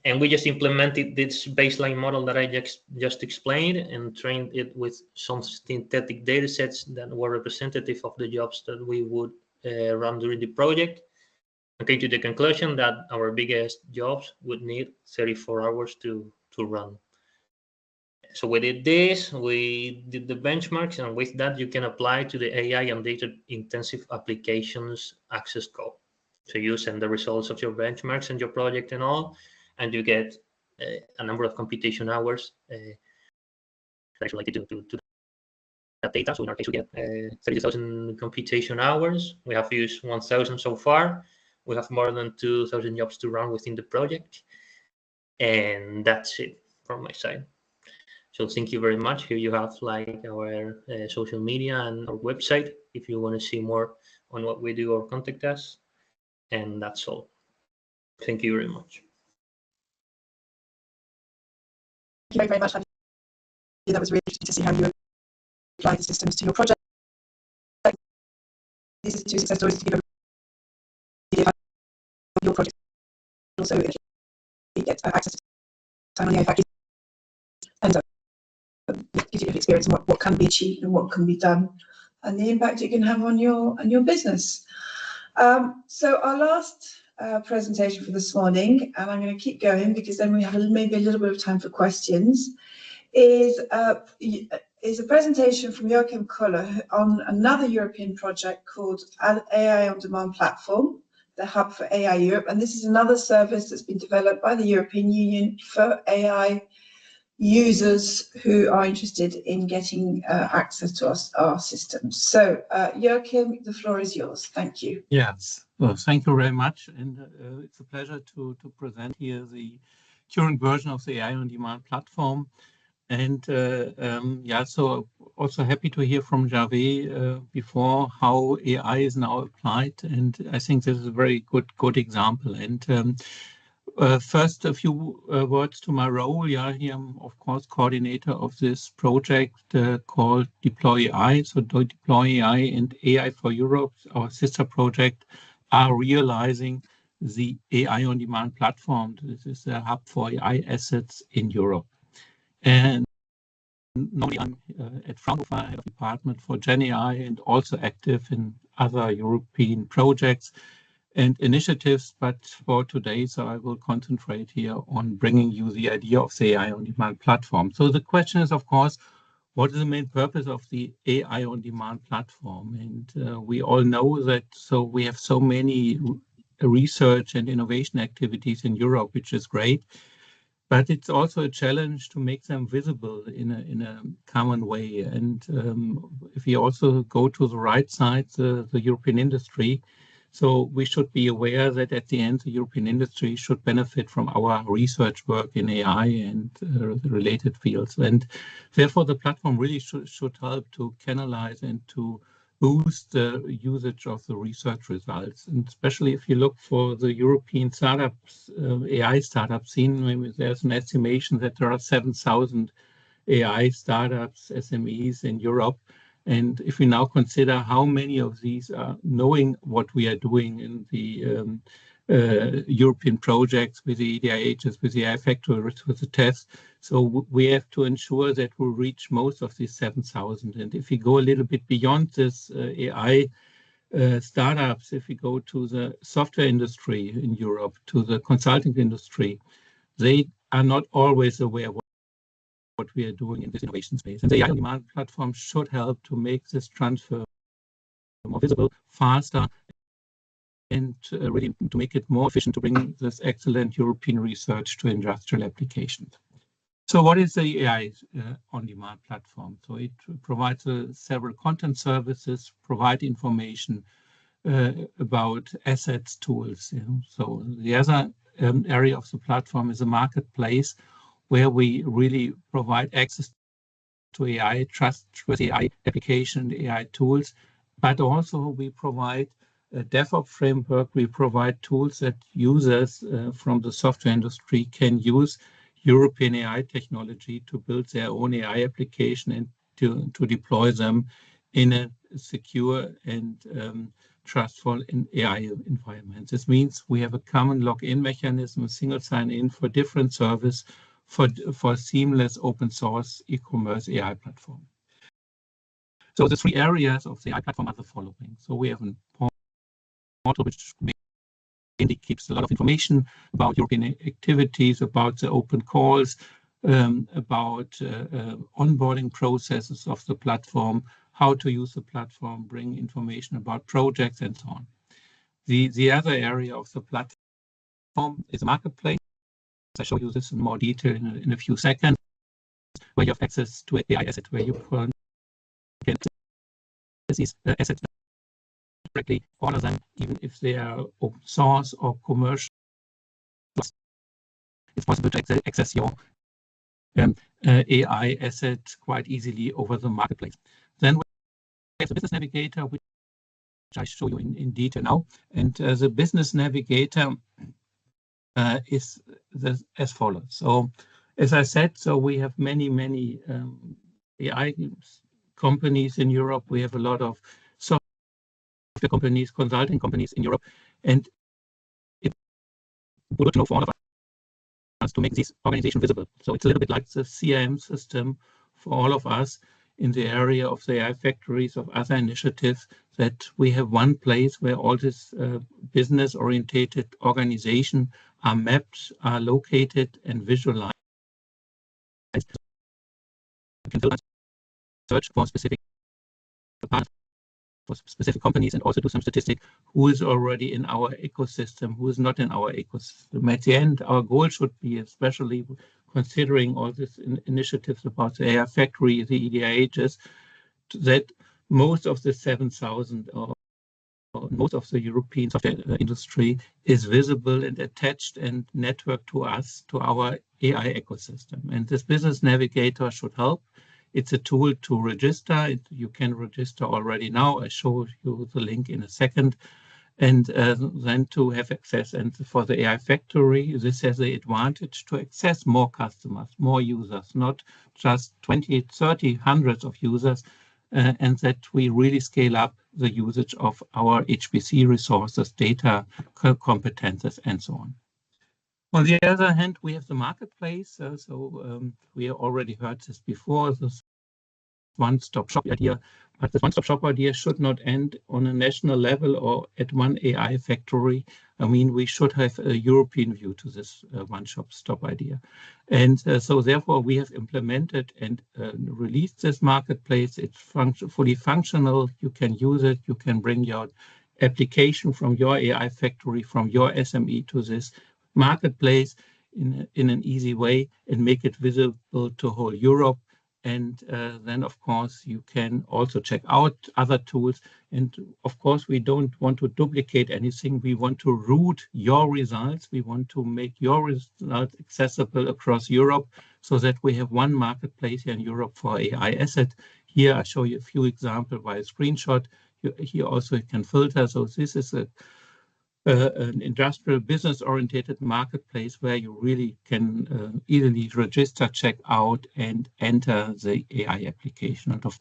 And we just implemented this baseline model that I just explained and trained it with some synthetic data sets that were representative of the jobs that we would run during the project. And came to the conclusion that our biggest jobs would need 34 hours to run. So we did this, we did the benchmarks, and with that you can apply to the AI and data intensive applications access call. So you send the results of your benchmarks and your project and all, and you get a number of computation hours that's related to that data. So in our case, we get 30,000 computation hours. We have used 1,000 so far. We have more than 2,000 jobs to run within the project. And that's it from my side. So thank you very much. Here you have like our social media and our website if you want to see more on what we do or contact us. And that's all. Thank you very much. you very much. That was really interesting to see how you apply the systems to your project. These are 2 success stories to give a idea of your project. Also, if you get access to time on the AI factory, and gives you a good experience on what can be achieved and what can be done, and the impact it can have on your business. So our last presentation for this morning, and I'm going to keep going because then we have maybe a little bit of time for questions, is a presentation from Joachim Koller on another European project called AI on Demand Platform, the Hub for AI Europe. And this is another service that's been developed by the European Union for AI users who are interested in getting access to our systems. So Joachim, the floor is yours. Thank you. Yes, well, thank you very much. And it's a pleasure to present here the current version of the AI on Demand platform. And yeah, so also happy to hear from Javé before how AI is now applied. And I think this is a very good example. And first, a few words to my role. Yeah, here I'm, of course, coordinator of this project called Deploy AI. So Deploy AI and AI for Europe, our sister project, are realizing the AI on Demand platform. This is a hub for AI assets in Europe. And normally I'm at Fraunhofer, I have a department for GenAI and also active in other European projects and initiatives. But for today, so I will concentrate here on bringing you the idea of the AI on Demand platform. So the question is, of course, what is the main purpose of the AI on Demand platform? And we all know that so we have so many research and innovation activities in Europe, which is great. But it's also a challenge to make them visible in a common way. And if you also go to the right side, the European industry, so we should be aware that at the end, the European industry should benefit from our research work in AI and the related fields. And therefore, the platform really should help to canalize and to boost the usage of the research results. And especially if you look for the European startups, AI startup scene, maybe there's an estimation that there are 7,000 AI startups, SMEs in Europe. And if we now consider how many of these are knowing what we are doing in the European projects with the EDIHs, with the AI factories, with the tests, so we have to ensure that we reach most of these 7,000. And if we go a little bit beyond this AI startups, if we go to the software industry in Europe, to the consulting industry, they are not always aware of what we are doing in this innovation space. And the AI on Demand platform should help to make this transfer more visible, faster, and really to make it more efficient to bring this excellent European research to industrial applications. So what is the AI on Demand platform? So it provides several content services, provide information about assets, tools. So the other area of the platform is a marketplace where we really provide access to AI, trust with AI application, AI tools, but also we provide a DevOps framework. We provide tools that users from the software industry can use European AI technology to build their own AI application and to deploy them in a secure and trustful AI environment. This means we have a common login mechanism, a single sign-in for different service for seamless open source e-commerce AI platform. So the 3 areas of the AI platform are the following. So we have a portal which mainly keeps a lot of information about European activities, about the open calls, about onboarding processes of the platform, how to use the platform, bring information about projects and so on. The other area of the platform is a marketplace. I show you this in more detail in a few seconds, where you have access to AI assets, where you can get these assets directly, order them, even if they are open source or commercial. It's possible to access your AI asset quite easily over the marketplace. Then we have the Business Navigator, which I show you in detail now. And the Business Navigator is as follows. So As I said, so we have many AI companies in Europe. We have a lot of software companies, consulting companies in Europe, and it's good to know for all of us to make these organizations visible. So it's a little bit like the CRM system for all of us in the area of the AI factories, of other initiatives, that we have one place where all this business-orientated organization are mapped, are located, and visualized. You can search for specific parts, for specific companies, and also do some statistic who is already in our ecosystem, who is not in our ecosystem. At the end, our goal should be, especially considering all these initiatives about the AI factory, the EDIHs, that most of the 7,000 or most of the European software industry is visible and attached and networked to us, to our AI ecosystem. And this business navigator should help. It's a tool to register. You can register already now. I show you the link in a second. And then to have access. And for the AI factory, this has the advantage to access more customers, more users, not just 20, 30, hundreds of users, and that we really scale up the usage of our HPC resources, data, competences, and so on. On the other hand, we have the marketplace. We already heard this before, this one-stop shop idea. But the one-stop shop idea should not end on a national level or at one AI factory. I mean, we should have a European view to this one-stop idea. And so therefore, we have implemented and released this marketplace. It's fully functional. You can use it. You can bring your application from your AI factory, from your SME to this marketplace in an easy way and make it visible to whole Europe. And then, of course, you can also check out other tools. And of course, we don't want to duplicate anything. We want to route your results. We want to make your results accessible across Europe so that we have one marketplace here in Europe for AI asset. Here, I show you a few examples by a screenshot. Here also you can filter. So this is an industrial business-oriented marketplace where you really can easily register, check out, and enter the AI application. And of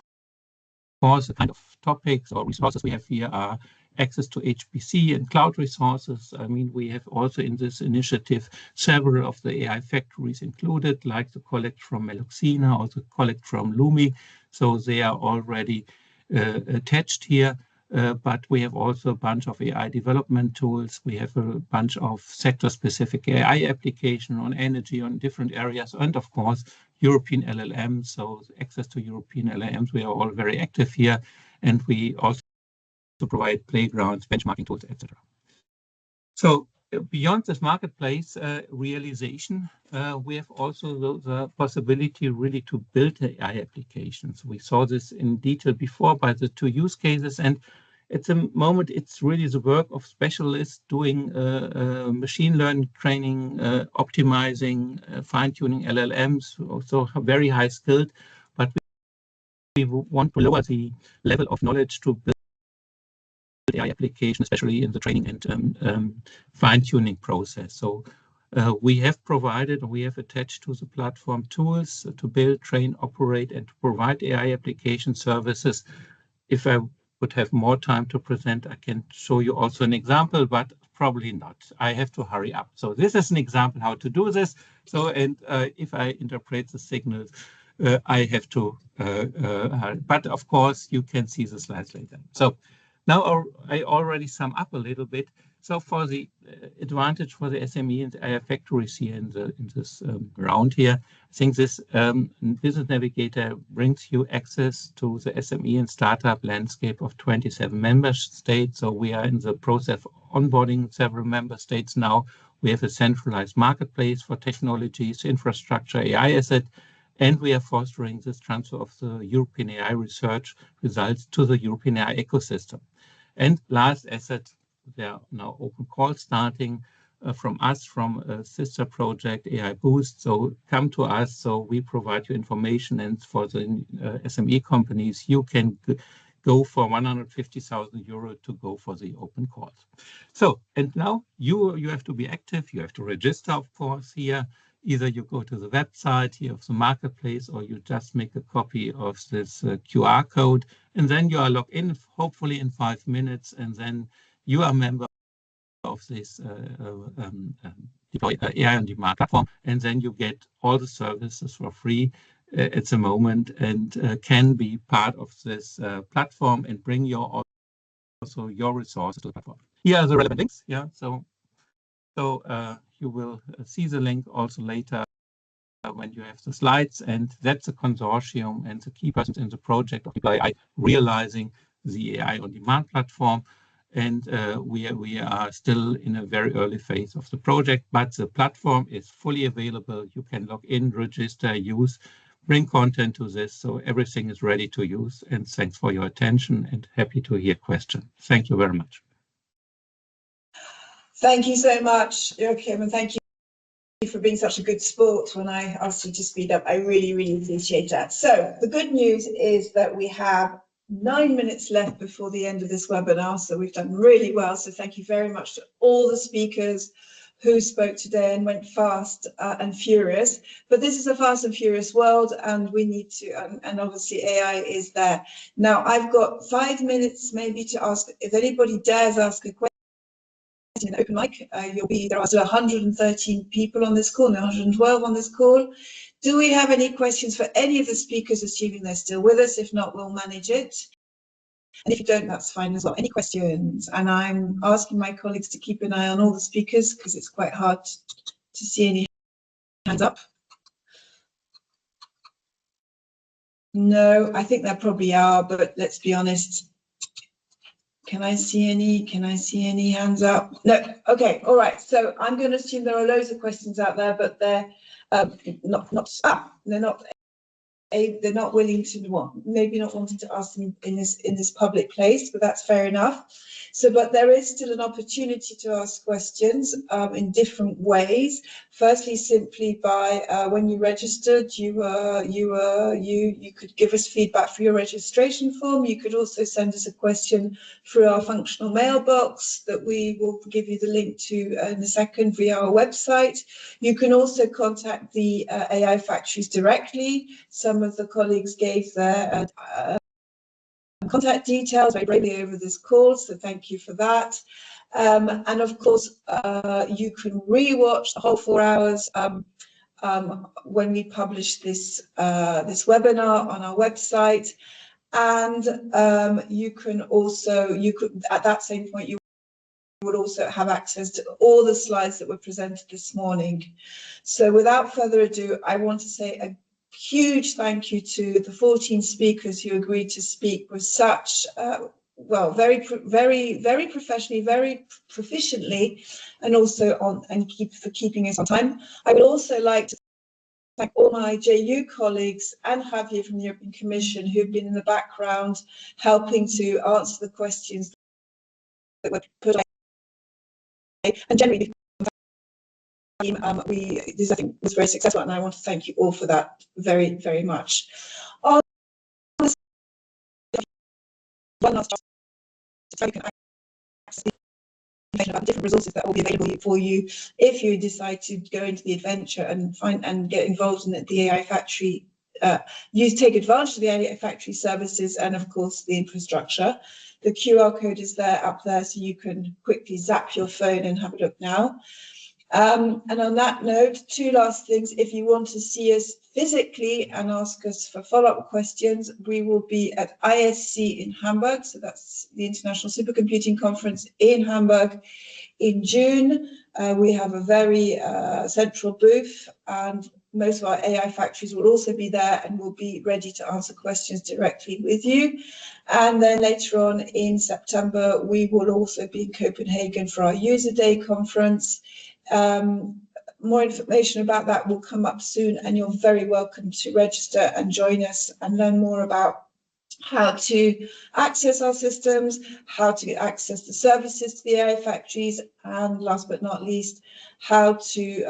course, the kind of topics or resources we have here are access to HPC and cloud resources. I mean, we have also in this initiative several of the AI factories included, like the collect from Meluxina or the collect from Lumi. So they are already attached here. But we have also a bunch of AI development tools. We have a bunch of sector-specific AI application on energy, on different areas, and of course, European LLMs. So access to European LLMs, we are all very active here. And we also provide playgrounds, benchmarking tools, etc. So beyond this marketplace realization, we have also the possibility really to build AI applications. We saw this in detail before by the two use cases. And at the moment, it's really the work of specialists doing machine learning training, optimizing, fine-tuning LLMs, also very high skilled. But we want to lower the level of knowledge to build AI application, especially in the training and fine-tuning process. So we have provided, we have attached to the platform tools to build, train, operate, and to provide AI application services. If I would have more time to present, I can show you also an example, but probably not. I have to hurry up. So this is an example how to do this. So, and if I interpret the signals, I have to, but of course, you can see the slides later. So now I already sum up a little bit. So for the advantage for the SME and AI factories here in this round here, I think this Business Navigator brings you access to the SME and startup landscape of 27 member states. So we are in the process of onboarding several member states now. We have a centralized marketplace for technologies, infrastructure, AI asset, and we are fostering this transfer of the European AI research results to the European AI ecosystem. And last asset, there are now open calls starting from us, from a sister project, AI Boost. So come to us, so we provide you information. And for the SME companies, you can go for 150,000 euro to go for the open calls. So, and now you have to be active. You have to register, of course, here. Either you go to the website here of the marketplace, or you just make a copy of this QR code, and then you are logged in, hopefully in 5 minutes, and then you are a member of this AI on demand platform, and then you get all the services for free at the moment, and can be part of this platform and bring your resources to the platform. Here are the relevant links. Yeah, so you will see the link also later when you have the slides, and that's a consortium and the key persons in the project of AI realizing the AI on demand platform. And we are still in a very early phase of the project, but the platform is fully available. You can log in, register, use, bring content to this, so everything is ready to use. And thanks for your attention, and happy to hear questions. Thank you very much. Thank you so much, Joachim, and thank you for being such a good sport when I asked you to speed up. I really, really appreciate that. So the good news is that we have 9 minutes left before the end of this webinar, so we've done really well. So thank you very much to all the speakers who spoke today and went fast and furious. But this is a fast and furious world, and we need to, and obviously AI is there. Now I've got 5 minutes maybe to ask, if anybody dares ask a question in open mic, there are still 113 people on this call, no, 112 on this call. Do we have any questions for any of the speakers, assuming they're still with us? If not, we'll manage it. And if you don't, that's fine as well. Any questions? And I'm asking my colleagues to keep an eye on all the speakers, because it's quite hard to see any hands up. No, I think there probably are, but let's be honest. Can I see any? Can I see any hands up? No. Okay. All right. So I'm going to assume there are loads of questions out there, but they're they're not willing to, maybe not wanting to ask them in this public place, but that's fair enough. So, but there is still an opportunity to ask questions in different ways. Firstly, simply by when you registered, you could give us feedback for your registration form. You could also send us a question through our functional mailbox that we will give you the link to in a second via our website. You can also contact the AI factories directly. Some of the colleagues gave their contact details very bravely over this call, so thank you for that. And of course, you can re-watch the whole 4 hours when we publish this webinar on our website. And you can also, at that same point, you would also have access to all the slides that were presented this morning. So without further ado, I want to say a huge thank you to the 14 speakers who agreed to speak with such, well, very professionally, very proficiently, and also for keeping us on time. I would also like to thank all my JU colleagues and Javier from the European Commission who've been in the background helping to answer the questions that were put on. And generally, this I think was very successful, and I want to thank you all for that very, very much. One last chance so you can access the information about the different resources that will be available for you if you decide to go into the adventure and get involved in the AI factory. Take advantage of the AI factory services and of course the infrastructure. The QR code is up there, so you can quickly zap your phone and have a look now. And on that note, 2 last things. If you want to see us physically and ask us for follow-up questions, we will be at ISC in Hamburg. So that's the International Supercomputing Conference in Hamburg in June. We have a very central booth, and most of our AI factories will also be there and will be ready to answer questions directly with you. And then later on in September, we will also be in Copenhagen for our User Day conference. More information about that will come up soon, and you're very welcome to register and join us and learn more about how to access our systems, how to access the services to the AI factories, and last but not least, how to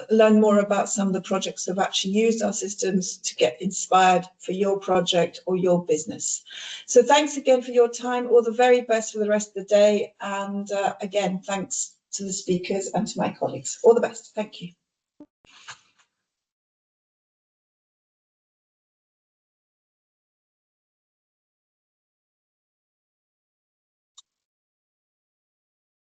learn more about some of the projects that have actually used our systems to get inspired for your project or your business. So thanks again for your time. All the very best for the rest of the day. And again, thanks to the speakers and to my colleagues. All the best. Thank you.